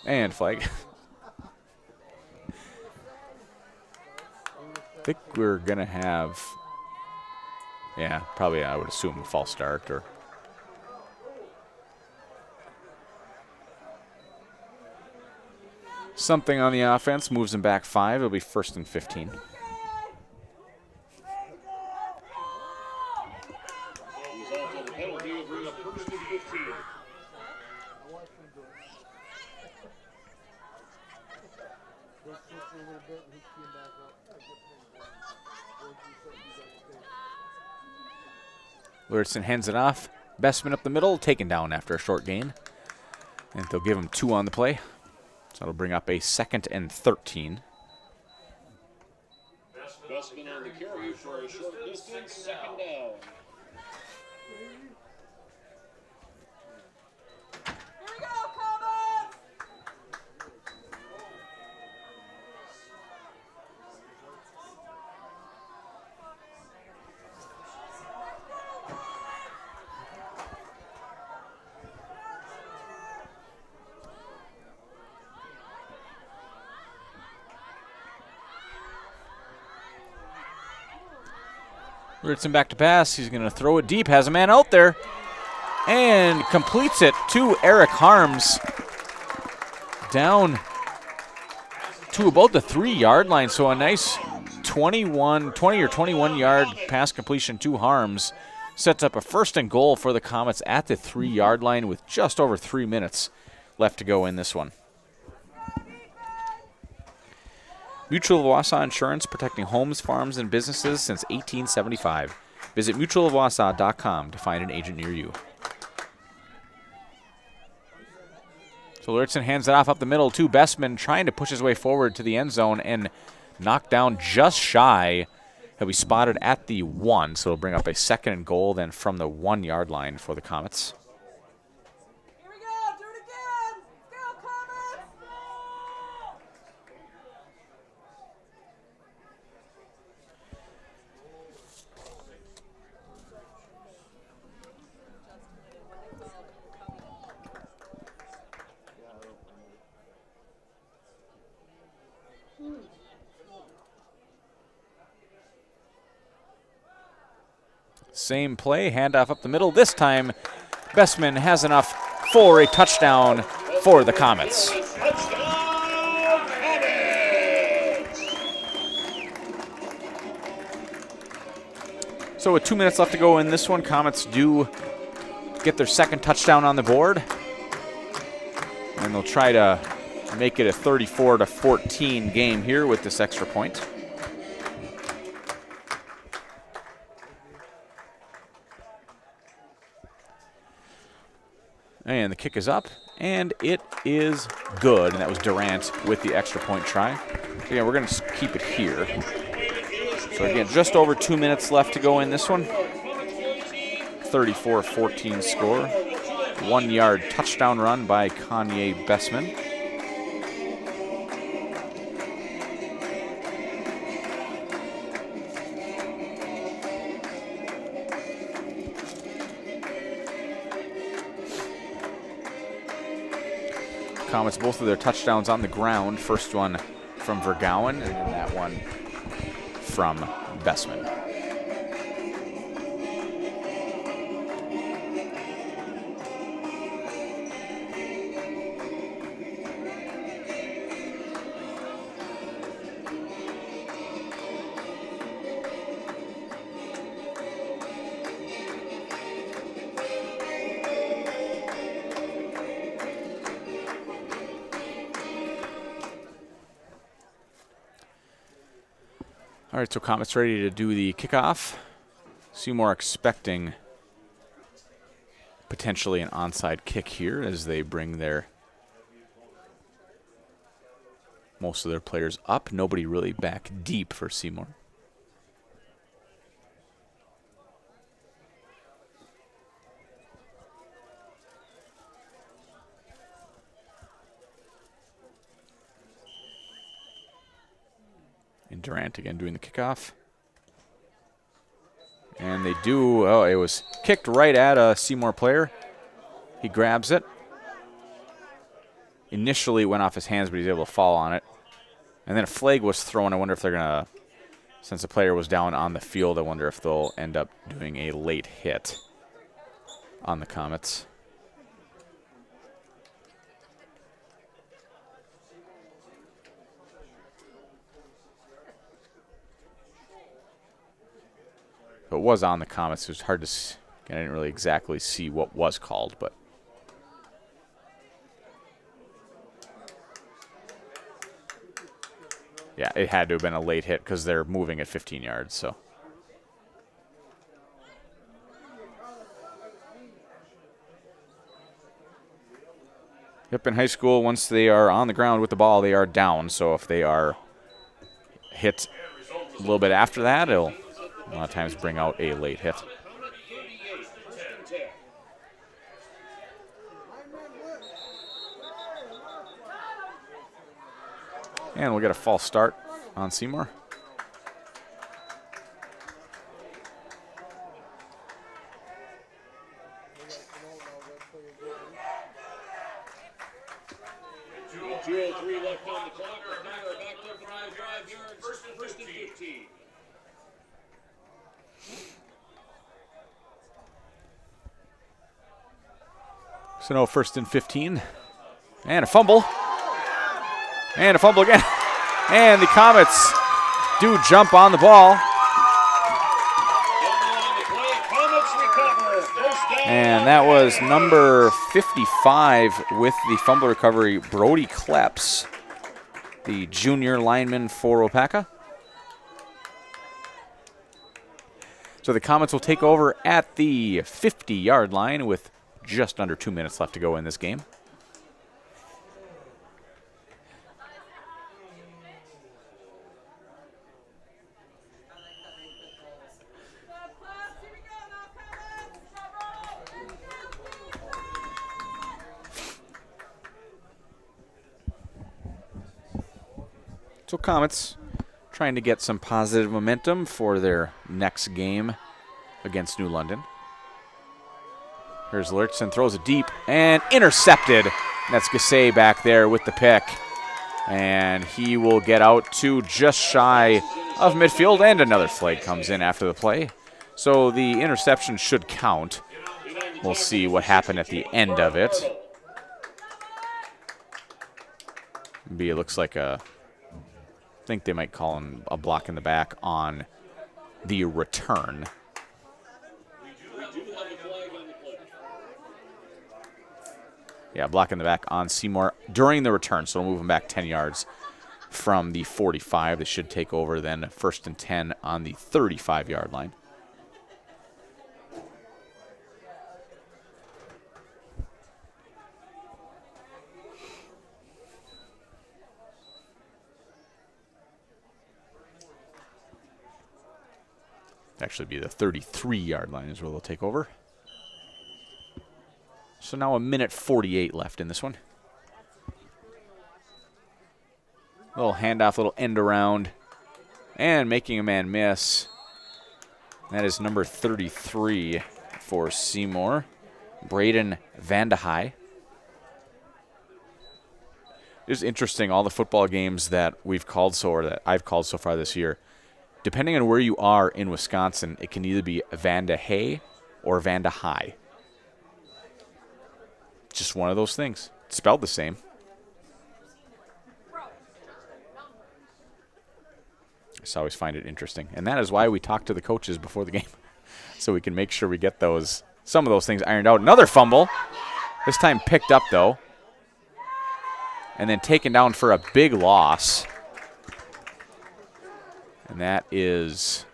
And flag. I think we're going to have, yeah, probably I would assume a false start or something on the offense. Moves him back 5. It'll be 1st and 15. Luritzen hands it off. Bessman up the middle, taken down after a short gain. And they'll give him 2 on the play. So that'll bring up a 2nd and 13. Bessman on the carry for a short distance, 2nd down. Ritson back to pass. He's going to throw it deep. Has a man out there. And completes it to Eric Harms. Down to about the 3-yard line. So a nice 20 or 21-yard pass completion to Harms. Sets up a 1st and goal for the Comets at the 3-yard line with just over 3 minutes left to go in this one. Mutual of Waupaca Insurance, protecting homes, farms, and businesses since 1875. Visit mutualofwaupaca.com to find an agent near you. So Luritzen hands it off up the middle to Bessman, trying to push his way forward to the end zone and knocked down just shy. He'll be spotted at the 1, so it'll bring up a 2nd and goal then from the 1-yard line for the Comets. Same play, handoff up the middle. This time, Bessman has enough for a touchdown for the Comets. So with 2 minutes left to go in this one, Comets do get their second touchdown on the board. And they'll try to make it a 34-14 game here with this extra point. And the kick is up, and it is good. And that was Durant with the extra point try. So again, we're going to keep it here. So again, just over 2 minutes left to go in this one. 34-14 score. 1 yard touchdown run by Kanye Bessman. Comets, both of their touchdowns on the ground. First one from Vergowen, and then that one from Bessman. All right, so Comets ready to do the kickoff. Seymour expecting potentially an onside kick here as they bring most of their players up. Nobody really back deep for Seymour. And Durant again doing the kickoff. And they do, oh, it was kicked right at a Seymour player. He grabs it. Initially went off his hands, but he's able to fall on it. And then a flag was thrown. I wonder if they're going to, since the player was down on the field, I wonder if they'll end up doing a late hit on the Comets. It was on the Comets. It was hard to see. I didn't really exactly see what was called, but yeah, it had to have been a late hit because they're moving at 15 yards. So yep, in high school, once they are on the ground with the ball, they are down. So if they are hit a little bit after that, it'll a lot of times bring out a late hit. And we'll get a false start on Seymour. Left on the clock. Back to 5 yards. First and 15. So no, first and 15. And a fumble. And a fumble again. And the Comets do jump on the ball. And that was number 55 with the fumble recovery, Brody Kleps, the junior lineman for Waupaca. So the Comets will take over at the 50-yard line with just under 2 minutes left to go in this game. So Comets trying to get some positive momentum for their next game against New London. Here's Lurchson, throws it deep and intercepted. That's Gassé back there with the pick. And he will get out to just shy of midfield, and another flag comes in after the play. So the interception should count. We'll see what happened at the end of it. It looks like I think they might call him a block in the back on the return. block in the back on Seymour during the return, so we'll move him back 10 yards from the 45. They should take over then 1st and 10 on the 35-yard line. Actually be the 33-yard line is where they'll take over. So now a minute 48 left in this one. Little handoff, little end around, and making a man miss. That is number 33 for Seymour, Braden Vandehei. It's interesting, all the football games that we've called or that I've called so far this year, depending on where you are in Wisconsin, it can either be Vandehei or Vandehei. Just one of those things. It's spelled the same. I just always find it interesting. And that is why we talk to the coaches before the game, so we can make sure we get some of those things ironed out. Another fumble. This time picked up, though. And then taken down for a big loss. And that is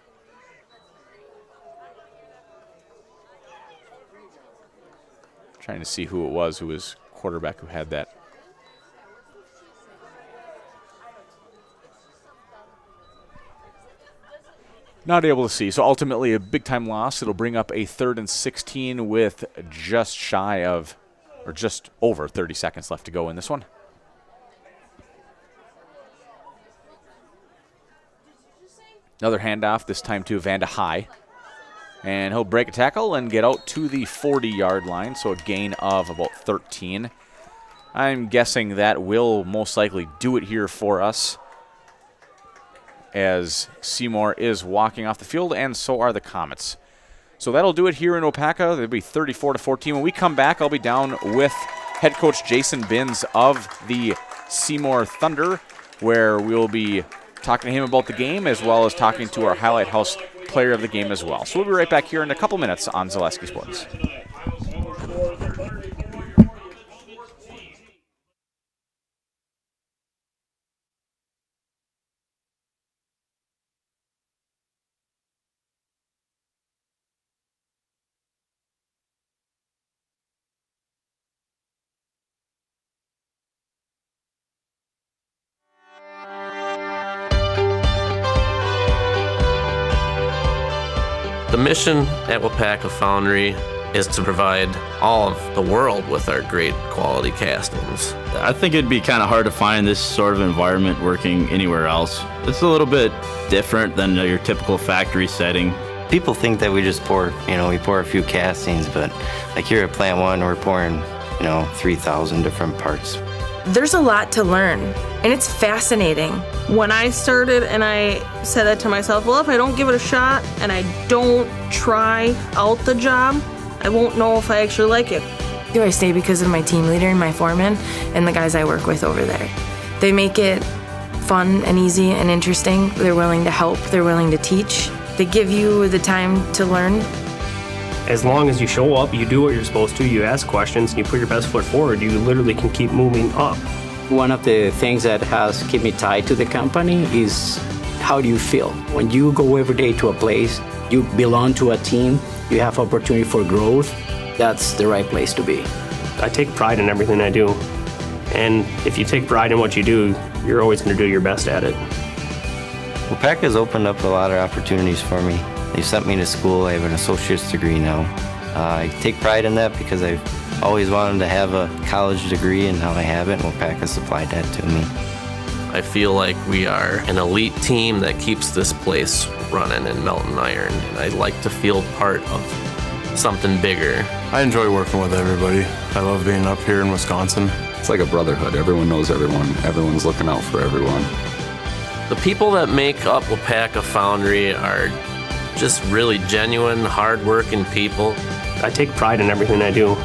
trying to see who it was quarterback who had that. Not able to see. So ultimately a big time loss. It'll bring up a 3rd and 16 with just over 30 seconds left to go in this one. Another handoff, this time to Vandehei. And he'll break a tackle and get out to the 40-yard line, so a gain of about 13. I'm guessing that will most likely do it here for us, as Seymour is walking off the field, and so are the Comets. So that'll do it here in Waupaca. It'll be 34-14. When we come back, I'll be down with head coach Jason Binns of the Seymour Thunder, where we'll be talking to him about the game, as well as talking to our Highlight House player of the game as well. So we'll be right back here in a couple minutes on Zaleski Sports. The mission at Waupaca Foundry is to provide all of the world with our great quality castings. I think it'd be kind of hard to find this sort of environment working anywhere else. It's a little bit different than your typical factory setting. People think that we just pour a few castings, but like here at Plant 1, we're pouring, 3,000 different parts. There's a lot to learn, and it's fascinating. When I started and I said that to myself, well, if I don't give it a shot and I don't try out the job, I won't know if I actually like it. I stay because of my team leader and my foreman and the guys I work with over there. They make it fun and easy and interesting. They're willing to help. They're willing to teach. They give you the time to learn. As long as you show up, you do what you're supposed to, you ask questions, and you put your best foot forward, you literally can keep moving up. One of the things that has kept me tied to the company is how do you feel? When you go every day to a place, you belong to a team, you have opportunity for growth, that's the right place to be. I take pride in everything I do. And if you take pride in what you do, you're always going to do your best at it. Waupaca has opened up a lot of opportunities for me. They sent me to school. I have an associate's degree now. I take pride in that because I've always wanted to have a college degree, and now I have it, and Waupaca supplied that to me. I feel like we are an elite team that keeps this place running in Melton Iron, and I like to feel part of something bigger. I enjoy working with everybody. I love being up here in Wisconsin. It's like a brotherhood. Everyone knows everyone. Everyone's looking out for everyone. The people that make up Waupaca Foundry are just really genuine, hard-working people. I take pride in everything I do.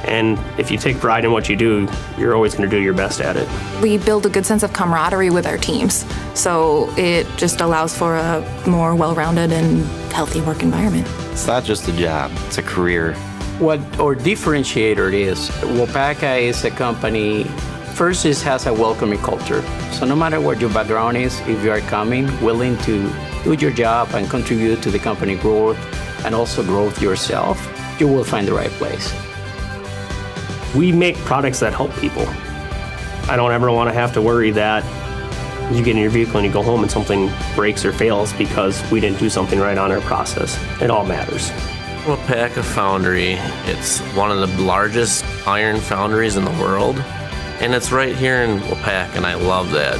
And if you take pride in what you do, you're always going to do your best at it. We build a good sense of camaraderie with our teams, so it just allows for a more well-rounded and healthy work environment. It's not just a job, it's a career. What our differentiator is, Waupaca is a company, first it has a welcoming culture. So no matter what your background is, if you are coming, willing to do your job and contribute to the company growth and also growth yourself, you will find the right place. We make products that help people. I don't ever want to have to worry that you get in your vehicle and you go home and something breaks or fails because we didn't do something right on our process. It all matters. Waupaca Foundry, it's one of the largest iron foundries in the world, and it's right here in Waupaca, and I love that.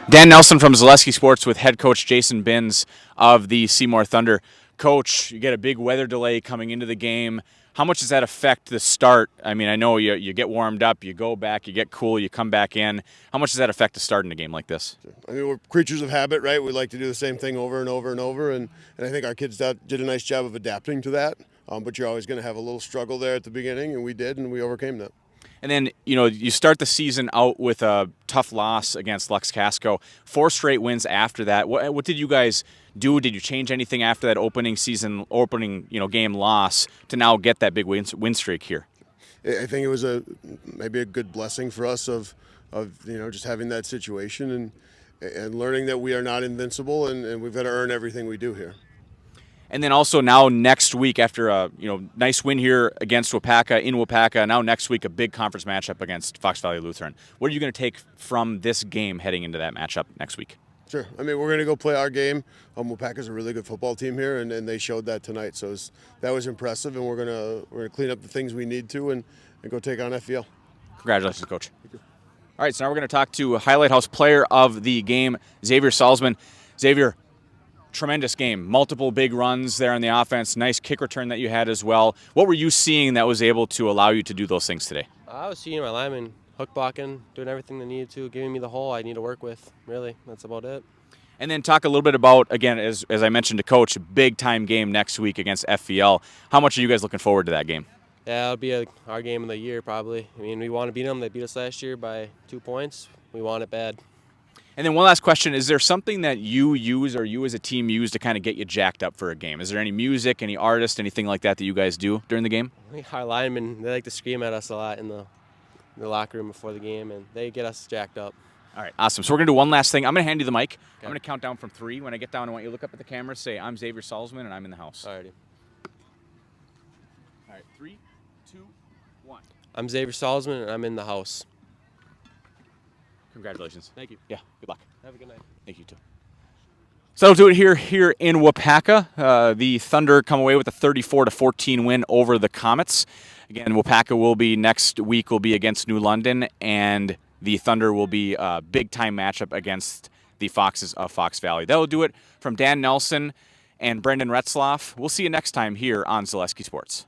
Dan Nelson from Zaleski Sports with head coach Jason Binns of the Seymour Thunder. Coach, you get a big weather delay coming into the game. How much does that affect the start? I mean, I know you get warmed up, you go back, you get cool, you come back in. How much does that affect the start in a game like this? I mean, we're creatures of habit, right? We like to do the same thing over and over and over, and I think our kids did a nice job of adapting to that. But you're always going to have a little struggle there at the beginning, and we did, and we overcame that. And then, you start the season out with a tough loss against Lux Casco. 4 straight wins after that. What did you guys do? Did you change anything after that opening game loss to now get that big win streak here? I think it was maybe a good blessing for us of just having that situation and learning that we are not invincible and we've got to earn everything we do here. And then also now next week, after a nice win here against Waupaca in Waupaca, now next week a big conference matchup against Fox Valley Lutheran. What are you going to take from this game heading into that matchup next week? Sure. I mean, we're going to go play our game. Waupaca's a really good football team here, and they showed that tonight. So that was impressive, and we're going to clean up the things we need to and go take on FVL. Congratulations, Coach. Thank you. All right, so now we're going to talk to Highlight House player of the game, Xavier Salzman. Xavier, tremendous game. Multiple big runs there on the offense. Nice kick return that you had as well. What were you seeing that was able to allow you to do those things today? I was seeing my linemen hook blocking, doing everything they needed to, giving me the hole I need to work with. Really, that's about it. And then talk a little bit about, again, as I mentioned to Coach, big-time game next week against FVL. How much are you guys looking forward to that game? Yeah, it'll be our game of the year probably. I mean, we want to beat them. They beat us last year by 2 points. We want it bad. And then one last question, is there something that you use or you as a team use to kind of get you jacked up for a game? Is there any music, any artist, anything like that you guys do during the game? Our linemen, they like to scream at us a lot in the locker room before the game, and they get us jacked up. All right, awesome. So we're going to do one last thing. I'm going to hand you the mic. Okay. I'm going to count down from 3. When I get down, I want you to look up at the camera, say, I'm Xavier Salzman, and I'm in the house. All righty. All right, 3, 2, 1. I'm Xavier Salzman, and I'm in the house. Congratulations. Thank you. Yeah, good luck. Have a good night. Thank you, too. So that'll do it here in Waupaca. The Thunder come away with a 34-14 win over the Comets. Again, Waupaca will be next week will be against New London, and the Thunder will be a big-time matchup against the Foxes of Fox Valley. That'll do it from Dan Nelson and Brendan Retzloff. We'll see you next time here on Zaleski Sports.